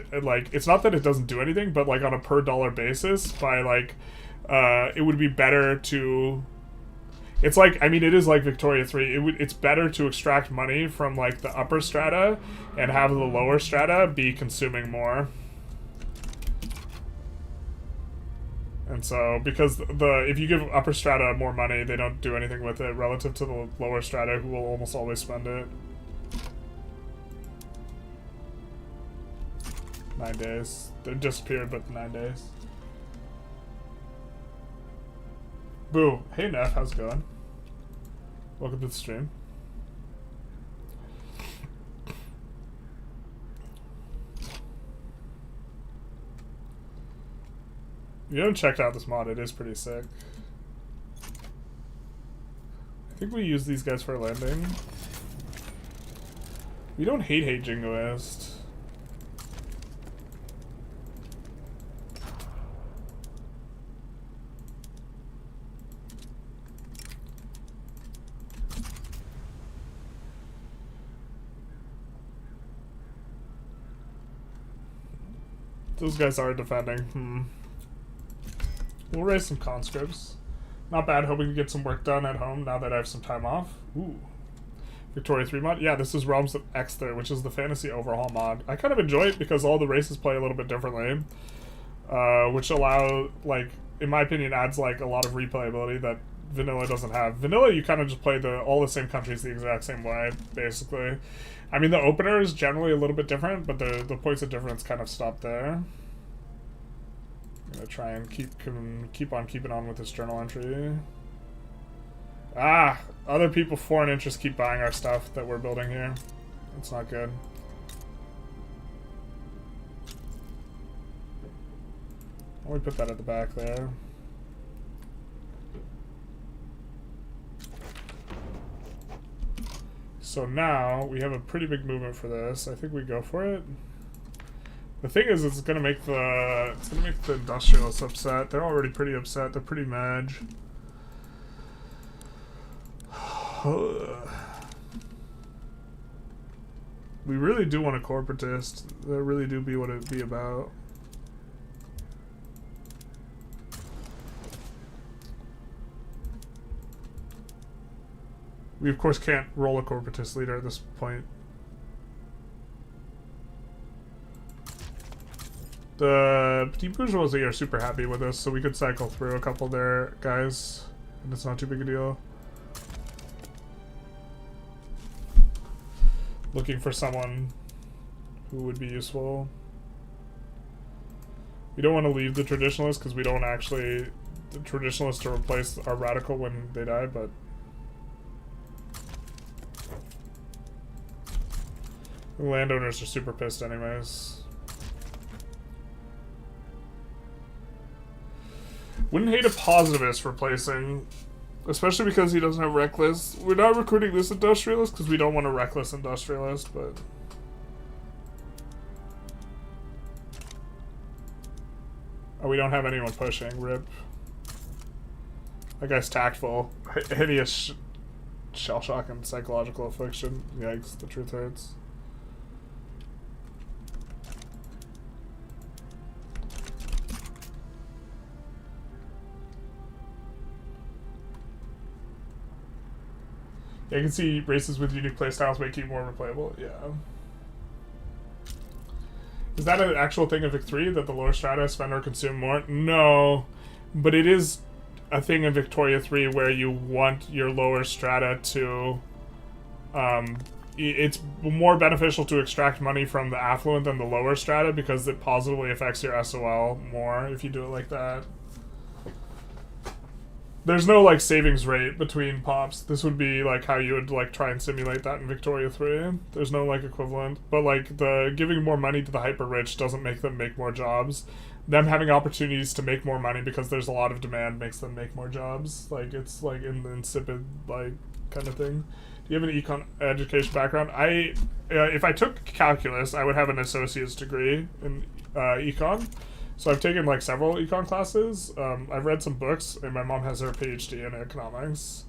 it's not that it doesn't do anything, but, like, on a per-dollar basis, by, like, it would be better to... It's like, I mean, it is like Victoria 3. It's better to extract money from, like, the upper strata and have the lower strata be consuming more. And so, because if you give upper strata more money, they don't do anything with it relative to the lower strata, who will almost always spend it. 9 days. They disappeared, but 9 days. Boo. Hey, Neff. How's it going? Welcome to the stream. If you haven't checked out this mod, it is pretty sick. I think we use these guys for landing. We don't hate Jingoist. Those guys are defending. We'll raise some conscripts. Not bad, hoping to get some work done at home now that I have some time off. Ooh. Victoria 3 mod? Yeah, this is Realms of Exeter, which is the fantasy overhaul mod. I kind of enjoy it because all the races play a little bit differently. Which allow, like, in my opinion, adds, like, a lot of replayability that Vanilla doesn't have. Vanilla, you kind of just play all the same countries the exact same way, basically. I mean, the opener is generally a little bit different, but the points of difference kind of stop there. I'm gonna try and keep on keeping on with this journal entry. Ah! Other people, foreign interests, keep buying our stuff that we're building here. That's not good. Why don't we put that at the back there? So now we have a pretty big movement for this. I think we go for it. The thing is, it's gonna make the industrialists upset. They're already pretty upset. They're pretty mad. We really do want a corporatist. That really do be what it'd be about. We of course can't roll a corporatist leader at this point. The petit bourgeoisie are super happy with us, so we could cycle through a couple there, guys, and it's not too big a deal. Looking for someone who would be useful. We don't want to leave the traditionalists because we don't actually the traditionalists to replace our radical when they die, but the landowners are super pissed anyways. Wouldn't hate a positivist replacing, especially because he doesn't have reckless. We're not recruiting this industrialist because we don't want a reckless industrialist, but oh, we don't have anyone pushing. Rip. That guy's tactful. Hideous shell shock and psychological affliction. Yikes, the truth hurts. I can see races with unique playstyles make you more replayable. Yeah. Is that an actual thing in Vic 3 that the lower strata spend or consume more? No. But it is a thing in Victoria 3 where you want your lower strata to... it's more beneficial to extract money from the affluent than the lower strata because it positively affects your SOL more if you do it like that. There's no, like, savings rate between pops. This would be, like, how you would, like, try and simulate that in Victoria 3. There's no, like, equivalent. But, like, the giving more money to the hyper-rich doesn't make them make more jobs. Them having opportunities to make more money because there's a lot of demand makes them make more jobs. Like, it's, like, in the insipid, like, kind of thing. Do you have an econ education background? If I took calculus, I would have an associate's degree in econ. So I've taken like several econ classes. I've read some books, and my mom has her PhD in economics.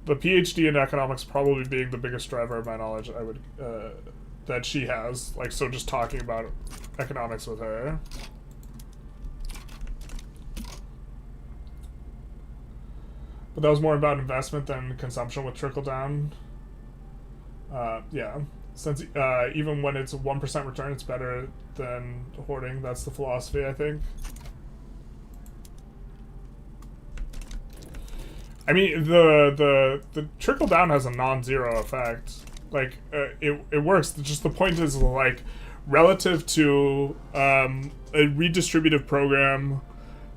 The PhD in economics probably being the biggest driver of my knowledge I would that she has. Like, so just talking about economics with her. But that was more about investment than consumption with trickle down. Yeah. Since even when it's a 1% return, it's better than hoarding. That's the philosophy, I think. I mean, the trickle down has a non-zero effect. Like, it works. Just the point is, like, relative to a redistributive program,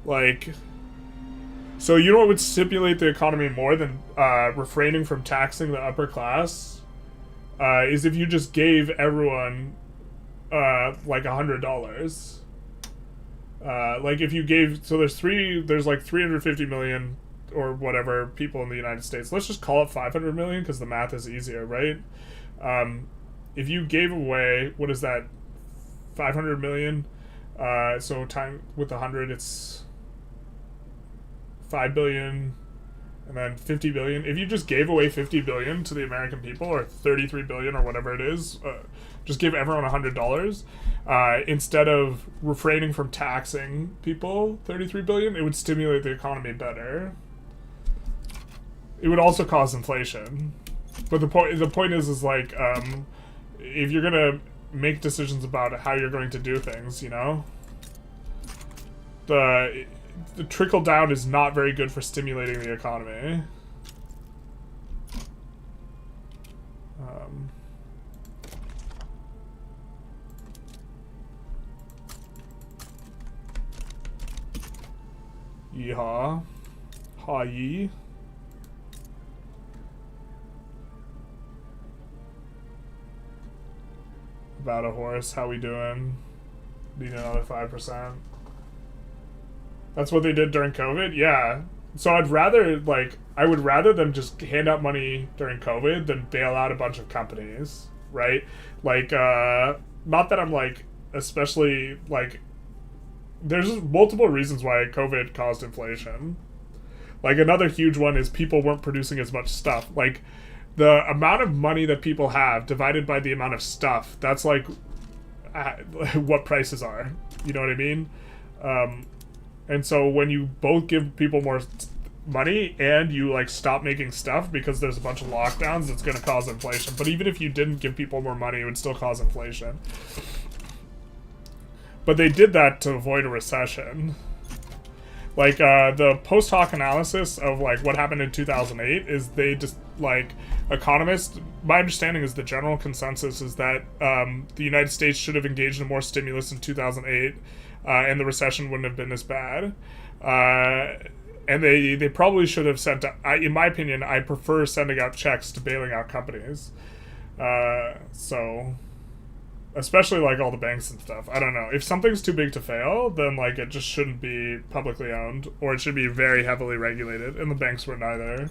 like, so you know what would stimulate the economy more than refraining from taxing the upper class? Is if you just gave everyone like $100. Like if you gave, so there's like 350 million or whatever people in the United States. Let's just call it 500 million because the math is easier, right? If you gave away, what is that, 500 million? So time with 100, it's 5 billion. And then 50 billion. If you just gave away 50 billion to the American people, or 33 billion, or whatever it is, just give everyone $100, instead of refraining from taxing people 33 billion, it would stimulate the economy better. It would also cause inflation. But the point is like, if you're gonna make decisions about how you're going to do things, you know, the trickle down is not very good for stimulating the economy. Yeehaw. Ha yee. About a horse, how we doing? Need another 5%. That's what they did during COVID? Yeah. So I'd rather, like, I would rather them just hand out money during COVID than bail out a bunch of companies, right? Like, not that I'm, like, especially, like, there's multiple reasons why COVID caused inflation. Like, another huge one is people weren't producing as much stuff. Like, the amount of money that people have divided by the amount of stuff, that's, like, what prices are. You know what I mean? And so when you both give people more money and you, like, stop making stuff because there's a bunch of lockdowns, it's going to cause inflation. But even if you didn't give people more money, it would still cause inflation. But they did that to avoid a recession. Like, the post hoc analysis of, like, what happened in 2008 is they just, like, economists, my understanding is the general consensus is that the United States should have engaged in more stimulus in 2008, and the recession wouldn't have been as bad. And they probably should have sent, in my opinion, I prefer sending out checks to bailing out companies. So, especially, like, all the banks and stuff. I don't know. If something's too big to fail, then, like, it just shouldn't be publicly owned, or it should be very heavily regulated, and the banks were neither.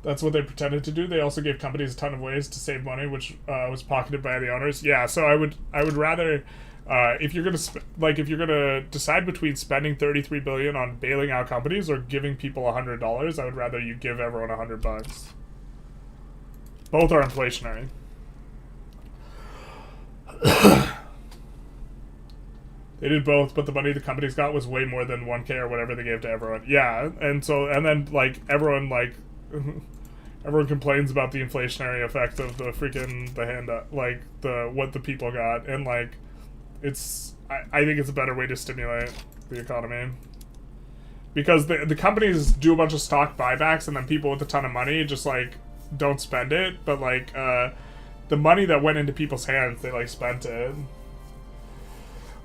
That's what they pretended to do. They also gave companies a ton of ways to save money, which was pocketed by the owners. Yeah, so I would rather, if you're gonna decide between spending $33 billion on bailing out companies or giving people $100, I would rather you give everyone $100. Both are inflationary. They did both, but the money the companies got was way more than 1K or whatever they gave to everyone. Yeah, and then, like, everyone complains about the inflationary effect of the handout, like, what the people got, and, like, I think it's a better way to stimulate the economy. Because the companies do a bunch of stock buybacks, and then people with a ton of money just, like, don't spend it, but, like, the money that went into people's hands, they, like, spent it.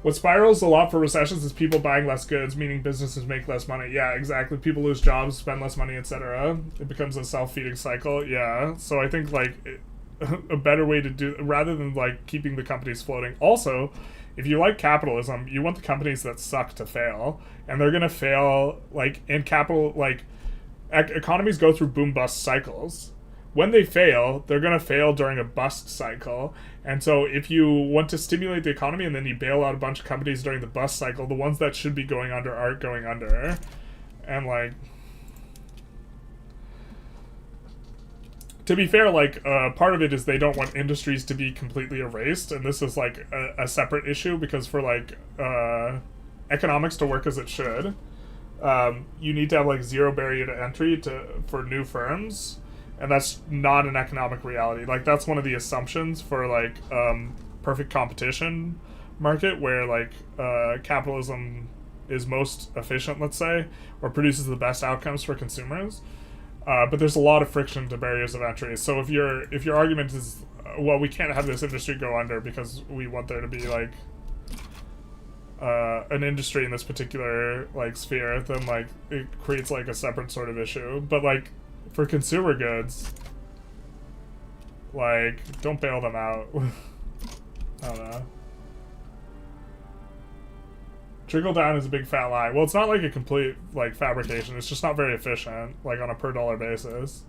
What spirals a lot for recessions is people buying less goods, meaning businesses make less money. Yeah, exactly. People lose jobs, spend less money, etc. It becomes a self-feeding cycle. Yeah. So I think, like, a better way to do, rather than, like, keeping the companies floating. Also, if you like capitalism, you want the companies that suck to fail, and they're gonna fail. Like, in capital, like, economies go through boom-bust cycles. When they fail, they're going to fail during a bust cycle. And so if you want to stimulate the economy and then you bail out a bunch of companies during the bust cycle, the ones that should be going under aren't going under. And, like, to be fair, like, part of it is they don't want industries to be completely erased. And this is, like, a separate issue because for, like, economics to work as it should, you need to have, like, zero barrier to entry for new firms. And that's not an economic reality. Like, that's one of the assumptions for, like, perfect competition market where, like, capitalism is most efficient, let's say, or produces the best outcomes for consumers. But there's a lot of friction to barriers of entry. So if your argument is, well, we can't have this industry go under because we want there to be, like, an industry in this particular, like, sphere, then, like, it creates, like, a separate sort of issue. But, like, for consumer goods, like, don't bail them out. I don't know. Trickle down is a big fat lie. Well, it's not like a complete, like, fabrication. It's just not very efficient, like, on a per dollar basis.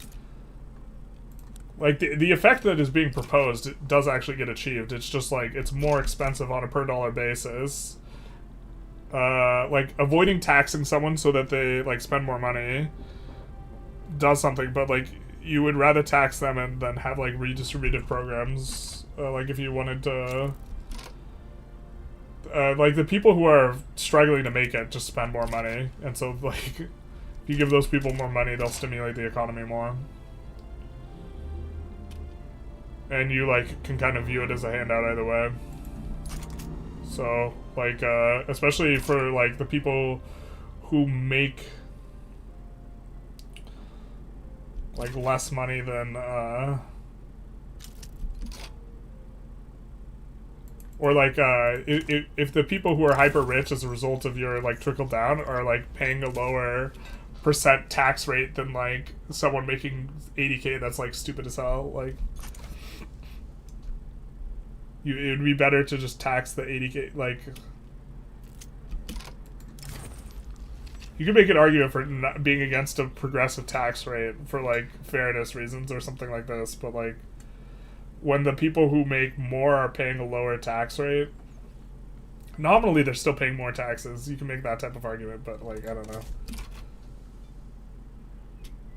Like, the effect that is being proposed, it does actually get achieved. It's just, like, it's more expensive on a per dollar basis. Like, avoiding taxing someone so that they, like, spend more money does something, but, like, you would rather tax them and then have, like, redistributive programs. Like, if you wanted to, like, the people who are struggling to make it just spend more money, and so, like, if you give those people more money, they'll stimulate the economy more. And you, like, can kind of view it as a handout either way. So, like, especially for, like, the people who make, like, less money than, or, like, if the people who are hyper rich as a result of your, like, trickle down are, like, paying a lower percent tax rate than, like, someone making 80K, that's, like, stupid as hell. Like, it would be better to just tax the 80k, like... You could make an argument for not being against a progressive tax rate for, like, fairness reasons or something like this, but, like, when the people who make more are paying a lower tax rate, nominally they're still paying more taxes. You can make that type of argument, but, like, I don't know.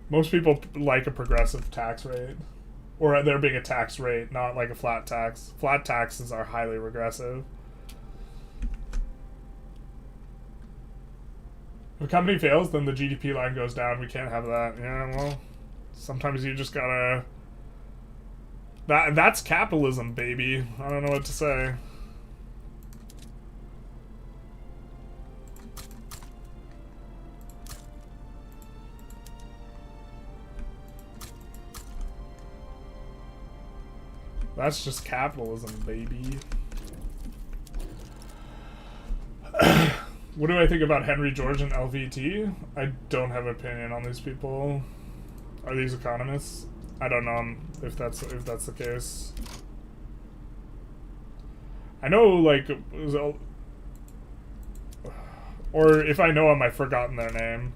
Most people like a progressive tax rate. Or there being a tax rate, not like a flat tax. Flat taxes are highly regressive. If a company fails, then the GDP line goes down. We can't have that. Yeah, well, sometimes you just gotta... That's capitalism, baby. I don't know what to say. That's just capitalism, baby. What do I think about Henry George and LVT? I don't have an opinion on these people. Are these economists? I don't know if that's the case. I know, like, or if I know them, I've forgotten their name.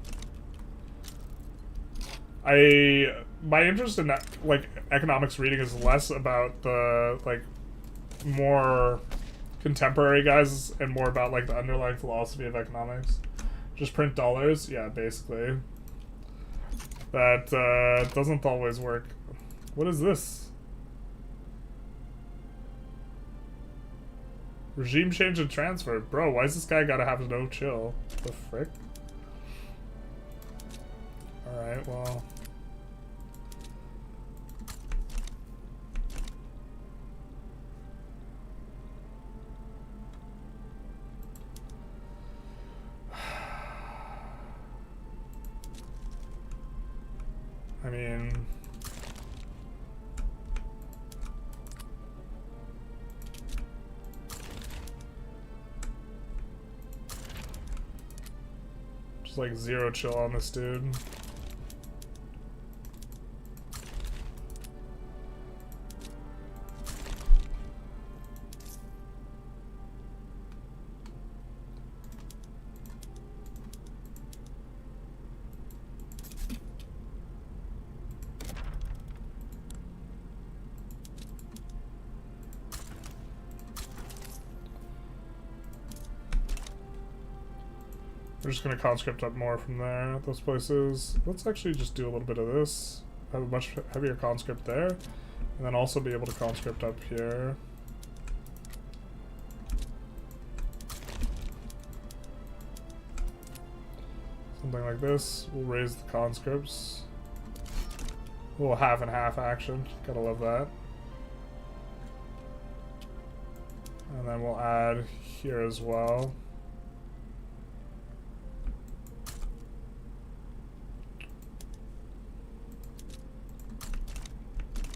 My interest in that, like, economics reading is less about the, like, more contemporary guys and more about, like, the underlying philosophy of economics. Just print dollars? Yeah, basically. That doesn't always work. What is this? Regime change and transfer. Bro, why is this guy gotta have no chill? The frick? Alright, well... I mean... Just like zero chill on this dude. We're just going to conscript up more from there, those places. Let's actually just do a little bit of this. Have a much heavier conscript there. And then also be able to conscript up here. Something like this. We'll raise the conscripts. A little half and half action. Gotta love that. And then we'll add here as well.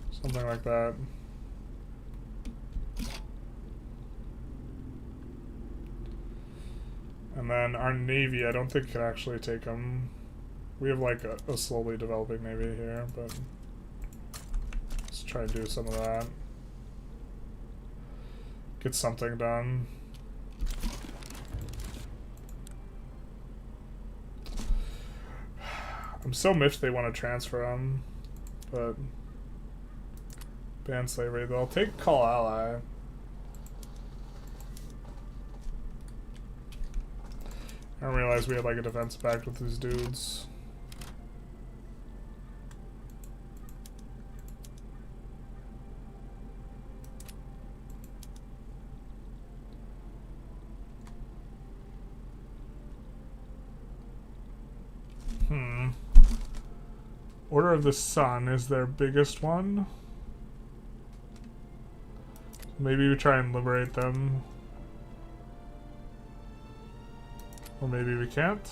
Something like that. And then our navy, I don't think can actually take them. We have like a slowly developing navy here, but let's try and do some of that. Get something done. I'm so miffed they want to transfer them, but ban slavery. They'll take call ally. I didn't realize we had like a defense pact with these dudes. Order of the Sun is their biggest one. Maybe we try and liberate them. Or maybe we can't.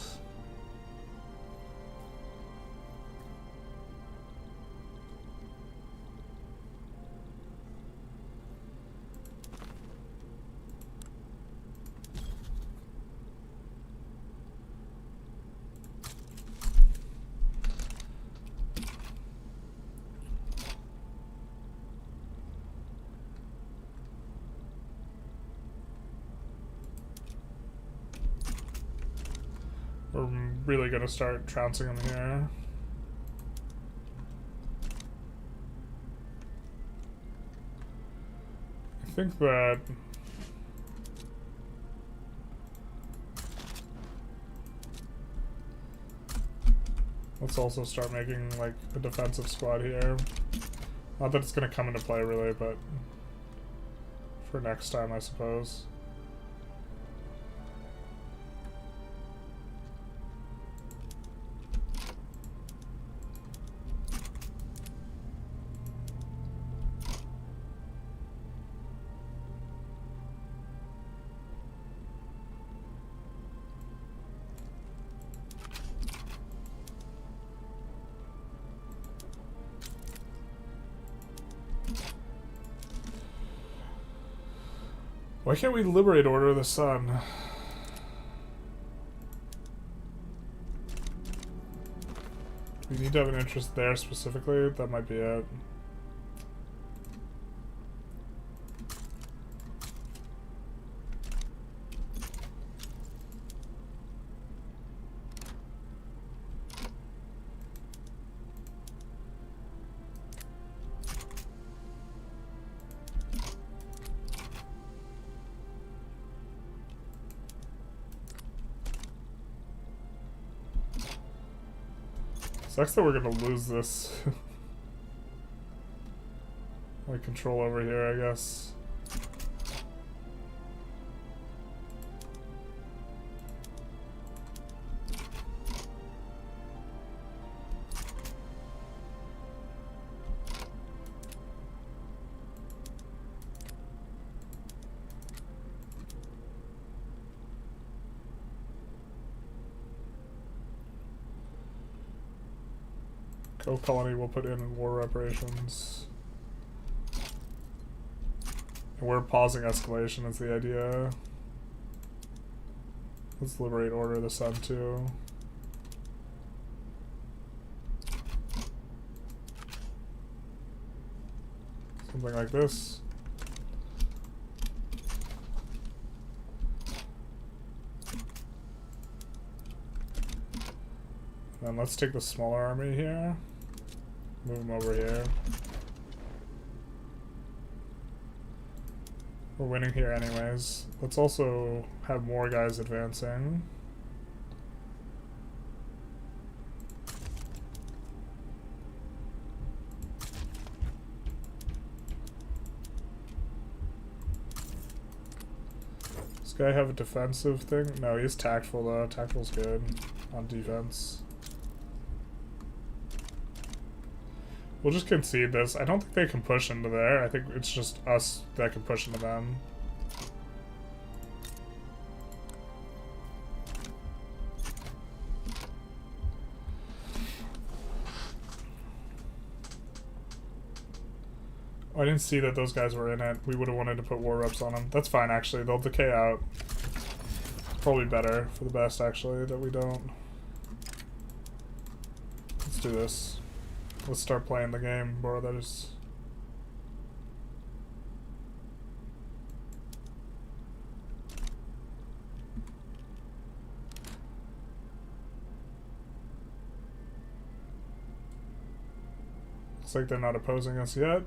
really gonna start trouncing them here. I think that let's also start making like a defensive squad here. Not that it's gonna come into play really, but for next time, I suppose. Why can't we liberate Order of the Sun? We need to have an interest there specifically. That might be it. Sucks that we're gonna lose this like control over here, I guess. Co-colony will put in war reparations. And we're pausing escalation is the idea. Let's liberate Order of the Sun too. Something like this. Then let's take the smaller army here. Move them over here. We're winning here anyways. Let's also have more guys advancing. Does this guy have a defensive thing? No, he's tactful though. Tactful's good on defense. We'll just concede this. I don't think they can push into there. I think it's just us that can push into them. Oh, I didn't see that those guys were in it. We would have wanted to put war reps on them. That's fine, actually. They'll decay out. Probably better for the best, actually, that we don't. Let's do this. Let's start playing the game, brothers. Looks like they're not opposing us yet.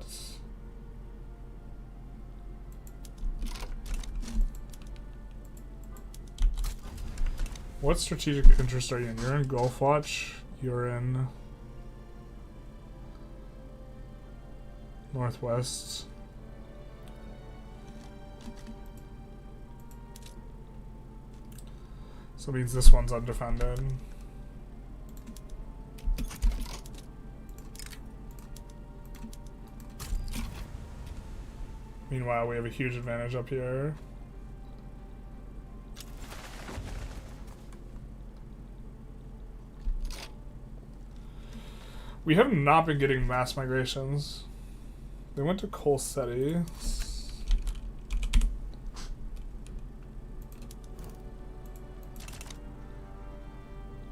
What strategic interest are you in? You're in Gulf Watch. You're in Northwest. So it means this one's undefended. Meanwhile, we have a huge advantage up here. We have not been getting mass migrations. They went to Colseti.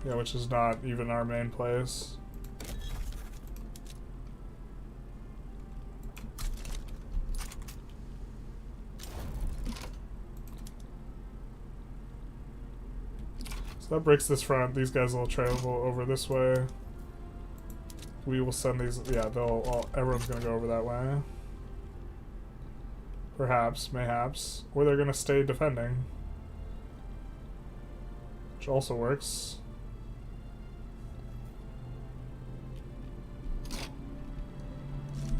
Yeah, which is not even our main place. So that breaks this front. These guys will travel over this way. We will send these. Yeah, everyone's gonna go over that way. Perhaps, mayhaps, or they're gonna stay defending, which also works.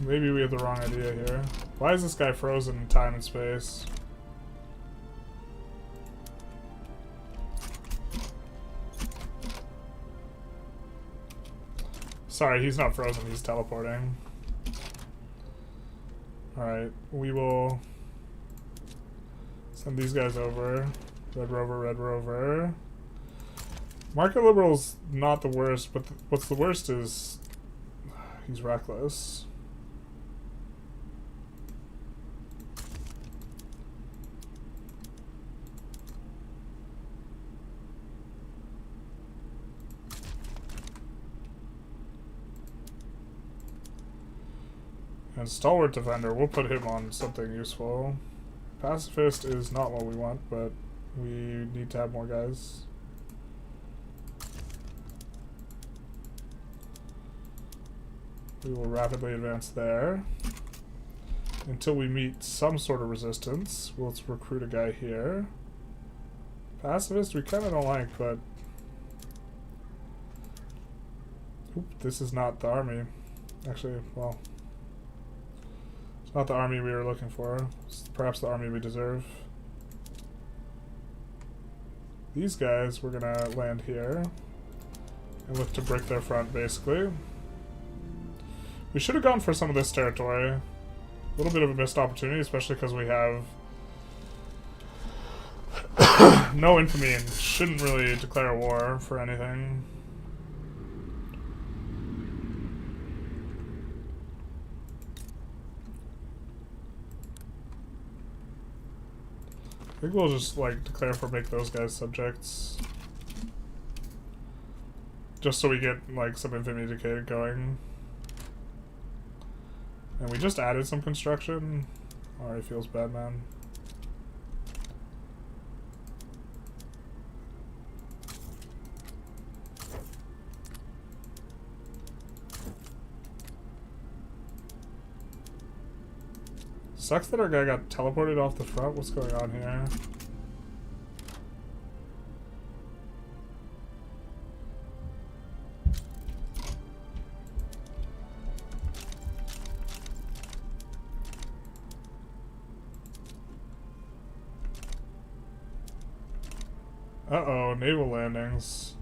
Maybe we had the wrong idea here. Why is this guy frozen in time and space? Sorry, he's not frozen, he's teleporting. Alright, we will send these guys over. Red Rover, Red Rover. Market Liberal's not the worst, but what's the worst is he's reckless. And Stalwart Defender, we'll put him on something useful. Pacifist is not what we want, but we need to have more guys. We will rapidly advance there. Until we meet some sort of resistance. Let's recruit a guy here. Pacifist we kind of don't like, but... Oop, this is not the army. Actually, well... It's not the army we were looking for. It's perhaps the army we deserve. These guys, we're gonna land here. And look to break their front, basically. We should have gone for some of this territory. A little bit of a missed opportunity, especially because we have no infamy and shouldn't really declare war for anything. I think we'll just, like, declare for make those guys subjects. Just so we get, like, some infamy decay going. And we just added some construction. Alright, feels bad, man. Sucks that our guy got teleported off the front. What's going on here? Uh-oh, naval landings.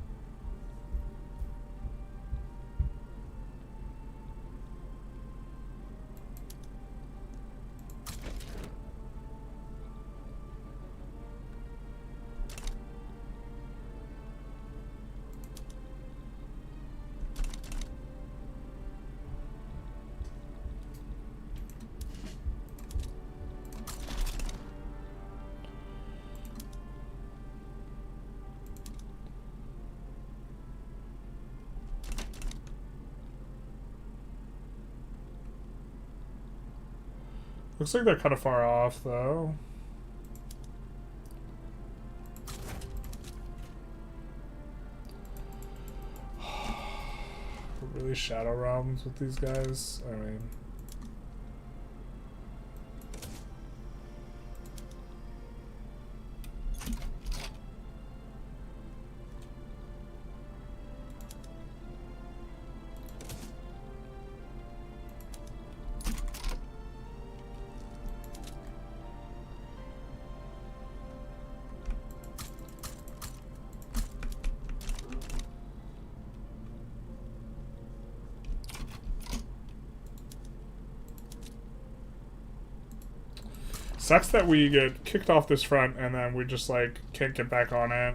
Looks like they're kind of far off, though. Really shadow realms with these guys? I mean... Sucks that we get kicked off this front and then we just, like, can't get back on it.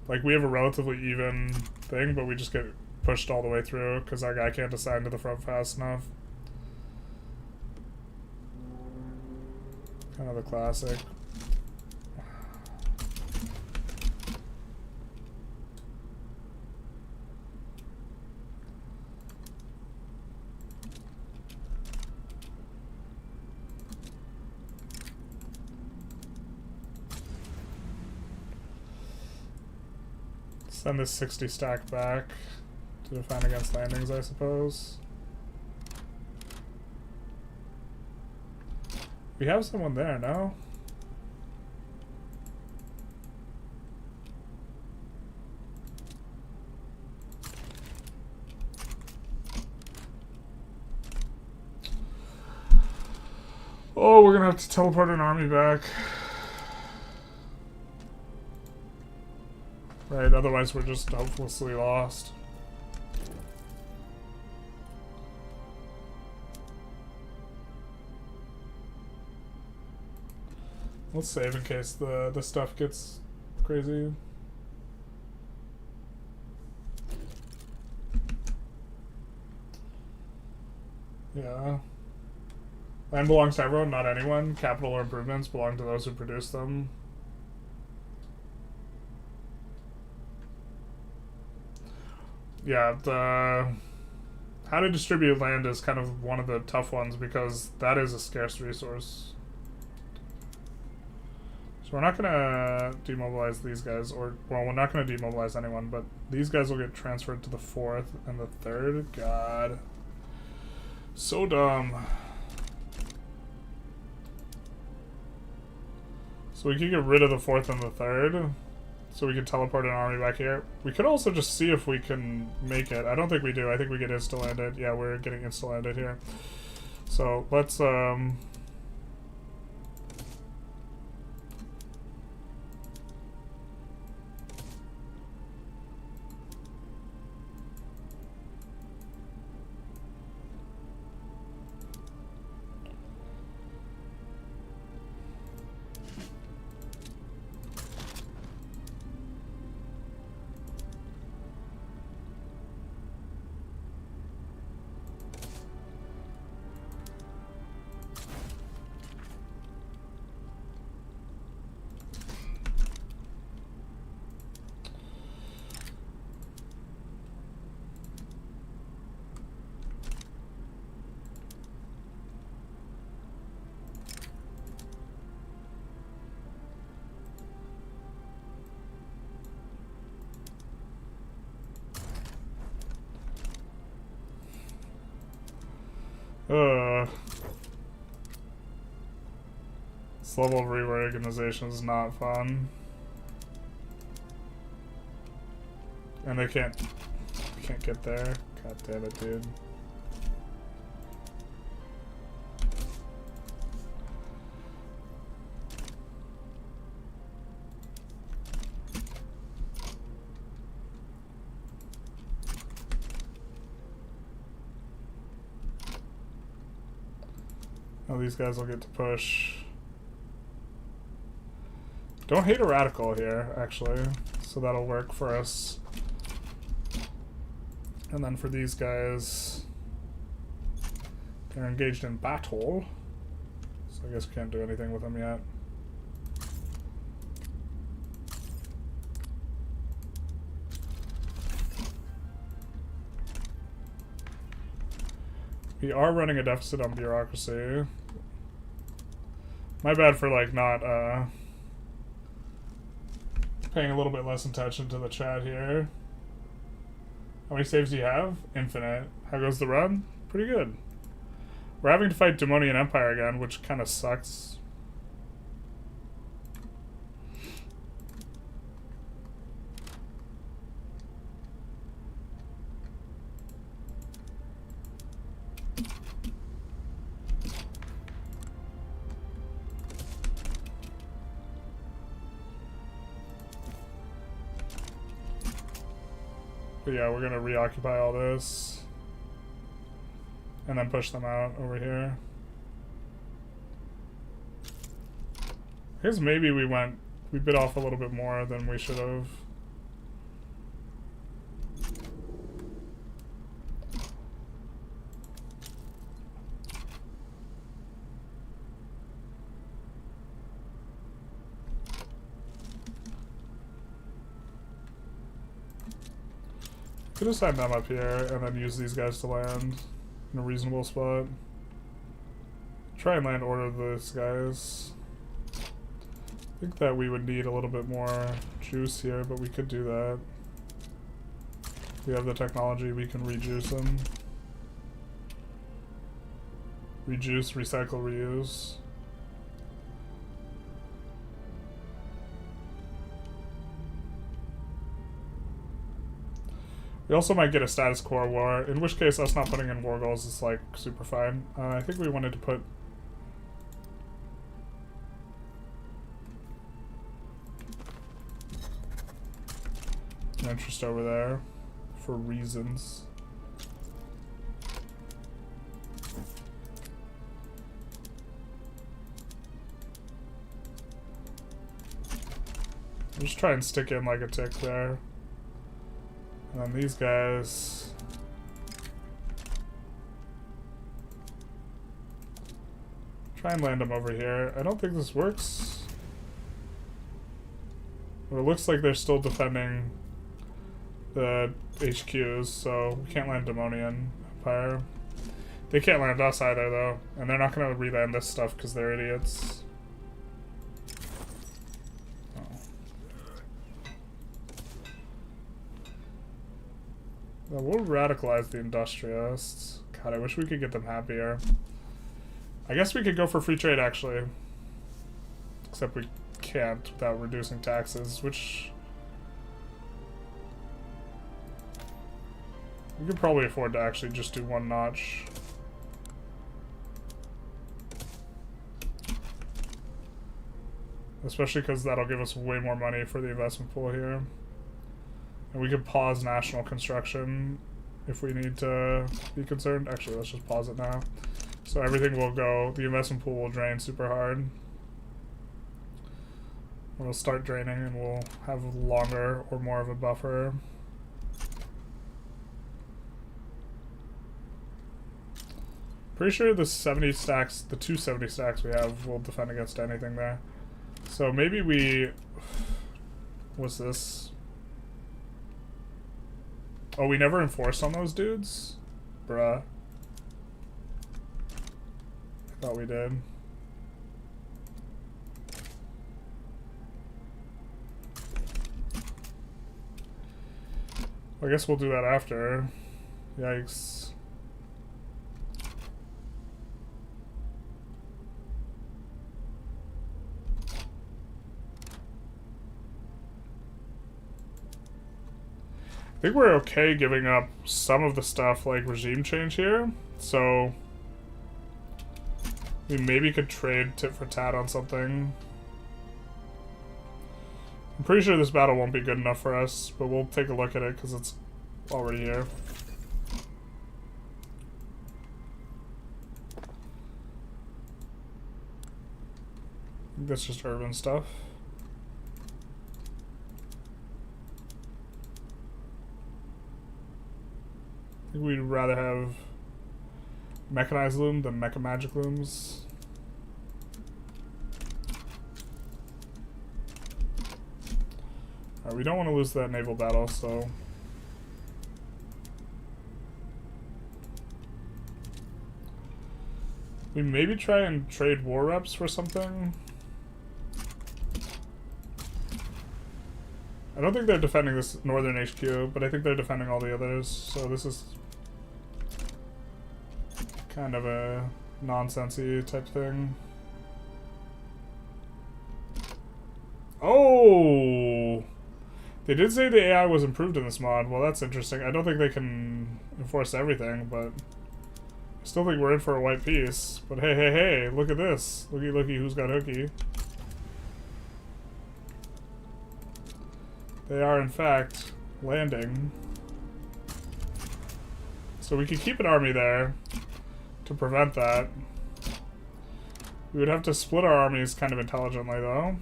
Like, we have a relatively even thing, but we just get pushed all the way through because our guy can't assign to the front fast enough. Kind of the classic. Send this 60 stack back to defend against landings, I suppose. We have someone there, no? Oh, we're gonna have to teleport an army back. Right, otherwise we're just hopelessly lost. Let's save in case the stuff gets crazy. Yeah. Land belongs to everyone, not anyone. Capital or improvements belong to those who produce them. Yeah, how to distribute land is kind of one of the tough ones because that is a scarce resource. So we're not gonna demobilize these guys, or, well, we're not gonna demobilize anyone, but these guys will get transferred to the 4th and the 3rd. God. So dumb. So we can get rid of the 4th and the 3rd, so we can teleport an army back here. We could also just see if we can make it. I don't think we do. I think we get insta-landed. Yeah, we're getting insta-landed here. So let's, this level of reorganization is not fun. And they can't get there. God damn it, dude. Oh, these guys will get to push. Don't hate a radical here, actually. So that'll work for us. And then for these guys, they're engaged in battle. So I guess we can't do anything with them yet. We are running a deficit on bureaucracy. My bad for, like, not, paying a little bit less attention to the chat here. How many saves do you have? Infinite. How goes the run? Pretty good. We're having to fight Demonian Empire again, which kind of sucks. But yeah, we're gonna reoccupy all this. And then push them out over here. I guess maybe we bit off a little bit more than we should have. Could have signed them up here and then use these guys to land in a reasonable spot. Try and land order these guys. I think that we would need a little bit more juice here, but we could do that. We have the technology, we can rejuice them. Rejuice, recycle, reuse. We also might get a status quo war, in which case us not putting in war goals is like super fine. I think we wanted to put an interest over there for reasons. I'll just try and stick in like a tick there. And then these guys. Try and land them over here. I don't think this works. But it looks like they're still defending the HQs, so we can't land Demonian Empire. They can't land us either, though. And they're not going to re-land this stuff because they're idiots. We'll radicalize the Industrialists. God, I wish we could get them happier. I guess we could go for free trade, actually. Except we can't without reducing taxes, which... we could probably afford to actually just do one notch. Especially because that'll give us way more money for the investment pool here. And we could pause national construction if we need to be concerned. Actually, let's just pause it now. So everything will go, the investment pool will drain super hard. We'll start draining and we'll have longer or more of a buffer. Pretty sure the 70 stacks, the 270 stacks we have will defend against anything there. So maybe we, what's this? Oh, we never enforced on those dudes? Bruh. I thought we did. I guess we'll do that after. Yikes. I think we're okay giving up some of the stuff like regime change here, so we maybe could trade tit for tat on something. I'm pretty sure this battle won't be good enough for us, but we'll take a look at it because it's already here. That's just urban stuff. I think we'd rather have mechanized loom than mecha magic looms. Alright, we don't want to lose that naval battle, so we maybe try and trade war reps for something. I don't think they're defending this northern HQ, but I think they're defending all the others, so this is kind of a nonsensy type thing. Oh! They did say the AI was improved in this mod. Well, that's interesting. I don't think they can enforce everything, but I still think we're in for a white piece. But hey, hey, hey, look at this. Looky, looky, who's got hooky. They are, in fact, landing. So we could keep an army there to prevent that. We would have to split our armies kind of intelligently, though.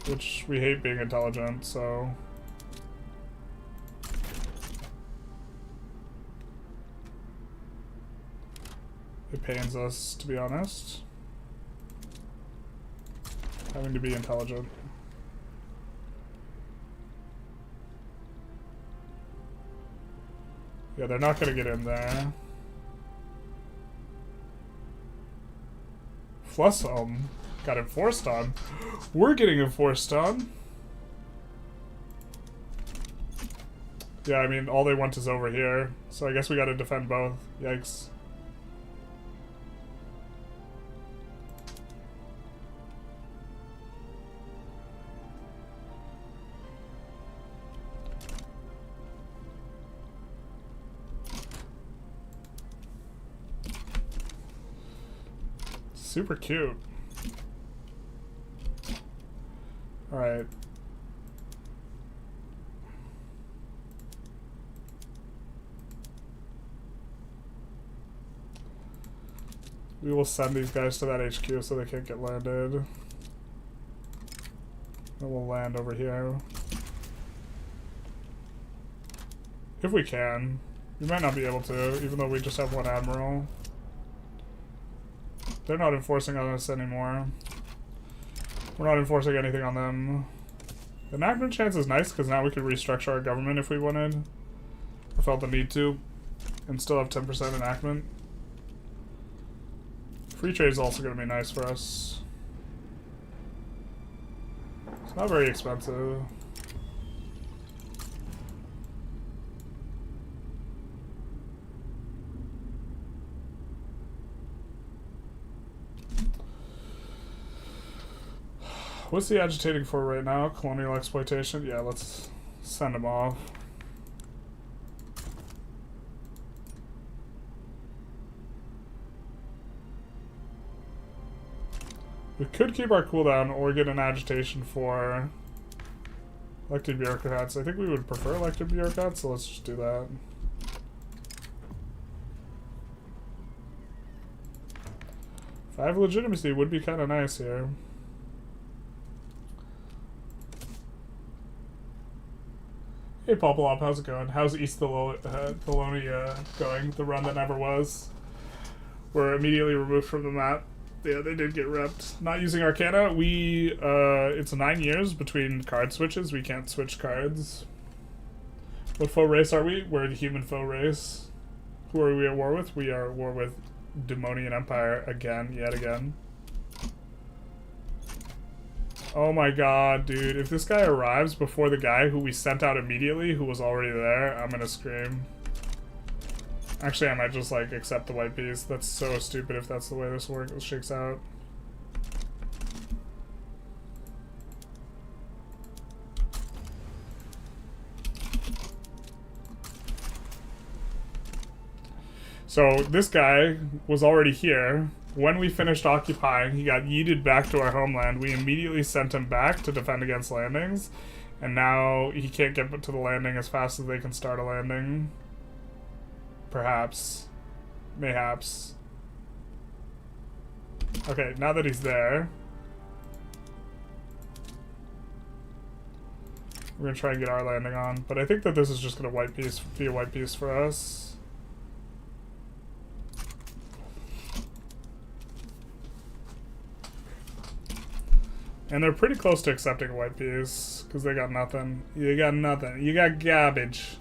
Which we hate being intelligent, so... it pains us, to be honest. Having to be intelligent. Yeah, they're not gonna get in there. Flussum got enforced on. We're getting enforced on. Yeah, I mean, all they want is over here. So I guess we gotta defend both. Yikes. Super cute. Alright. We will send these guys to that HQ so they can't get landed. And we'll land over here. If we can. We might not be able to, even though we just have one admiral. They're not enforcing on us anymore. We're not enforcing anything on them. The enactment chance is nice because now we could restructure our government if we wanted. Or felt the need to. And still have 10% enactment. Free trade is also going to be nice for us. It's not very expensive. What's he agitating for right now? Colonial exploitation? Yeah, let's send him off. We could keep our cooldown or get an agitation for elected bureaucrats. I think we would prefer elected bureaucrats, so let's just do that. Five legitimacy would be kind of nice here. Hey Popolop, how's it going? How's East Tholonia going? The run that never was. We're immediately removed from the map. Yeah, they did get repped. Not using Arcana. We, it's 9 years between card switches. We can't switch cards. What foe race are we? We're the human foe race. Who are we at war with? We are at war with Demonian Empire again, yet again. Oh my god, dude. If this guy arrives before the guy who we sent out immediately, who was already there, I'm gonna scream. Actually, I might just, like, accept the white piece. That's so stupid if that's the way this shakes out. So, this guy was already here. When we finished occupying, he got yeeted back to our homeland. We immediately sent him back to defend against landings. And now he can't get to the landing as fast as they can start a landing. Perhaps. Mayhaps. Okay, now that he's there, we're gonna try and get our landing on. But I think that this is just gonna be a white piece for us. And they're pretty close to accepting a white piece, because they got nothing. You got nothing. You got garbage.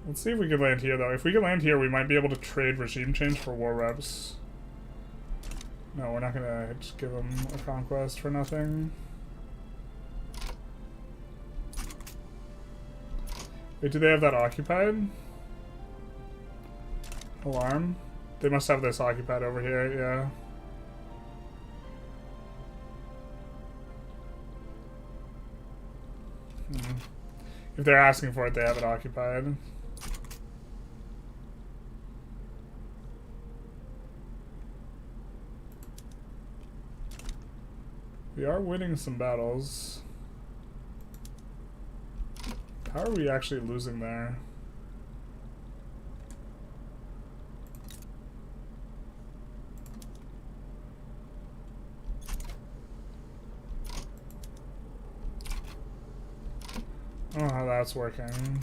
Let's see if we can land here, though. If we can land here, we might be able to trade regime change for war reps. No, we're not going to just give them a conquest for nothing. Wait, do they have that occupied? Alarm? They must have this occupied over here, yeah. If they're asking for it, they have it occupied. We are winning some battles. How are we actually losing there? I don't know how that's working.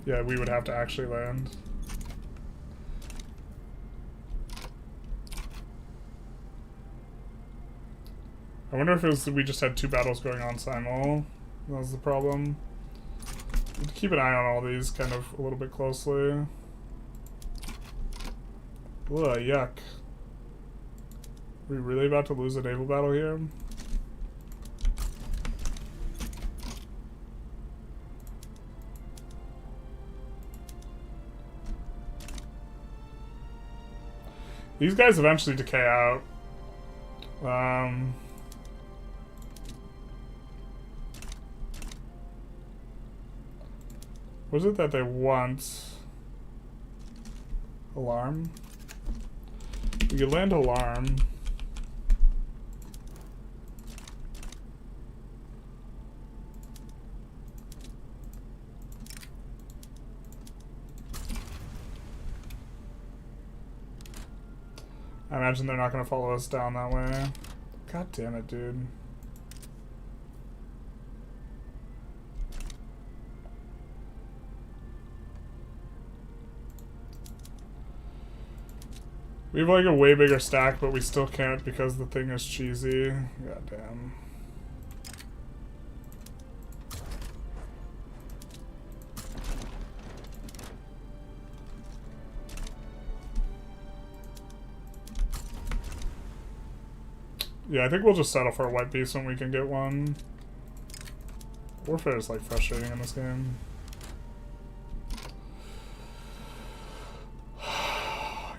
Yeah, we would have to actually land. I wonder if it was we just had two battles going on simul. That was the problem. Keep an eye on all these kind of a little bit closely. Ugh, yuck. Are we really about to lose a naval battle here? These guys eventually decay out. What is it that they want? Alarm? We could land alarm. I imagine they're not going to follow us down that way. God damn it, dude. We have like a way bigger stack, but we still can't because the thing is cheesy. God damn. Yeah, I think we'll just settle for a white piece when we can get one. Warfare is like frustrating in this game.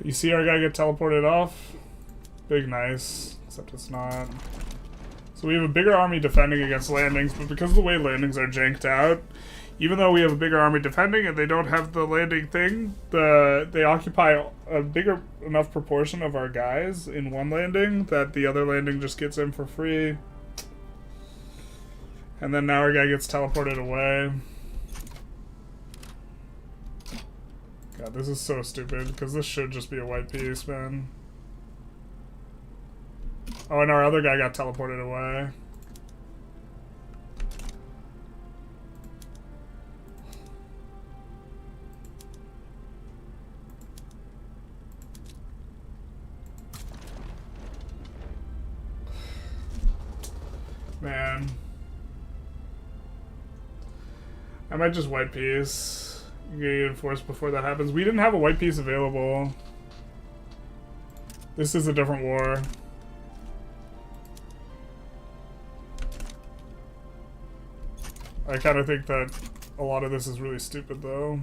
You see our guy get teleported off? Big nice, except it's not. So we have a bigger army defending against landings, but because of the way landings are janked out, even though we have a bigger army defending and they don't have the landing thing, they occupy a bigger enough proportion of our guys in one landing that the other landing just gets in for free. And then now our guy gets teleported away. God, this is so stupid, because this should just be a white piece, man. Oh, and our other guy got teleported away. Man. I might just white piece. Get enforced before that happens. We didn't have a white piece available. This is a different war. I kind of think that a lot of this is really stupid, though.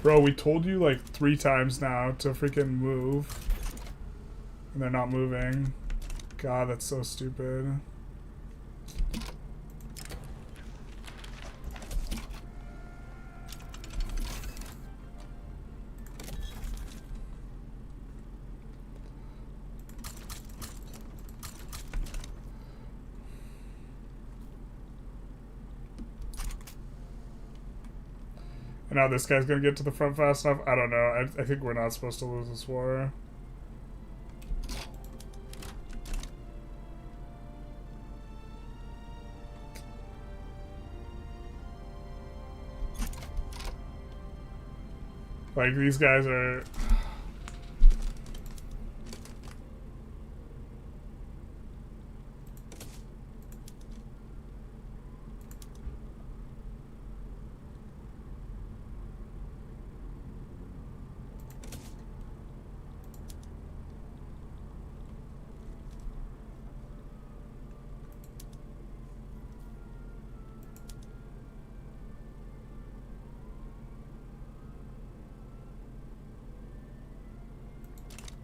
Bro, we told you like 3 times now to freaking move. And they're not moving. God, that's so stupid. Now this guy's gonna get to the front fast enough. I don't know. I think we're not supposed to lose this war. Like, these guys are...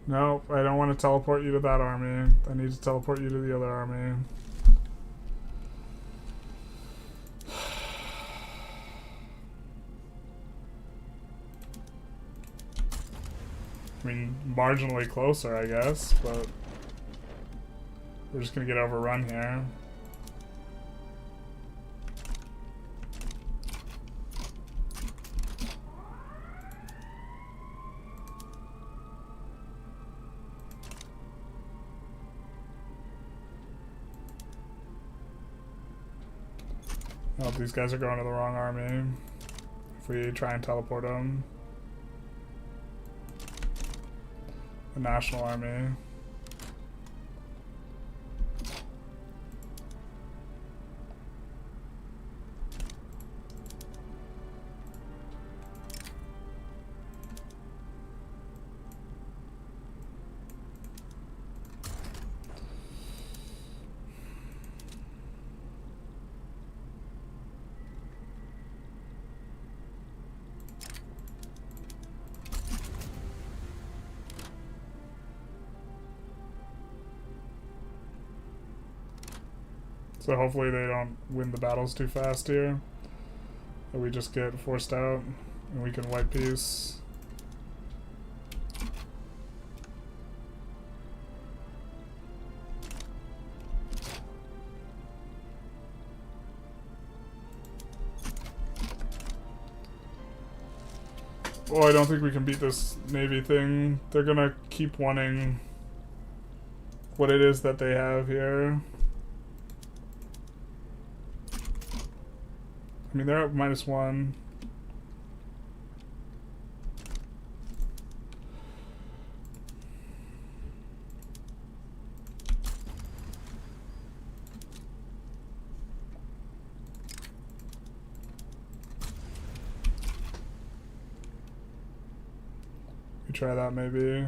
Nope, I don't want to teleport you to that army. I need to teleport you to the other army. I mean, marginally closer, I guess, but we're just gonna get overrun here. Oh, these guys are going to the wrong army. If we try and teleport them. The National Army. So hopefully they don't win the battles too fast here. Or we just get forced out and we can wipe peace. Oh, I don't think we can beat this Navy thing. They're gonna keep wanting what it is that they have here. I mean, they're at -1. We try that maybe.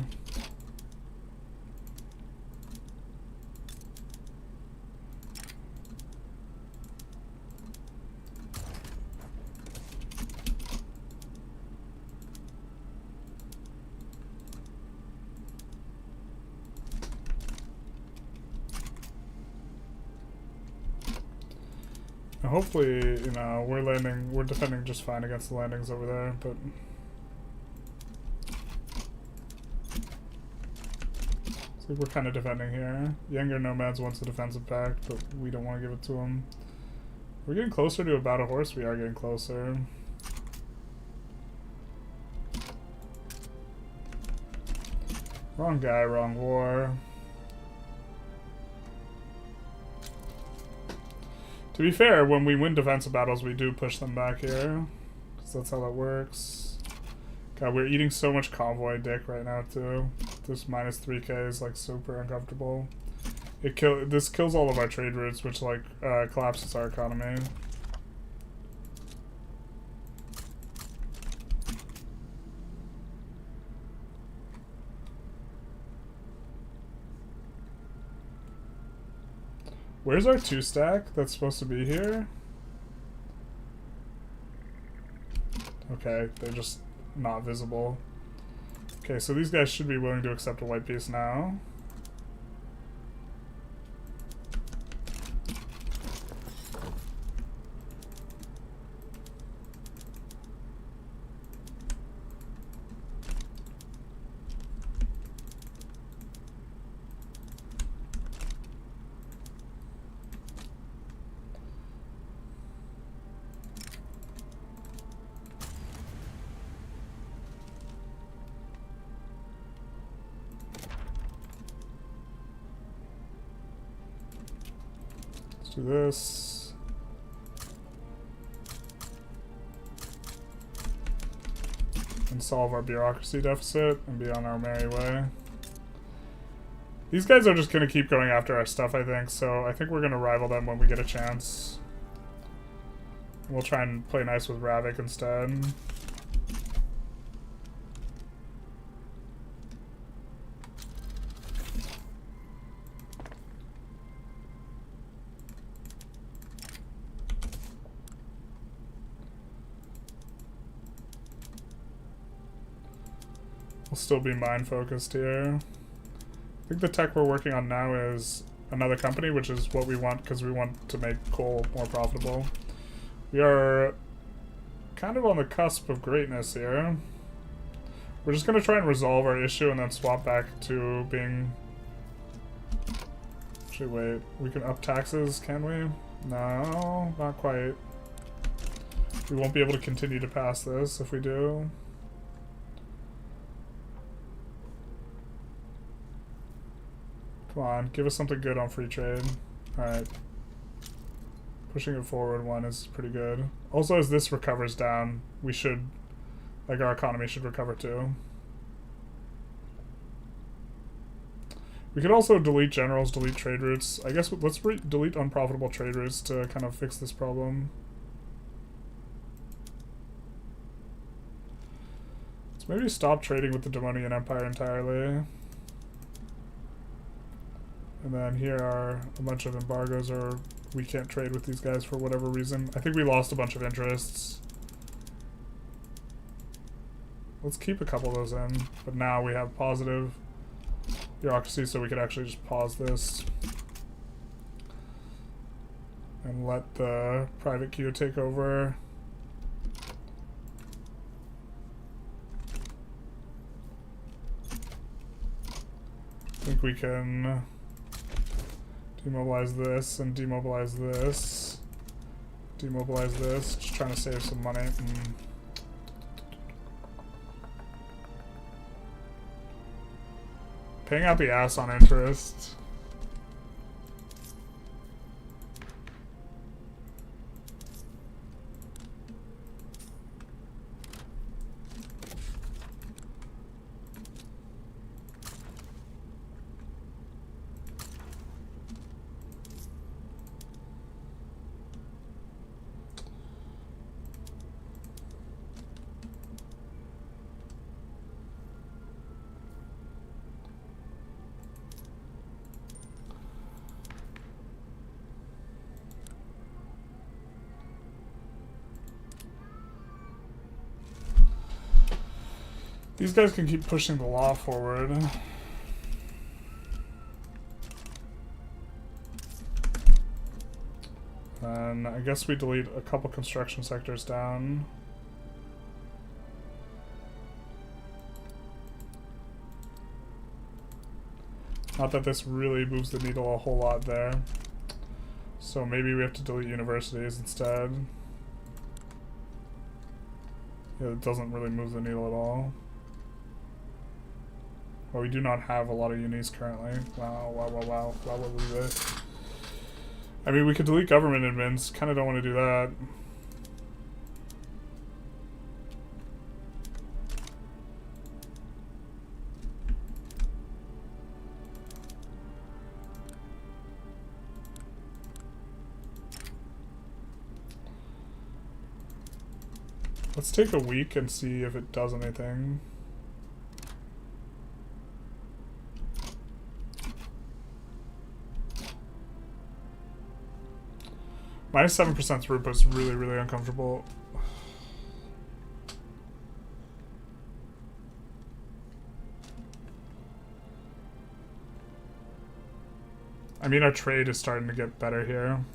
Hopefully, you know, we're defending just fine against the landings over there, but so we're kind of defending here. Younger Nomads wants the defensive pact, but we don't want to give it to them. We're getting closer to about a horse. We are getting closer. Wrong guy, wrong war. To be fair, when we win defensive battles, we do push them back here. Because that's how that works. God, we're eating so much convoy dick right now, too. This -3k is, like, super uncomfortable. This kills all of our trade routes, which, like, collapses our economy. Where's our 2-stack that's supposed to be here? Okay, they're just not visible. Okay, so these guys should be willing to accept a white piece now. Do this. And solve our bureaucracy deficit and be on our merry way. These guys are just going to keep going after our stuff, I think, so I think we're going to rival them when we get a chance. We'll try and play nice with Ravik instead. We'll still be mind focused here. I think the tech we're working on now is another company, which is what we want because we want to make coal more profitable. We are kind of on the cusp of greatness here. We're just going to try and resolve our issue and then swap back to being... Actually, wait. We can up taxes, can we? No, not quite. We won't be able to continue to pass this if we do. Come on, give us something good on free trade. Alright. Pushing it forward one is pretty good. Also, as this recovers down, we should, like, our economy should recover too. We could also delete generals, delete trade routes. I guess let's delete unprofitable trade routes to kind of fix this problem. Let's maybe stop trading with the Demonian Empire entirely. And then here are a bunch of embargoes, or we can't trade with these guys for whatever reason. I think we lost a bunch of interests. Let's keep a couple of those in, but now we have positive bureaucracy, so we could actually just pause this and let the private queue take over. I think we can demobilize this and demobilize this. Demobilize this. Just trying to save some money. Paying out the ass on interest. These guys can keep pushing the law forward. And I guess we delete a couple construction sectors down. Not that this really moves the needle a whole lot there. So maybe we have to delete universities instead. Yeah, it doesn't really move the needle at all. Well, we do not have a lot of unis currently. Wow. I mean, we could delete government admins. Kind of don't want to do that. Let's take a week and see if it does anything. Minus 7% throughput is really, really uncomfortable. I mean, our trade is starting to get better here.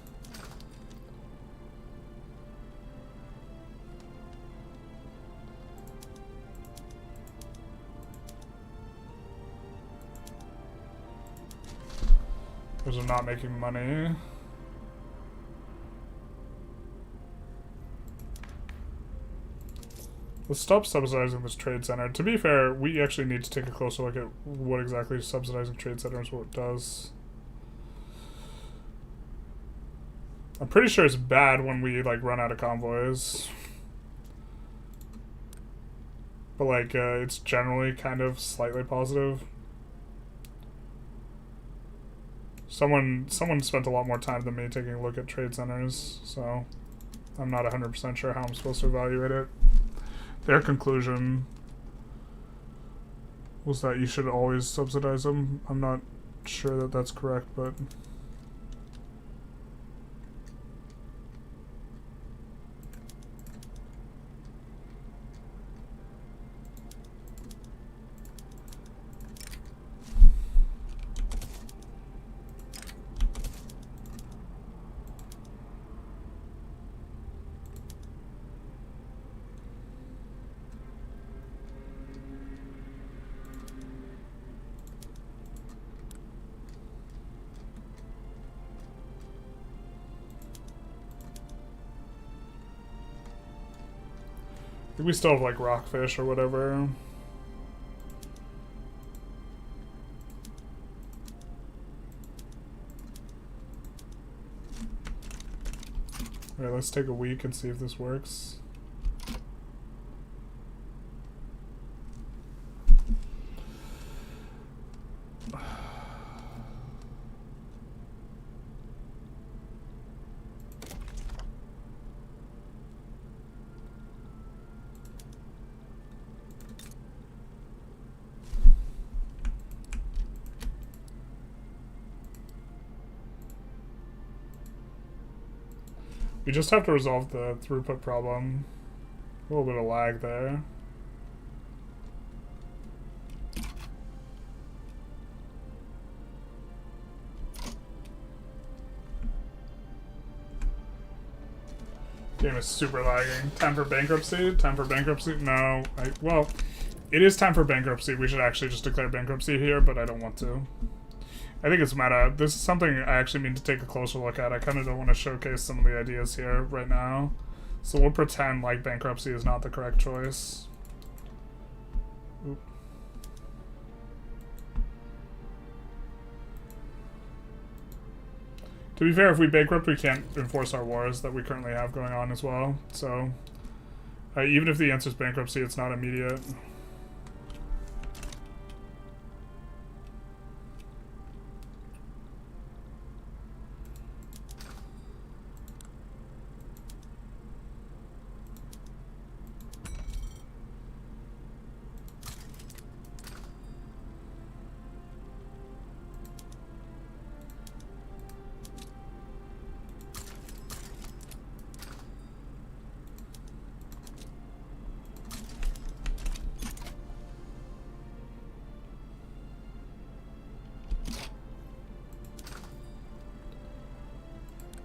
Because we're not making money. Let's stop subsidizing this trade center. To be fair, we actually need to take a closer look at what exactly subsidizing trade centers what it does. I'm pretty sure it's bad when we like run out of convoys. But like it's generally kind of slightly positive. Someone spent a lot more time than me taking a look at trade centers, so I'm not 100% sure how I'm supposed to evaluate it. Their conclusion was that you should always subsidize them. I'm not sure that that's correct, but... I think we still have like rockfish or whatever. Alright, let's take a week and see if this works. We just have to resolve the throughput problem. A little bit of lag there. Game is super lagging. Time for bankruptcy? Time for bankruptcy? No. Well, it is time for bankruptcy. We should actually just declare bankruptcy here, but I don't want to. I think it's meta. This is something I actually mean to take a closer look at. I kind of don't want to showcase some of the ideas here right now. So we'll pretend like bankruptcy is not the correct choice. Oop. To be fair, if we bankrupt, we can't enforce our wars that we currently have going on as well. So even if the answer is bankruptcy, it's not immediate.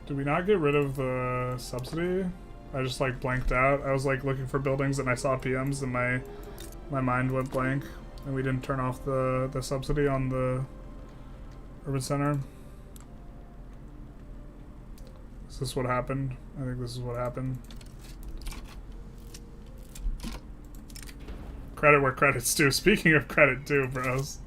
Did we not get rid of the subsidy? I just like blanked out. I was like looking for buildings and I saw PMs and my mind went blank. And we didn't turn off the subsidy on the urban center. Is this what happened? I think this is what happened. Credit where credit's due. Speaking of credit due, bros.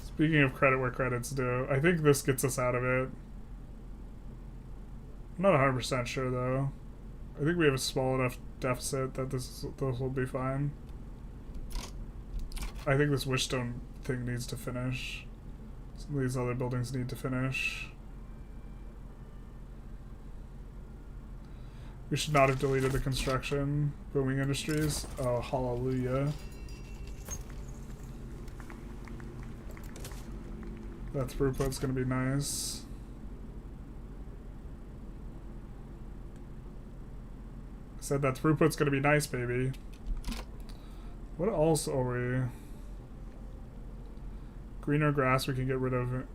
Speaking of credit where credit's due, I think this gets us out of it. I'm not 100% sure though. I think we have a small enough deficit that this will be fine. I think this Wishstone thing needs to finish. Some of these other buildings need to finish. We should not have deleted the construction. Booming industries. Oh, hallelujah. That throughput's gonna be nice. I said that throughput's gonna be nice, baby. What else are we? Greener grass we can get rid of.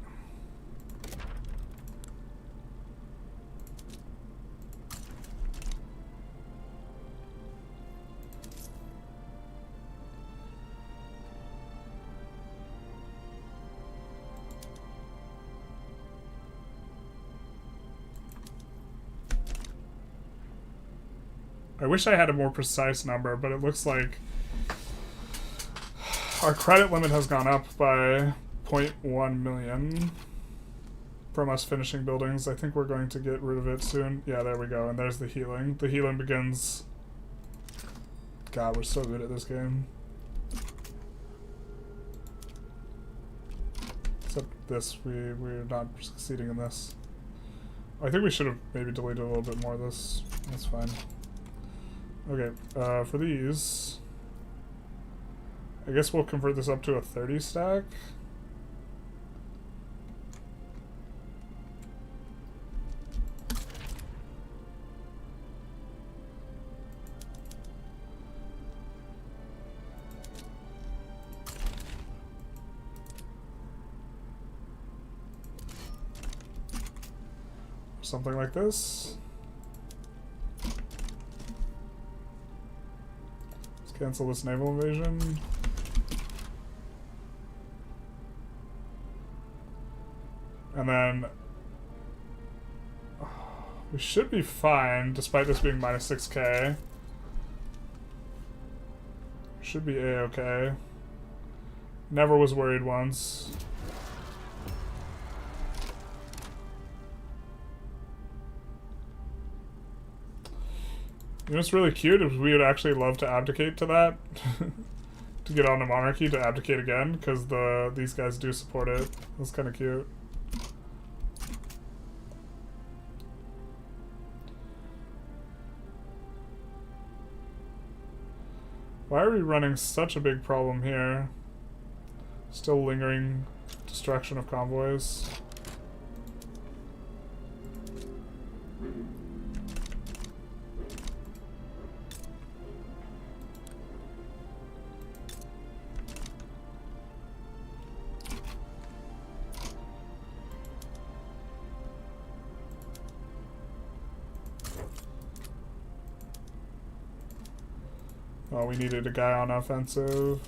I wish I had a more precise number, but it looks like our credit limit has gone up by 0.1 million from us finishing buildings. I think we're going to get rid of it soon. Yeah, there we go. And there's the healing. The healing begins. God, we're so good at this game. Except this, we're not succeeding in this. I think we should have maybe deleted a little bit more of this. That's fine. Okay, for these, I guess we'll convert this up to a 30 stack. Something like this. Cancel this naval invasion. And then we should be fine despite this being minus 6k. Should be a-okay. Never was worried once. You know what's really cute is we would actually love to abdicate to that. To get on a monarchy, to abdicate again, because these guys do support it. That's kind of cute. Why are we running such a big problem here? Still lingering destruction of convoys. Oh, we needed a guy on offensive.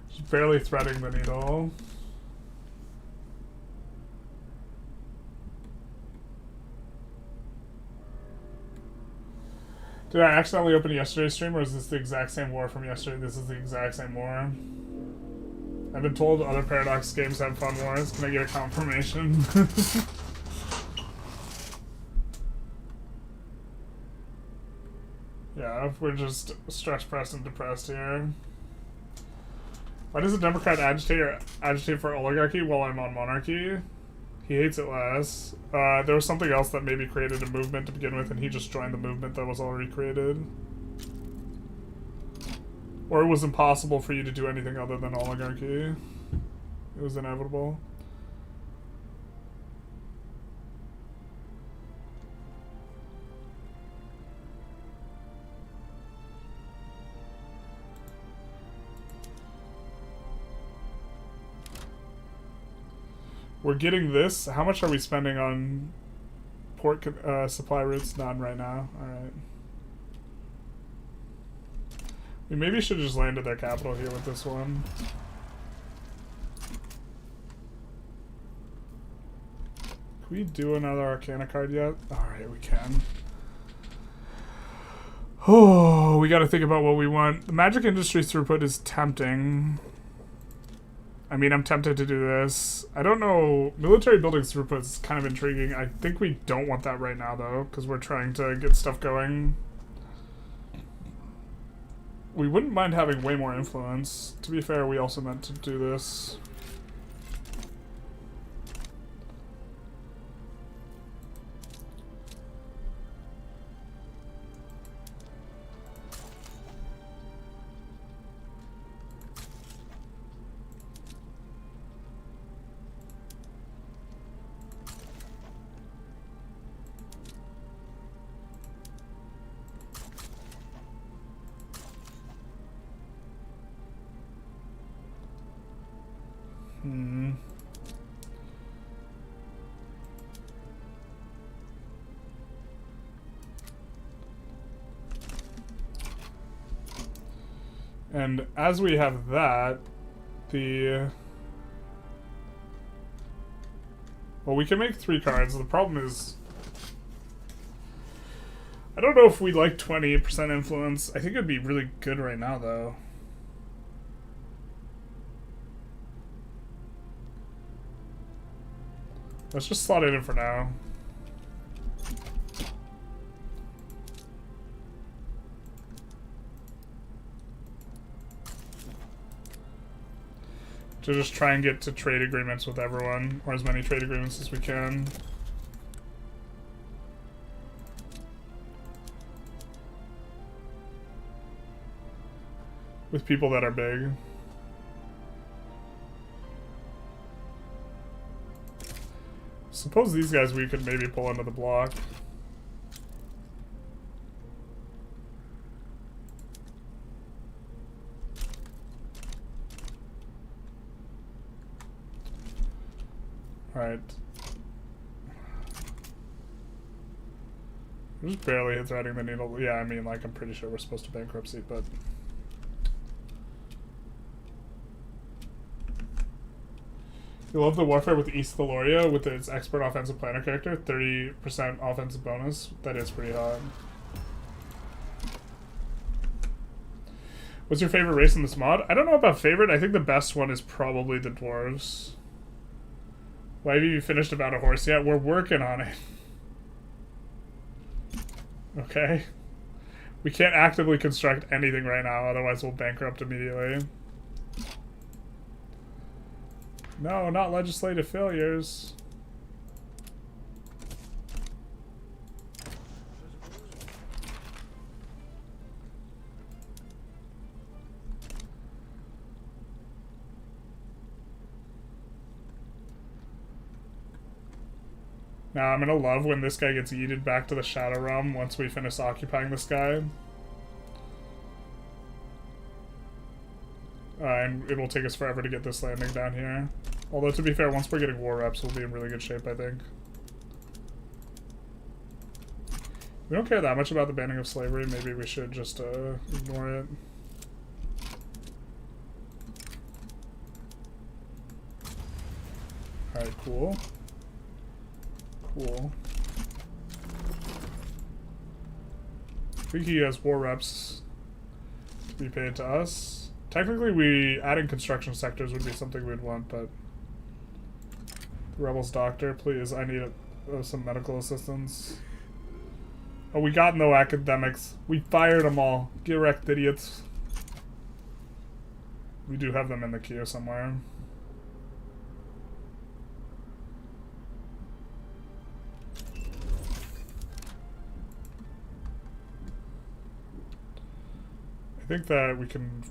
Just barely threading the needle. Did I accidentally open yesterday's stream, or is this the exact same war from yesterday? This is the exact same war. I've been told other Paradox games have fun wars. Can I get a confirmation? Yeah, we're just stress pressed and depressed here. Why does a Democrat agitate for oligarchy while I'm on monarchy? He hates it less. There was something else that maybe created a movement to begin with, and he just joined the movement that was already created. Or it was impossible for you to do anything other than oligarchy. It was inevitable. We're getting this. How much are we spending on port supply routes? None right now. Alright. We maybe should have just landed their capital here with this one. Can we do another Arcana card yet? Alright, we can. Oh, we gotta think about what we want. The magic industry throughput is tempting. I mean, I'm tempted to do this. I don't know. Military buildings throughput is kind of intriguing. I think we don't want that right now, though, because we're trying to get stuff going. We wouldn't mind having way more influence. To be fair, we also meant to do this. And as we have that, well, we can make 3 cards. The problem is, I don't know if we like 20% influence. I think it'd be really good right now, though. Let's just slot it in for now. To just try and get to trade agreements with everyone, or as many trade agreements as we can. With people that are big. Suppose these guys we could maybe pull into the block. Alright. We're just barely threading the needle. Yeah, I mean, like, I'm pretty sure we're supposed to bankruptcy, but... You love the warfare with East Thaloria with its expert offensive planner character. 30% offensive bonus. That is pretty hot. What's your favorite race in this mod? I don't know about favorite. I think the best one is probably the dwarves. Why have you finished About a Horse yet? We're working on it. Okay. We can't actively construct anything right now, otherwise we'll bankrupt immediately. No, not legislative failures. Now I'm gonna love when this guy gets yeeted back to the Shadow Realm once we finish occupying this guy. And it will take us forever to get this landing down here. Although, to be fair, once we're getting war reps, we'll be in really good shape, I think. We don't care that much about the banning of slavery. Maybe we should just ignore it. Alright, cool. Cool. I think he has war reps to be paid to us. Technically, adding construction sectors would be something we'd want, but... Rebels doctor, please, I need some medical assistance. Oh, we got no academics. We fired them all. Get wrecked, idiots. We do have them in the queue somewhere. I think that we can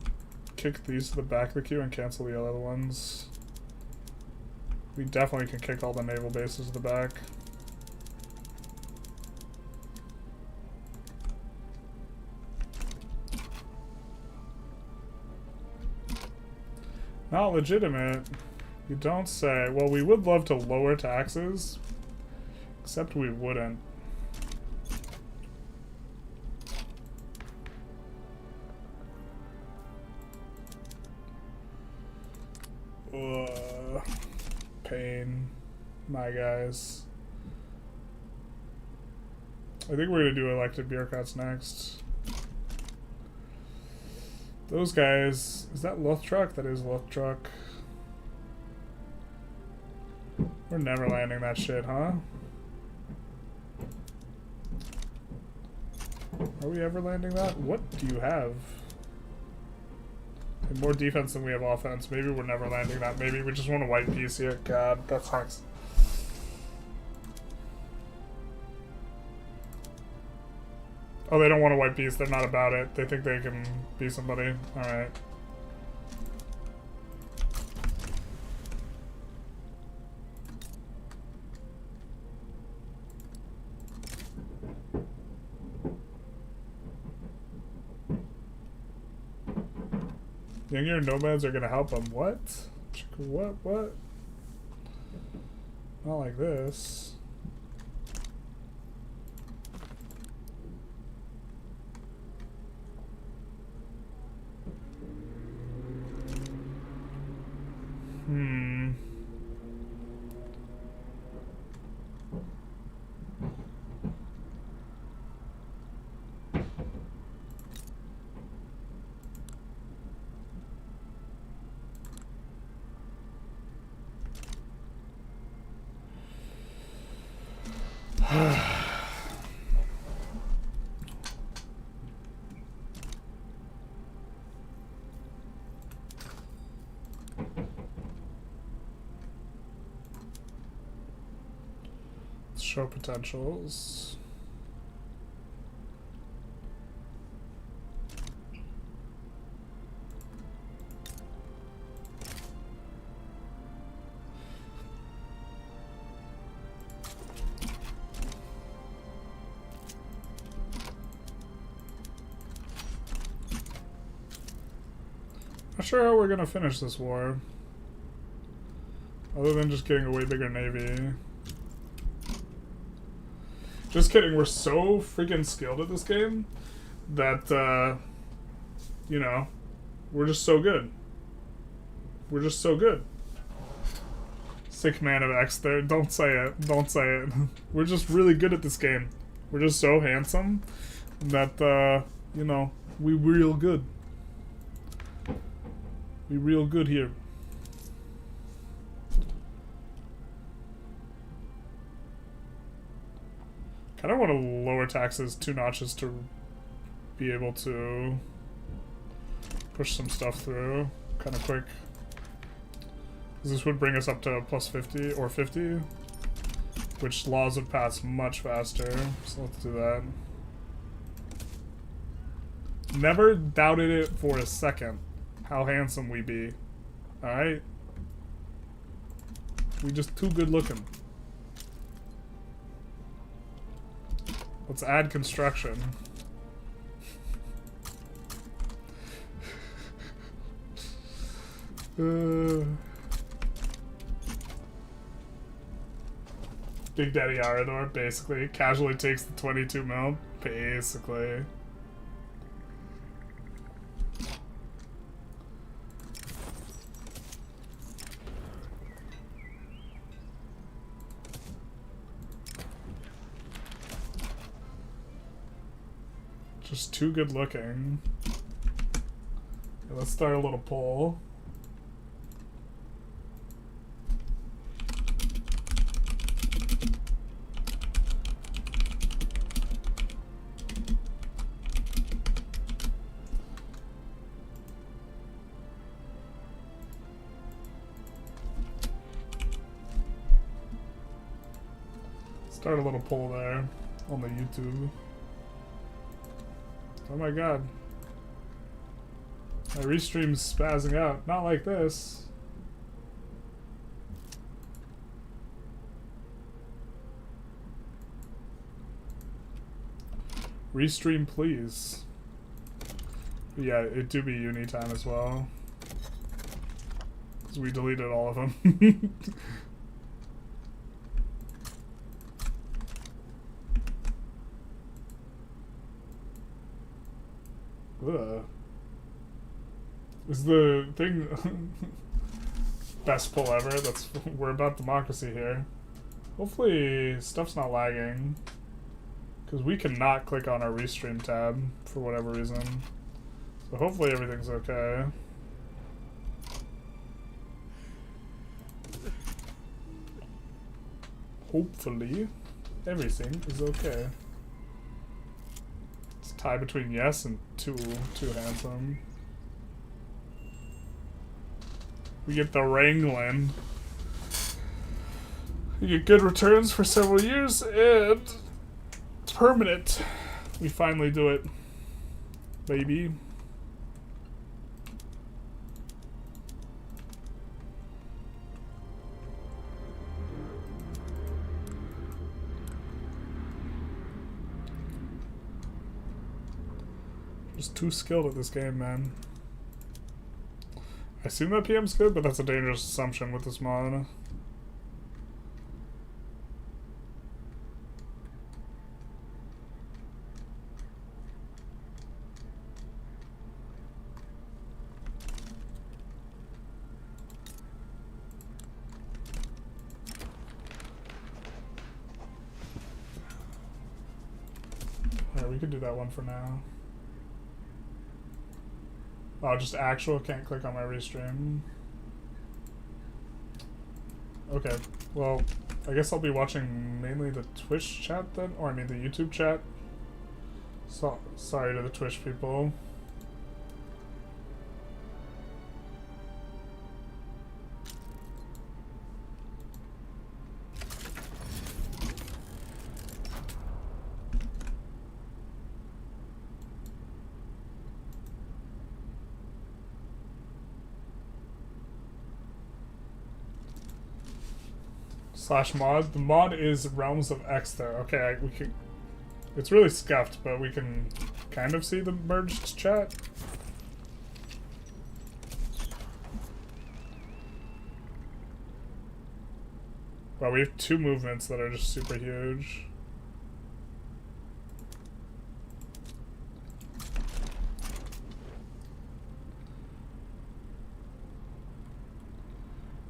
kick these to the back of the queue and cancel the other ones. We definitely can kick all the naval bases to the back. Not legitimate. You don't say. Well, we would love to lower taxes, except we wouldn't. Pain, my guys. I think we're gonna do elected bureaucrats next. Those guys, is that Lothtruck? That is Lothtruck. We're never landing that shit, huh? Are we ever landing that? What do you have? More defense than we have offense. Maybe we're never landing that. Maybe we just want a white piece here. God, that sucks. Oh, they don't want a white piece. They're not about it. They think they can be somebody. Alright. Younger nomads are gonna help them. What? What? Not like this. Show potentials. Not sure how we're gonna finish this war. Other than just getting a way bigger navy. Just kidding, we're so freaking skilled at this game that, you know, we're just so good. We're just so good. Sick man of X there. Don't say it. Don't say it. We're just really good at this game. We're just so handsome that, you know, we real good. We real good here. Kind of want to lower taxes 2 notches to be able to push some stuff through kind of quick. This would bring us up to plus 50 or 50, which laws would pass much faster. So let's do that. Never doubted it for a second how handsome we be. Alright? We just too good looking. Let's add construction. Big Daddy Arador basically casually takes the 22 mil. Basically. Just too good looking. Okay, let's start a little poll. Start a little poll there on the YouTube. Oh my god. My restream's spazzing out. Not like this. Restream, please. But yeah, it do be uni time as well. Because we deleted all of them. Ugh. Is the thing best pull ever? That's we're about democracy here. Hopefully stuff's not lagging, because we cannot click on our restream tab for whatever reason. So hopefully everything's okay. Hopefully everything is okay. Tie between yes and too handsome. We get the wrangling. We get good returns for several years and it's permanent. We finally do it, baby. Just too skilled at this game, man. I assume that PM's good, but that's a dangerous assumption with this mod. Alright, we can do that one for now. Oh, just actual? Can't click on my restream. Okay, well, I guess I'll be watching mainly the Twitch chat then, or I mean the YouTube chat. So, sorry to the Twitch people. Slash mod. The mod is Realms of X there. Okay, we can. It's really scuffed, but we can kind of see the merged chat. Wow, we have 2 movements that are just super huge.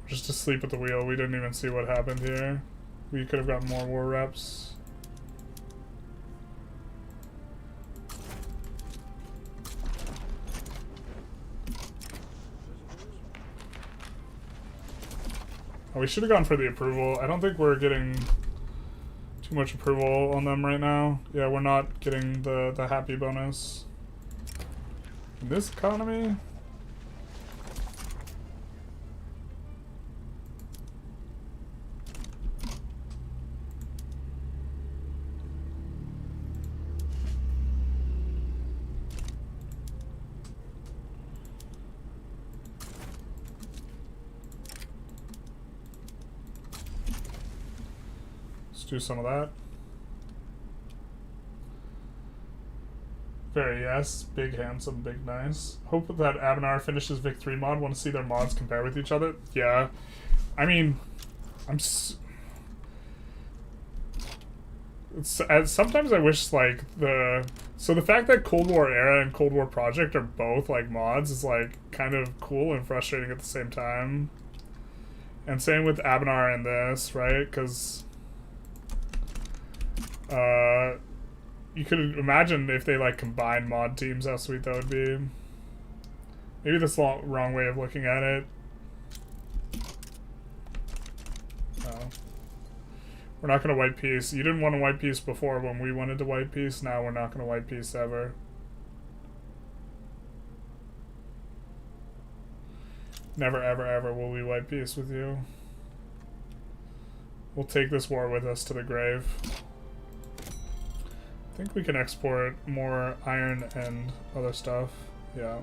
Just asleep at the wheel. We didn't even see what happened here. We could have gotten more war reps. Oh, we should have gone for the approval. I don't think we're getting too much approval on them right now. Yeah, we're not getting the happy bonus. In this economy? Do some of that. Very yes. Big, handsome, big, nice. Hope that Abenar finishes Vic 3 mod. Want to see their mods compare with each other? Yeah. I mean, sometimes I wish, like, so the fact that Cold War Era and Cold War Project are both, like, mods is, like, kind of cool and frustrating at the same time. And same with Abenar and this, right? Because you could imagine if they like combined mod teams, how sweet that would be. Maybe that's the wrong way of looking at it. No. We're not gonna white peace. You didn't want to white peace before when we wanted to white peace. Now we're not gonna white peace ever. Never, ever, ever will we white peace with you. We'll take this war with us to the grave. I think we can export more iron and other stuff. Yeah.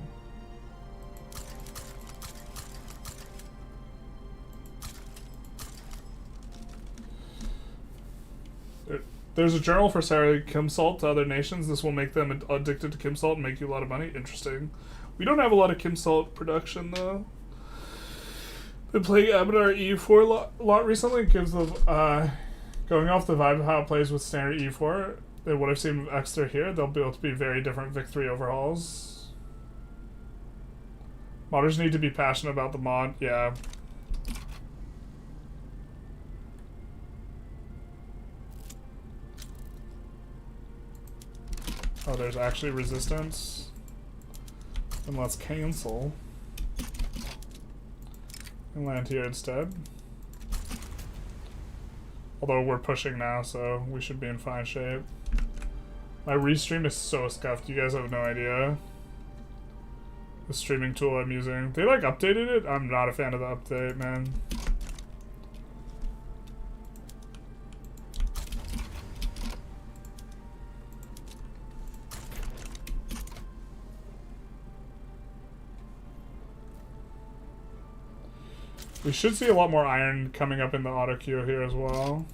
There's a journal for selling Kimsalt to other nations. This will make them addicted to Kimsalt and make you a lot of money. Interesting. We don't have a lot of Kimsalt production, though. Been playing Abenar E4 a lot recently. It gives the, going off the vibe of how it plays with standard E4, and what I've seen with Exeter here, they'll be able to be very different Vic 3 overhauls. Modders need to be passionate about the mod, yeah. Oh, there's actually resistance. Then let's cancel. And land here instead. Although we're pushing now, so we should be in fine shape. My restream is so scuffed, you guys have no idea. The streaming tool I'm using. They like updated it? I'm not a fan of the update, man. We should see a lot more iron coming up in the auto queue here as well.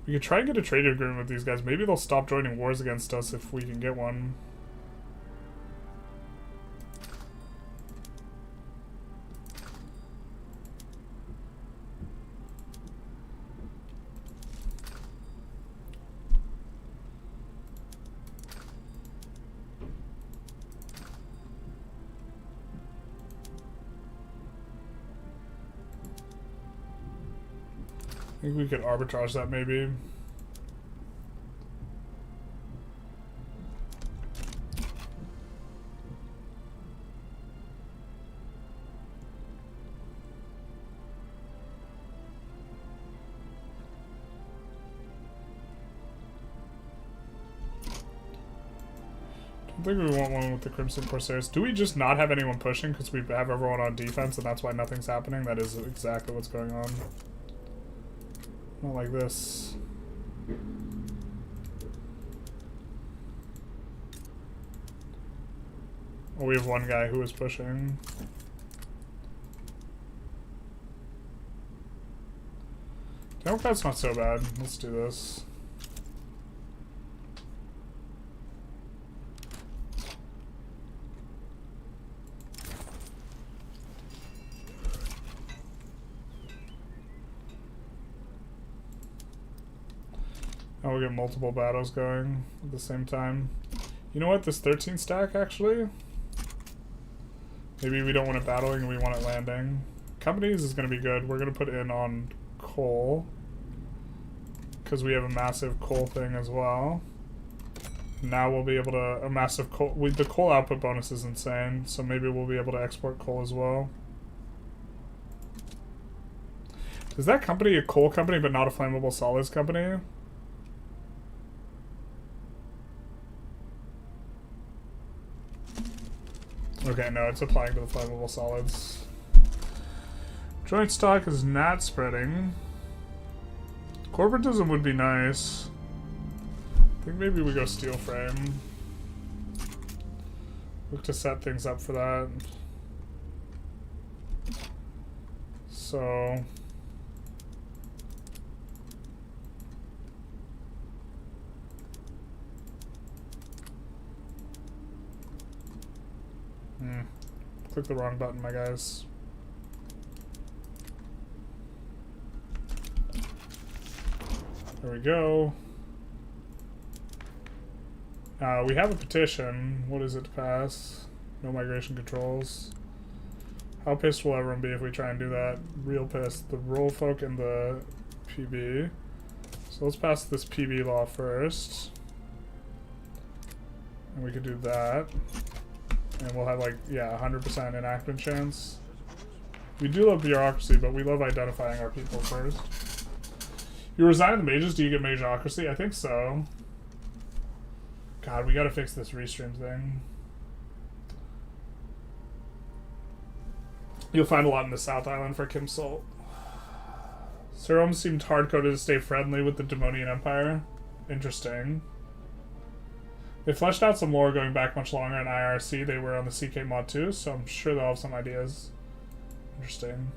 We could try and get a trade agreement with these guys. Maybe they'll stop joining wars against us if we can get one. I think we could arbitrage that maybe. I think we want one with the Crimson Corsairs. Do we just not have anyone pushing because we have everyone on defense and that's why nothing's happening? That is exactly what's going on. Not like this. Oh, we have one guy who is pushing. Democrat's not so bad. Let's do this. Oh, we'll get multiple battles going at the same time. You know what? This 13 stack, actually? Maybe we don't want it battling and we want it landing. Companies is going to be good. We're going to put in on coal. Because we have a massive coal thing as well. now we'll be able to a massive coal. The coal output bonus is insane, so maybe we'll be able to export coal as well. Is that company a coal company but not a flammable solids company? Okay, no, it's applying to the flammable solids. Joint stock is not spreading. Corporatism would be nice. I think maybe we go steel frame. Look to set things up for that. So... Click the wrong button, my guys. There we go. We have a petition. What is it to pass? No migration controls. How pissed will everyone be if we try and do that? Real pissed. The rural folk and the PB. So let's pass this PB law first. And we could do that. And we'll have like, yeah, 100% enactment chance. We do love bureaucracy, but we love identifying our people first. You resign the mages, do you get mageocracy? I think so. God, we gotta fix this restream thing. You'll find a lot in the South Island for Kim Salt. Serum seemed hard-coded to stay friendly with the Demonian Empire. Interesting. They fleshed out some lore going back much longer in IRC. They were on the CK mod too, so I'm sure they'll have some ideas. Interesting.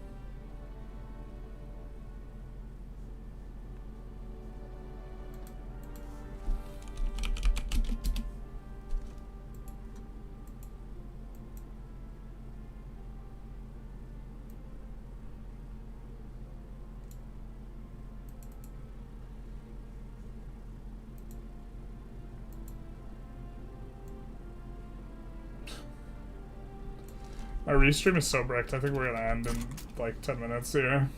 My restream is so bricked. I think we're gonna end in like 10 minutes here.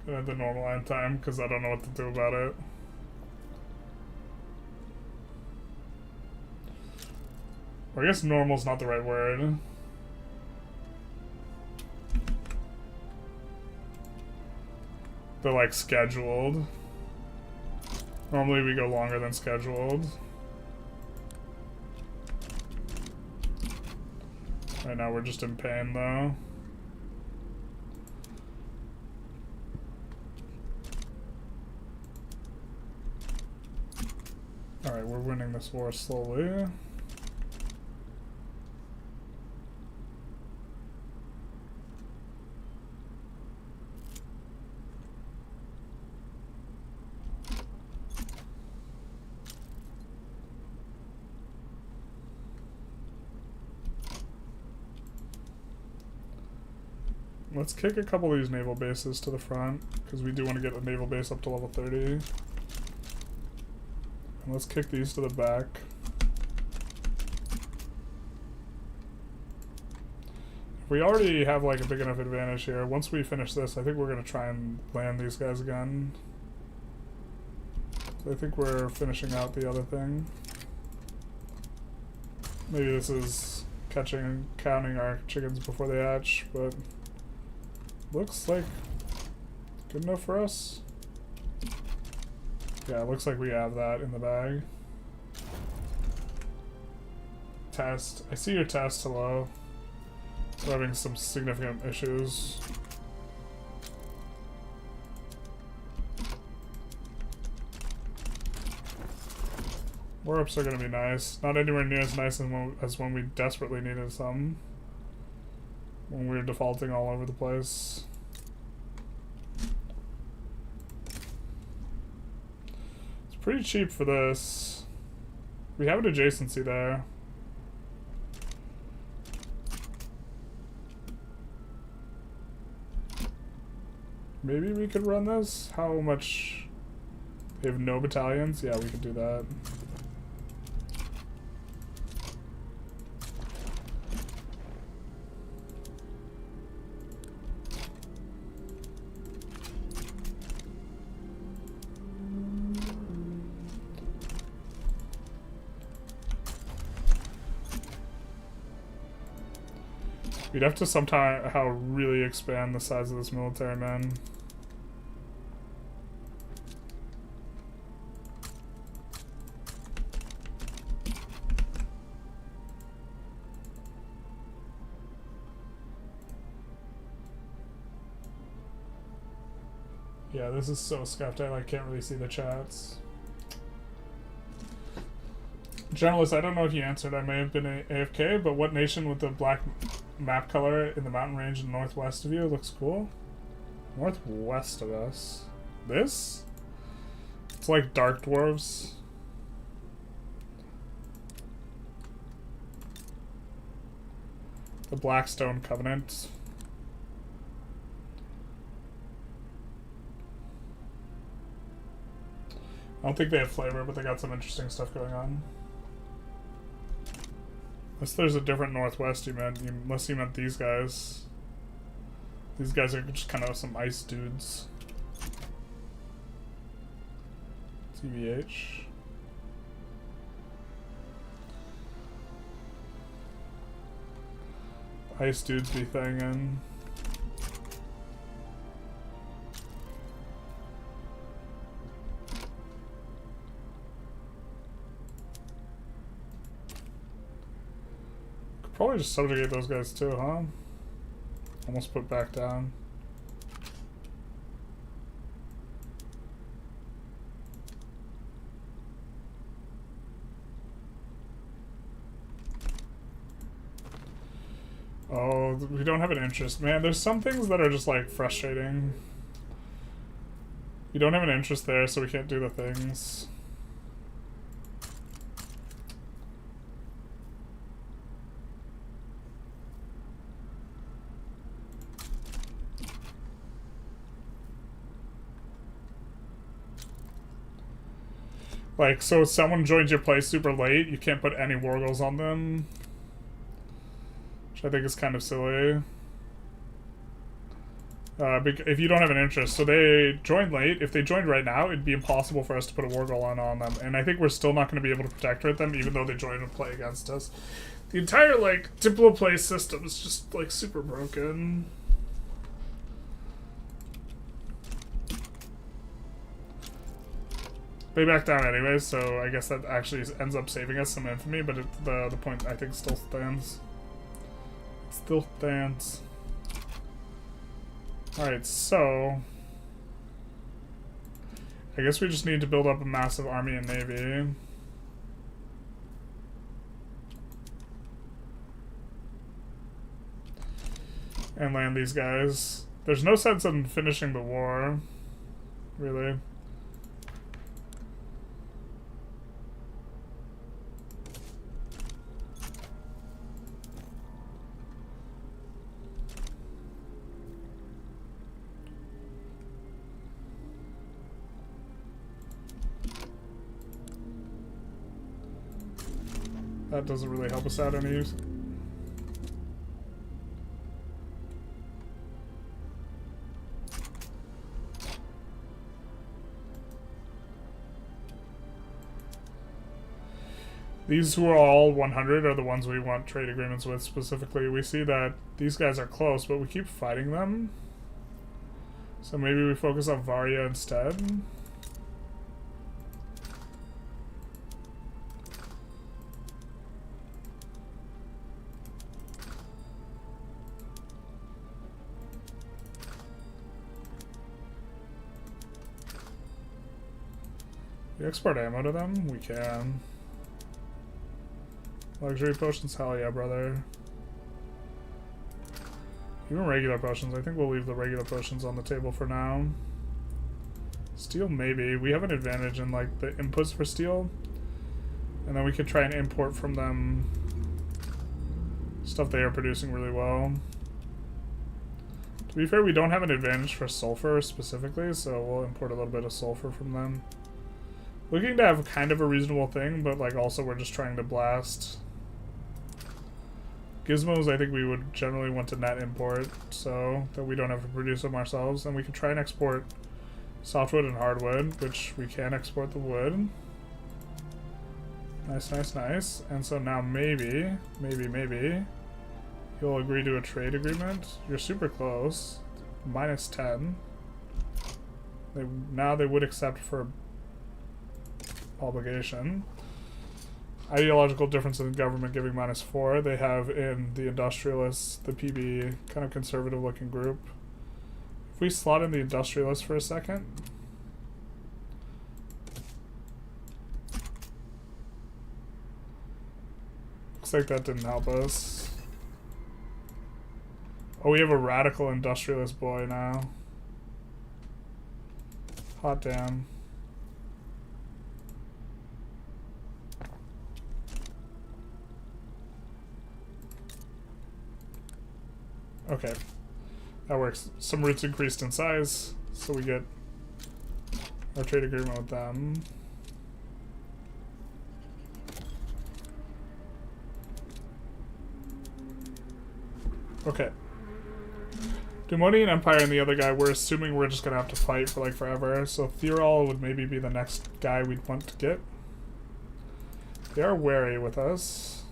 At the normal end time, because I don't know what to do about it. Or I guess normal's not the right word. They're like scheduled. Normally we go longer than scheduled. Right now we're just in pain though. Alright, we're winning this war slowly. Let's kick a couple of these naval bases to the front, because we do want to get a naval base up to level 30. And let's kick these to the back. We already have like a big enough advantage here. Once we finish this, I think we're going to try and land these guys again. So I think we're finishing out the other thing. Maybe this is catching and counting our chickens before they hatch, but... looks like good enough for us. Yeah, it looks like we have that in the bag. Test. I see your test, hello. We're having some significant issues. War-ups are gonna be nice. Not anywhere near as nice as when we desperately needed some. When we were defaulting all over the place. It's pretty cheap for this. We have an adjacency there. Maybe we could run this? How much? We have no battalions? Yeah, we could do that. We'd have to somehow really expand the size of this military, man. Yeah, this is so scuffed out, I can't really see the chats. Journalist, I don't know if you answered, I may have been AFK, but what nation with the black map color in the mountain range in the northwest of you looks cool? Northwest of us? This? It's like dark dwarves. The Blackstone Covenant. I don't think they have flavor, but they got some interesting stuff going on. Unless there's a different Northwest you meant. Unless you meant these guys. These guys are just kind of some ice dudes. TBH. Ice dudes be thingin'. Probably just subjugate those guys too, huh? Almost put back down. Oh, we don't have an interest. Man, there's some things that are just like frustrating. We don't have an interest there, so we can't do the things. Like, so if someone joins your play super late, you can't put any wargles on them. Which I think is kind of silly. If you don't have an interest. So they joined late. If they joined right now, it'd be impossible for us to put a wargle on them. And I think we're still not going to be able to protect them, even though they joined and play against us. The entire, like, Diplo play system is just, like, super broken. They back down anyway, so I guess that actually ends up saving us some infamy, but the point, I think, still stands. It still stands. Alright, so... I guess we just need to build up a massive army and navy. And land these guys. There's no sense in finishing the war, really. That doesn't really help us out any. These who are all 100 are the ones we want trade agreements with specifically. We see that these guys are close, but we keep fighting them. So maybe we focus on Varia instead. We export ammo to them? We can. Luxury potions? Hell yeah, brother. Even regular potions. I think we'll leave the regular potions on the table for now. Steel, maybe. We have an advantage in, like, the inputs for steel. And then we could try and import from them stuff they are producing really well. To be fair, we don't have an advantage for sulfur specifically, so we'll import a little bit of sulfur from them. Looking to have kind of a reasonable thing, but like also we're just trying to blast. Gizmos, I think we would generally want to net import, so that we don't have to produce them ourselves. And we can try and export softwood and hardwood, which we can export the wood. Nice, nice, nice. And so now maybe, You'll agree to a trade agreement? You're super close. Minus 10. Now they would accept for obligation. Ideological difference in government giving minus 4. They have in the Industrialists, the PB, kind of conservative looking group. If we slot in the Industrialists for a second. Looks like that didn't help us. Oh, we have a radical industrialist boy now. Hot damn. Okay. That works. Some roots increased in size, so we get our trade agreement with them. Okay. Dumonian Empire and the other guy, we're assuming we're just gonna have to fight for like forever, so Theorol would maybe be the next guy we'd want to get. They are wary with us.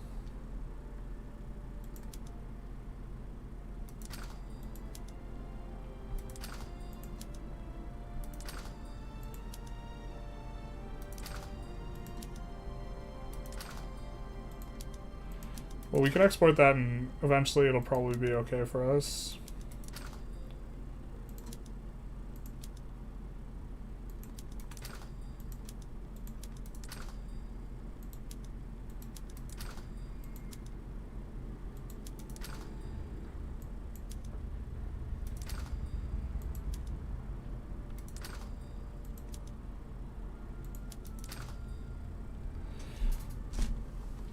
Well, we can export that and eventually it'll probably be okay for us.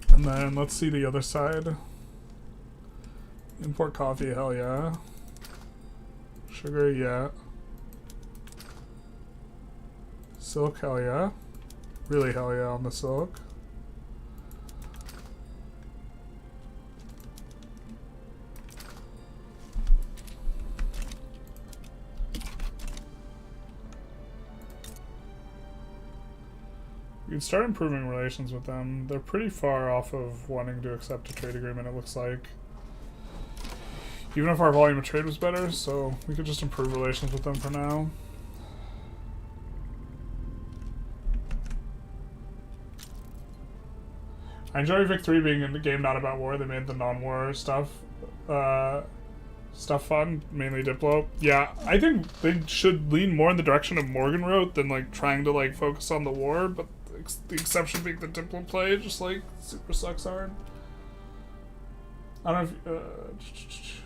And then let's see the other side. Import coffee, hell yeah. Sugar, yeah. Silk, hell yeah. Really hell yeah on the silk. We can start improving relations with them. They're pretty far off of wanting to accept a trade agreement, it looks like. Even if our volume of trade was better, so we could just improve relations with them for now. I enjoy Vic 3 being in the game not about war. They made the non-war stuff fun, mainly Diplo. Yeah, I think they should lean more in the direction of Morgan wrote than like trying to like focus on the war, but the exception being the Diplo play just like super sucks hard. I don't know if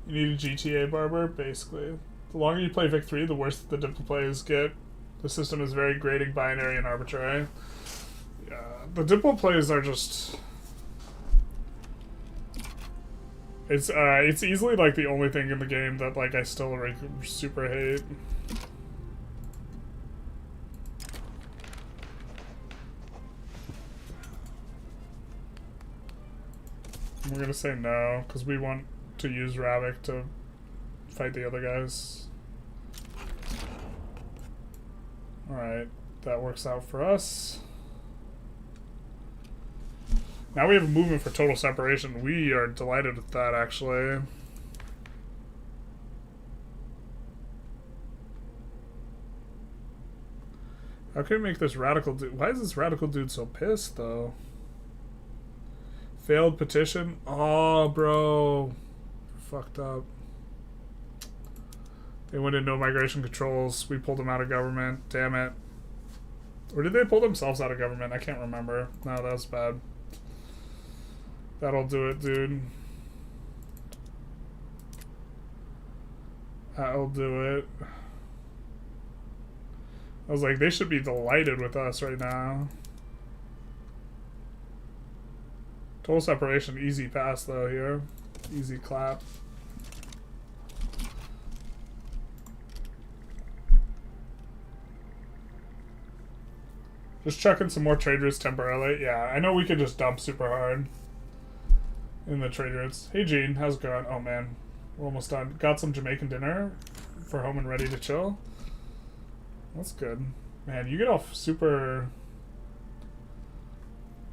you need a GTA barber, basically. The longer you play Vic 3, the worse the Diplo plays get. The system is very grading, binary, and arbitrary. Yeah, the Diplo plays are just... It's easily like the only thing in the game that like I still like super hate. We're gonna say no, because we want to use Ravik to fight the other guys. Alright, that works out for us. Now we have a movement for total separation. We are delighted with that, actually. How can we make this radical dude... Why is this radical dude so pissed, though? Failed petition? Oh, bro. Fucked up. They went into no migration controls. We pulled them out of government. Damn it. Or did they pull themselves out of government? I can't remember. No, that was bad. That'll do it, dude. That'll do it. I was like, they should be delighted with us right now. Total separation, easy pass though here. Easy clap. Just chucking some more trade routes temporarily. Yeah, I know we could just dump super hard in the trade routes. Hey Gene, how's it going? Oh man, we're almost done. Got some Jamaican dinner for home and ready to chill. That's good. Man, you get off super...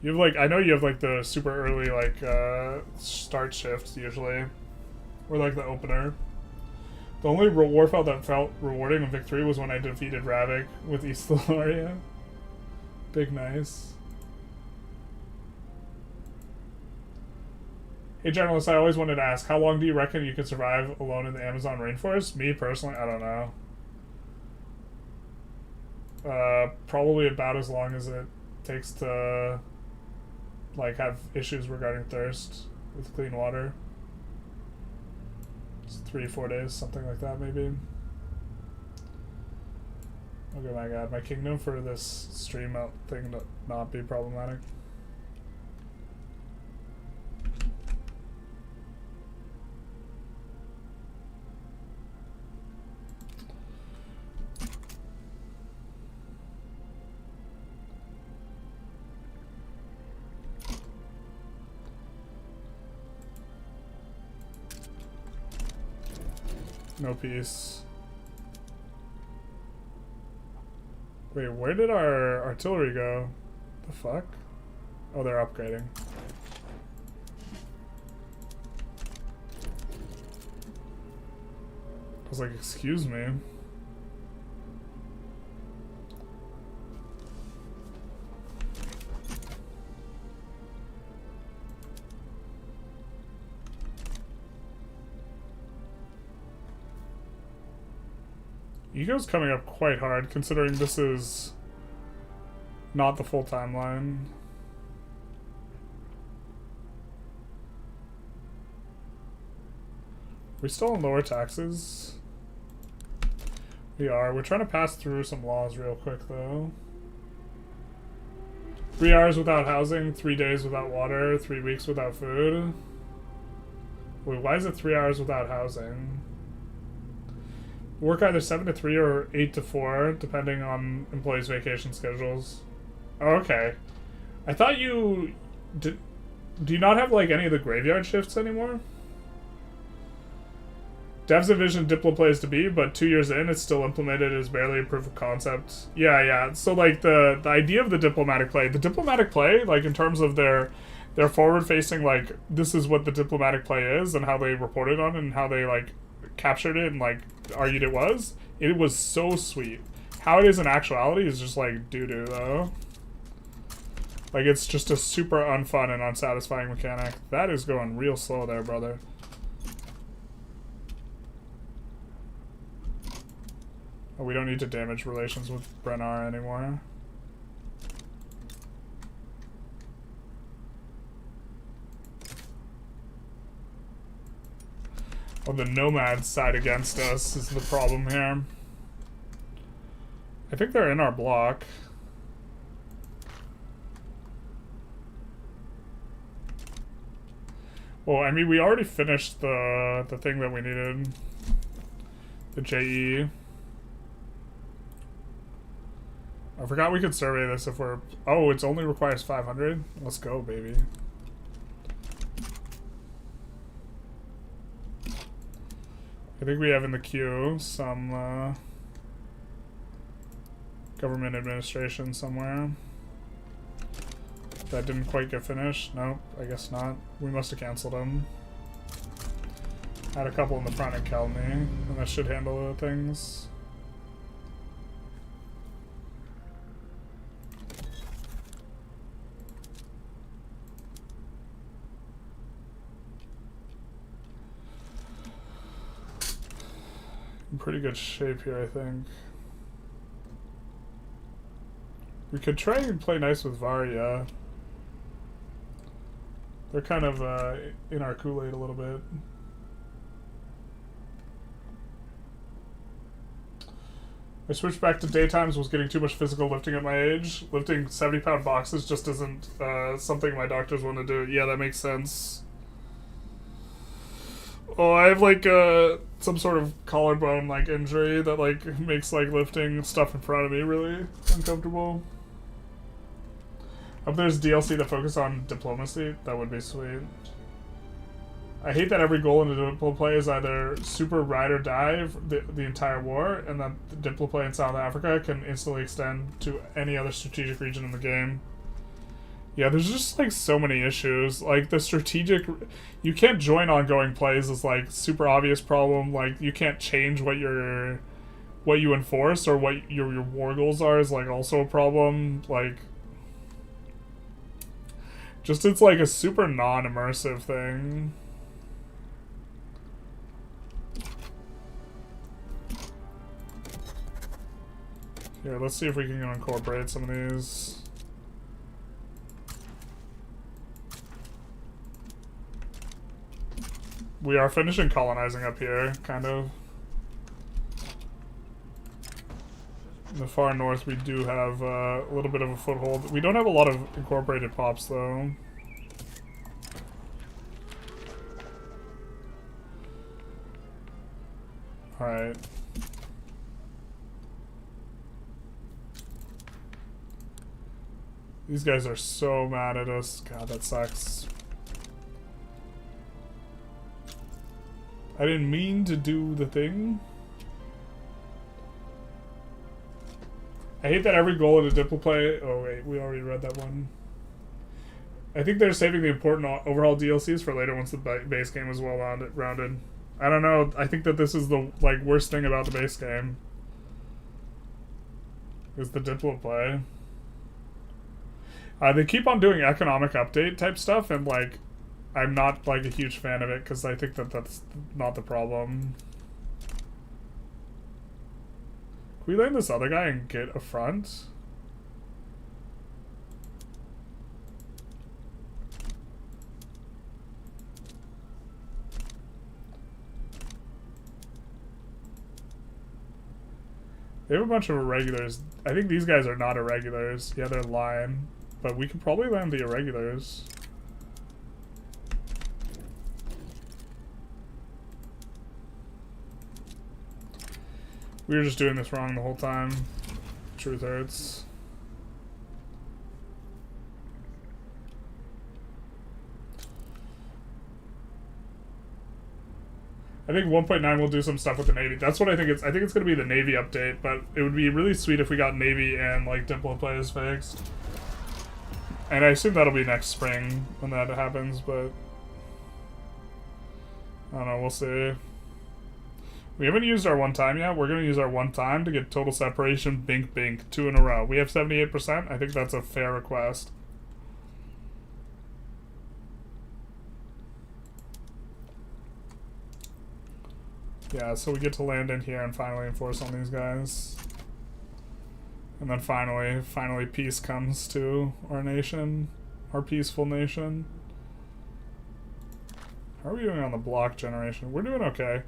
You have like, I know you have like the super early like start shifts usually, or like the opener. The only warfare that felt rewarding in victory was when I defeated Ravik with East Malaria. Big nice. Hey journalist, I always wanted to ask, how long do you reckon you could survive alone in the Amazon rainforest? Me personally, I don't know. Probably about as long as it takes to like have issues regarding thirst with clean water. It's 3-4 days, something like that maybe. Oh my god, my kingdom for this stream out thing to not be problematic. No peace. Wait, where did our artillery go? The fuck? Oh, they're upgrading. I was like, excuse me. Ego's coming up quite hard, considering this is not the full timeline. We still on lower taxes? We are. We're trying to pass through some laws real quick, though. 3 hours without housing, 3 days without water, 3 weeks without food. Wait, why is it 3 hours without housing? Work either 7 to 3 or 8 to 4, depending on employees' vacation schedules. Oh, okay. I thought you... Do you not have, like, any of the graveyard shifts anymore? Devs envision Diplo plays to be, but 2 years in, it's still implemented as barely a proof of concept. Yeah. So, like, the idea of the diplomatic play, like, in terms of their forward-facing, like, this is what the diplomatic play is, and how they reported on it, and how they, like, captured it, and, like, argued it was so sweet. How it is in actuality is just like doo-doo though. Like it's just a super unfun and unsatisfying mechanic. That is going real slow there, brother. Oh, we don't need to damage relations with Brennar anymore. Oh, the nomads side against us is the problem here. I think they're in our block. Well, I mean, we already finished the thing that we needed. The JE. I forgot we could survey this if we're... Oh, it only requires 500? Let's go, baby. I think we have in the queue some government administration somewhere. That didn't quite get finished. Nope, I guess not. We must have canceled them. Had a couple in the front and killed me, and that should handle the things. In pretty good shape here, I think. We could try and play nice with Varia. They're kind of in our Kool-Aid a little bit. I switched back to daytimes, was getting too much physical lifting at my age. Lifting 70-pound boxes just isn't something my doctors want to do. Yeah, that makes sense. Oh, I have like some sort of collarbone like injury that like makes like lifting stuff in front of me really uncomfortable. Hope there's DLC that focus on diplomacy. That would be sweet. I hate that every goal in the Diplo play is either super ride or die the entire war, and that the Diplo play in South Africa can instantly extend to any other strategic region in the game. Yeah, there's just like so many issues. Like the strategic, you can't join ongoing plays is like super obvious problem. Like you can't change what you enforce or what your war goals are is like also a problem. Like just it's like a super non-immersive thing. Here, let's see if we can incorporate some of these. We are finishing colonizing up here, kind of. In the far north, we do have a little bit of a foothold. We don't have a lot of incorporated pops, though. Alright. These guys are so mad at us. God, that sucks. I didn't mean to do the thing. I hate that every goal in a diplo play... Oh wait, we already read that one. I think they're saving the important overhaul DLCs for later once the base game is well rounded. I don't know. I think that this is the like worst thing about the base game. Is the diplo play. They keep on doing economic update type stuff, and like, I'm not like a huge fan of it because I think that that's not the problem. Can we land this other guy and get a front? They have a bunch of irregulars. I think these guys are not irregulars. Yeah, they're lying. But we could probably land the irregulars. We were just doing this wrong the whole time. Truth hurts. I think 1.9 will do some stuff with the Navy. That's what I think it's. I think it's going to be the Navy update, but it would be really sweet if we got Navy and like diplo plays fixed. And I assume that'll be next spring when that happens, but I don't know, we'll see. We haven't used our one time yet. We're going to use our one time to get total separation, bink, bink, 2 in a row. We have 78%. I think that's a fair request. Yeah, so we get to land in here and finally enforce on these guys. And then finally peace comes to our nation, our peaceful nation. How are we doing on the block generation? We're doing okay.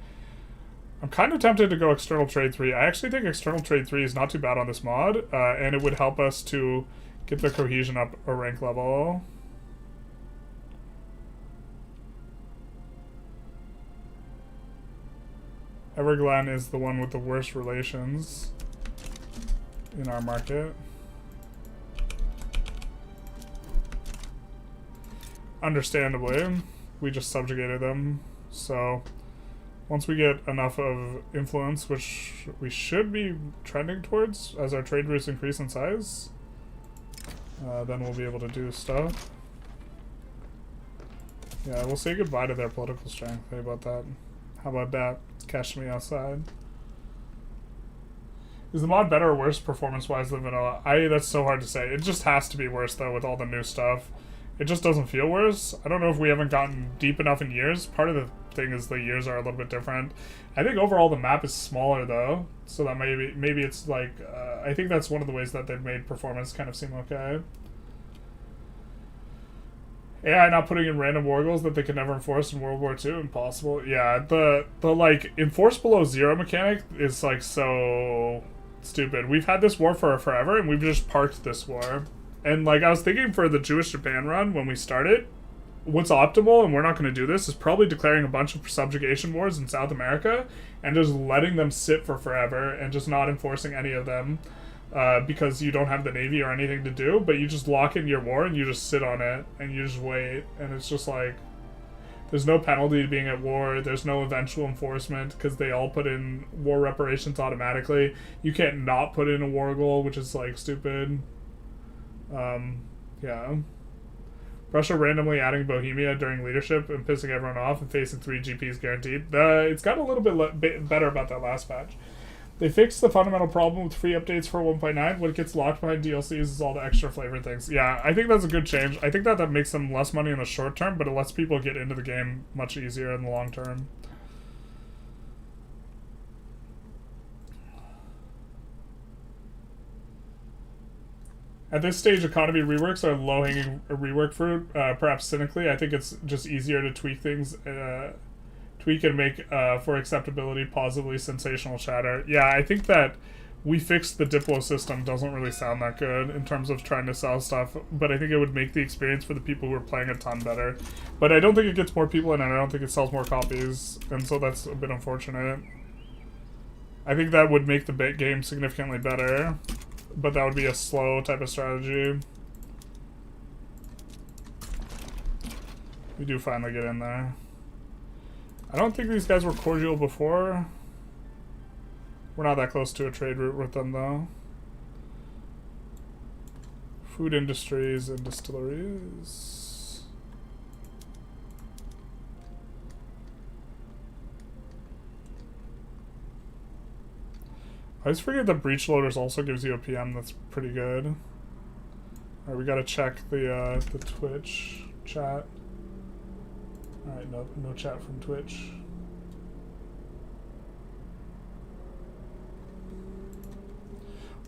I'm kind of tempted to go external trade 3. I actually think external trade 3 is not too bad on this mod, and it would help us to get the cohesion up a rank level. Everglen is the one with the worst relations in our market. Understandably, we just subjugated them, so once we get enough of influence, which we should be trending towards as our trade routes increase in size, then we'll be able to do stuff. Yeah, we'll say goodbye to their political strength. How about that? How about that? Catch me outside. Is the mod better or worse performance-wise than vanilla? That's so hard to say. It just has to be worse, though, with all the new stuff. It just doesn't feel worse. I don't know if we haven't gotten deep enough in years. Part of the thing is the years are a little bit different. I think overall the map is smaller, though. So that maybe it's like... I think that's one of the ways that they've made performance kind of seem okay. AI not putting in random war goals that they could never enforce in World War II? Impossible. Yeah, the like, enforce below 0 mechanic is, like, so stupid. We've had this war for forever, and we've just parked this war. And, like, I was thinking for the Jewish Japan run when we started, what's optimal, and we're not going to do this, is probably declaring a bunch of subjugation wars in South America and just letting them sit for forever and just not enforcing any of them. Because you don't have the Navy or anything to do, but you just lock in your war and you just sit on it and you just wait, and it's just like there's no penalty to being at war, there's no eventual enforcement because they all put in war reparations automatically. You can't not put in a war goal, which is like stupid. Yeah. Russia randomly adding Bohemia during leadership and pissing everyone off and facing 3 GPs guaranteed. It's got a little bit better about that last patch. They fixed the fundamental problem with free updates for 1.9. What gets locked behind DLCs is all the extra flavor things. Yeah, I think that's a good change. I think that makes them less money in the short term, but it lets people get into the game much easier in the long term. At this stage, economy reworks are low-hanging rework fruit. Perhaps cynically, I think it's just easier to tweak things, tweak and make for acceptability, positively sensational chatter. Yeah, I think that we fixed the Diplo system doesn't really sound that good in terms of trying to sell stuff, but I think it would make the experience for the people who are playing a ton better. But I don't think it gets more people in, and I don't think it sells more copies, and so that's a bit unfortunate. I think that would make the game significantly better, but that would be a slow type of strategy. We do finally get in there. I don't think these guys were cordial before. We're not that close to a trade route with them, though. Food industries and distilleries. I always forget that breach loaders also gives you a PM that's pretty good. Alright, we gotta check the Twitch chat. Alright, no chat from Twitch.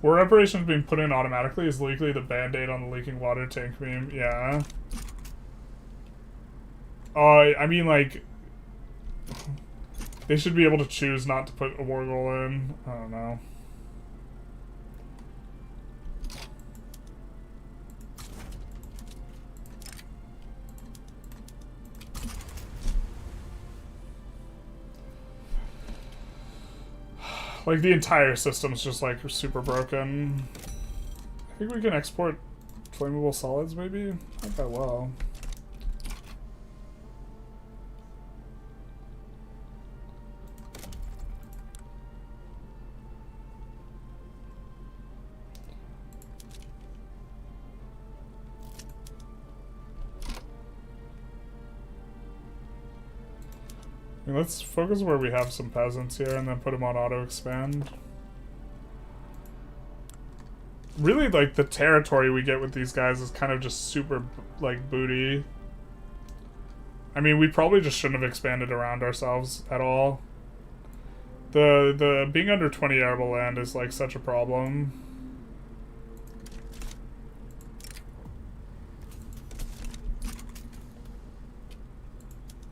Were reparations being put in automatically is legally the band-aid on the leaking water tank meme. Yeah. I mean, like, they should be able to choose not to put a war goal in. I don't know. Like, the entire system's just, like, super broken. I think we can export flammable solids, maybe? Not that well. Let's focus where we have some peasants here and then put them on auto-expand. Really, like, the territory we get with these guys is kind of just super, like, booty. I mean, we probably just shouldn't have expanded around ourselves at all. The being under 20 arable land is, like, such a problem.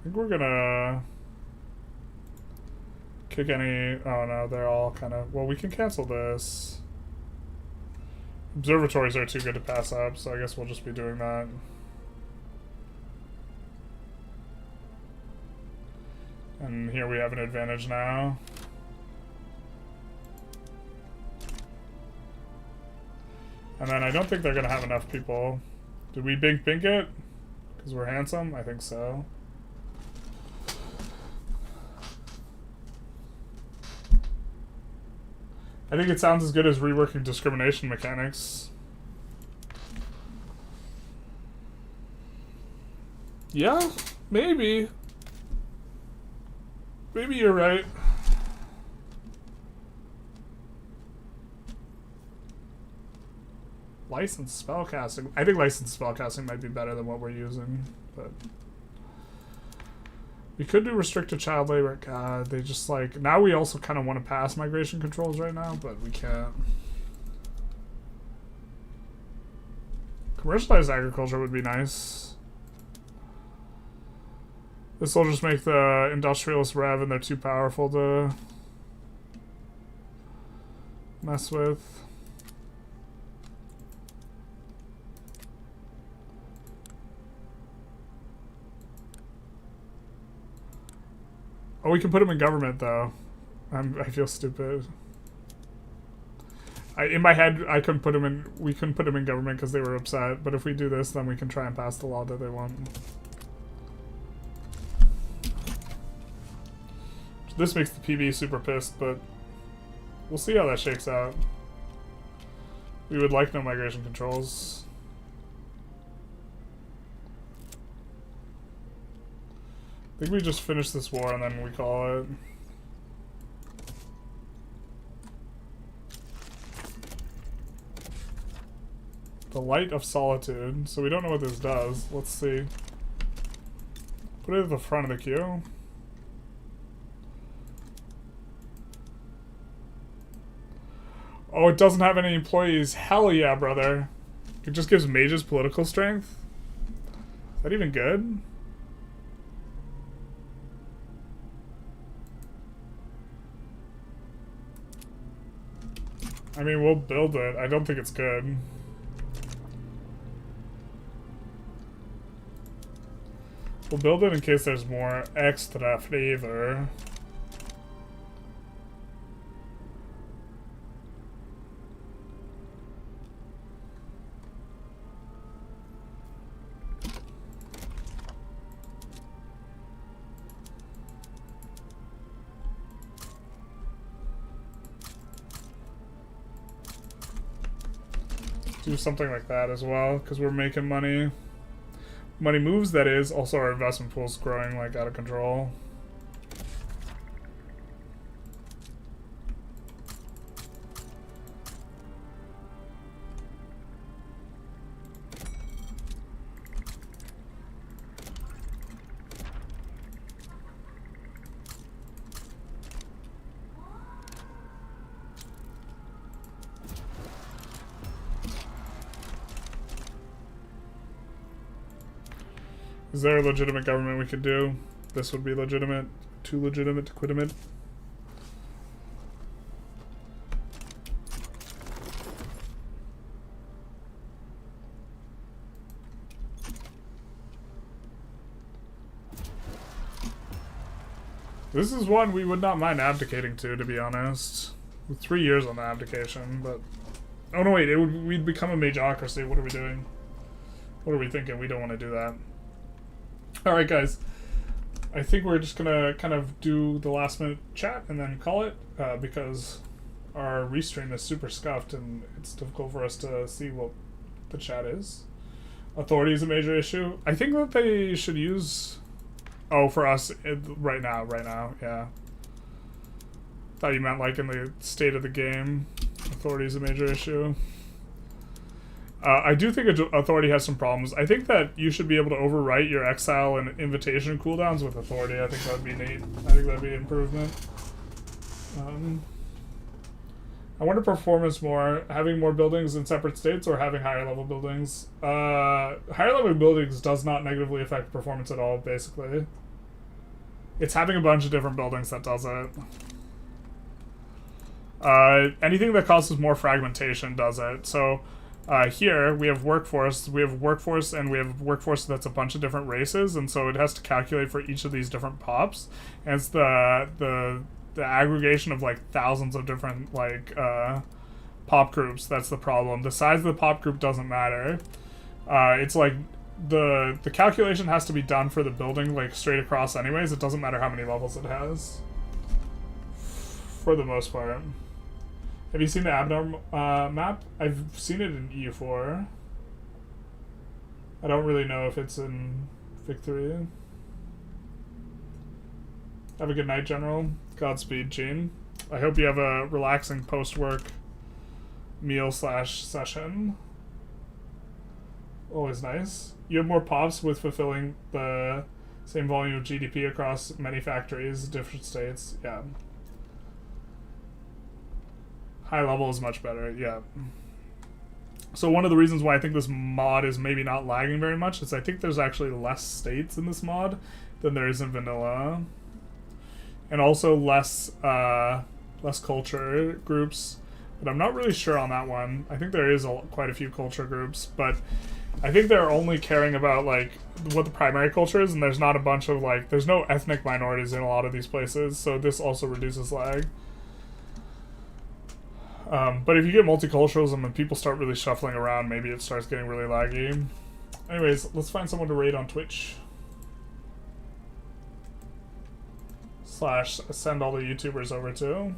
I think we're gonna kick any... Oh no, they're all kind of... Well, we can cancel this. Observatories are too good to pass up, so I guess we'll just be doing that. And here we have an advantage now. And then I don't think they're going to have enough people. Did we bink it? Because we're handsome? I think so. I think it sounds as good as reworking discrimination mechanics. Yeah, maybe. Maybe you're right. Licensed spellcasting. I think licensed spellcasting might be better than what we're using, but... We could do restricted child labor. God, they just like... Now we also kind of want to pass migration controls right now, but we can't. Commercialized agriculture would be nice. This will just make the industrialists rev and they're too powerful to mess with. Oh, we can put him in government, though. I feel stupid. In my head, I couldn't put him in... We couldn't put him in government because they were upset. But if we do this, then we can try and pass the law that they want. This makes the PB super pissed, but... We'll see how that shakes out. We would like no migration controls. I think we just finish this war and then we call it. The Light of Solitude. So we don't know what this does. Let's see. Put it at the front of the queue. Oh, it doesn't have any employees. Hell yeah, brother. It just gives mages political strength. Is that even good? I mean, we'll build it. I don't think it's good. We'll build it in case there's more extra flavor. Do something like that as well, because we're making money. Money moves, that is. Also, our investment pool's growing like out of control. Is there a legitimate government we could do? This would be legitimate. Too legitimate to quit it. This is one we would not mind abdicating to be honest. With 3 years on the abdication, but... Oh no, wait, we'd become a majocracy. What are we doing? What are we thinking? We don't want to do that. Alright guys, I think we're just gonna kind of do the last minute chat and then call it, because our restream is super scuffed and it's difficult for us to see what the chat is. Authority is a major issue. I think that they should use... Oh, for us, right now, yeah. Thought you meant like in the state of the game. Authority is a major issue. I do think authority has some problems. I think that you should be able to overwrite your exile and invitation cooldowns with authority. I think that would be neat. I think that would be an improvement. I wonder performance more, having more buildings in separate states or having higher level buildings. Higher level buildings does not negatively affect performance at all, basically. It's having a bunch of different buildings that does it. Anything that causes more fragmentation does it. So here we have workforce, and we have workforce that's a bunch of different races, and so it has to calculate for each of these different pops. And it's the aggregation of like thousands of different like pop groups that's the problem. The size of the pop group doesn't matter. It's like the calculation has to be done for the building like straight across anyways. It doesn't matter how many levels it has for the most part. Have you seen the Abnorm map? I've seen it in EU4. I don't really know if it's in Victory. Have a good night, General. Godspeed, Gene. I hope you have a relaxing post-work meal / session. Always nice. You have more pops with fulfilling the same volume of GDP across many factories, different states. Yeah. High level is much better, yeah. So one of the reasons why I think this mod is maybe not lagging very much is I think there's actually less states in this mod than there is in vanilla. And also less culture groups. But I'm not really sure on that one. I think there is quite a few culture groups, but I think they're only caring about like what the primary culture is, and there's not a bunch of like, there's no ethnic minorities in a lot of these places, so this also reduces lag. But if you get multiculturalism and people start really shuffling around, maybe it starts getting really laggy. Anyways, let's find someone to raid on Twitch. / send all the YouTubers over to.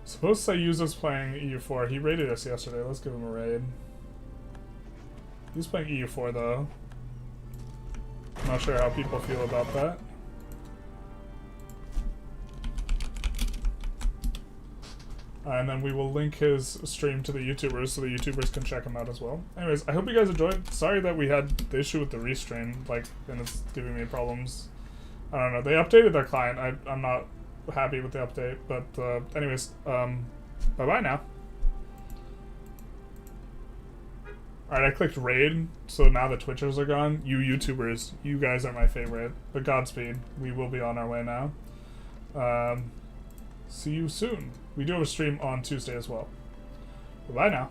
Suppose Sayuza's playing EU4. He raided us yesterday. Let's give him a raid. He's playing EU4 though. Not sure how people feel about that. And then we will link his stream to the YouTubers so the YouTubers can check him out as well. Anyways, I hope you guys enjoyed. Sorry that we had the issue with the restream, like, and it's giving me problems. I don't know. They updated their client. I'm not happy with the update, but anyways, bye-bye now. Alright, I clicked raid, so now the Twitchers are gone. You YouTubers, you guys are my favorite. But Godspeed, we will be on our way now. See you soon. We do have a stream on Tuesday as well. Bye-bye now.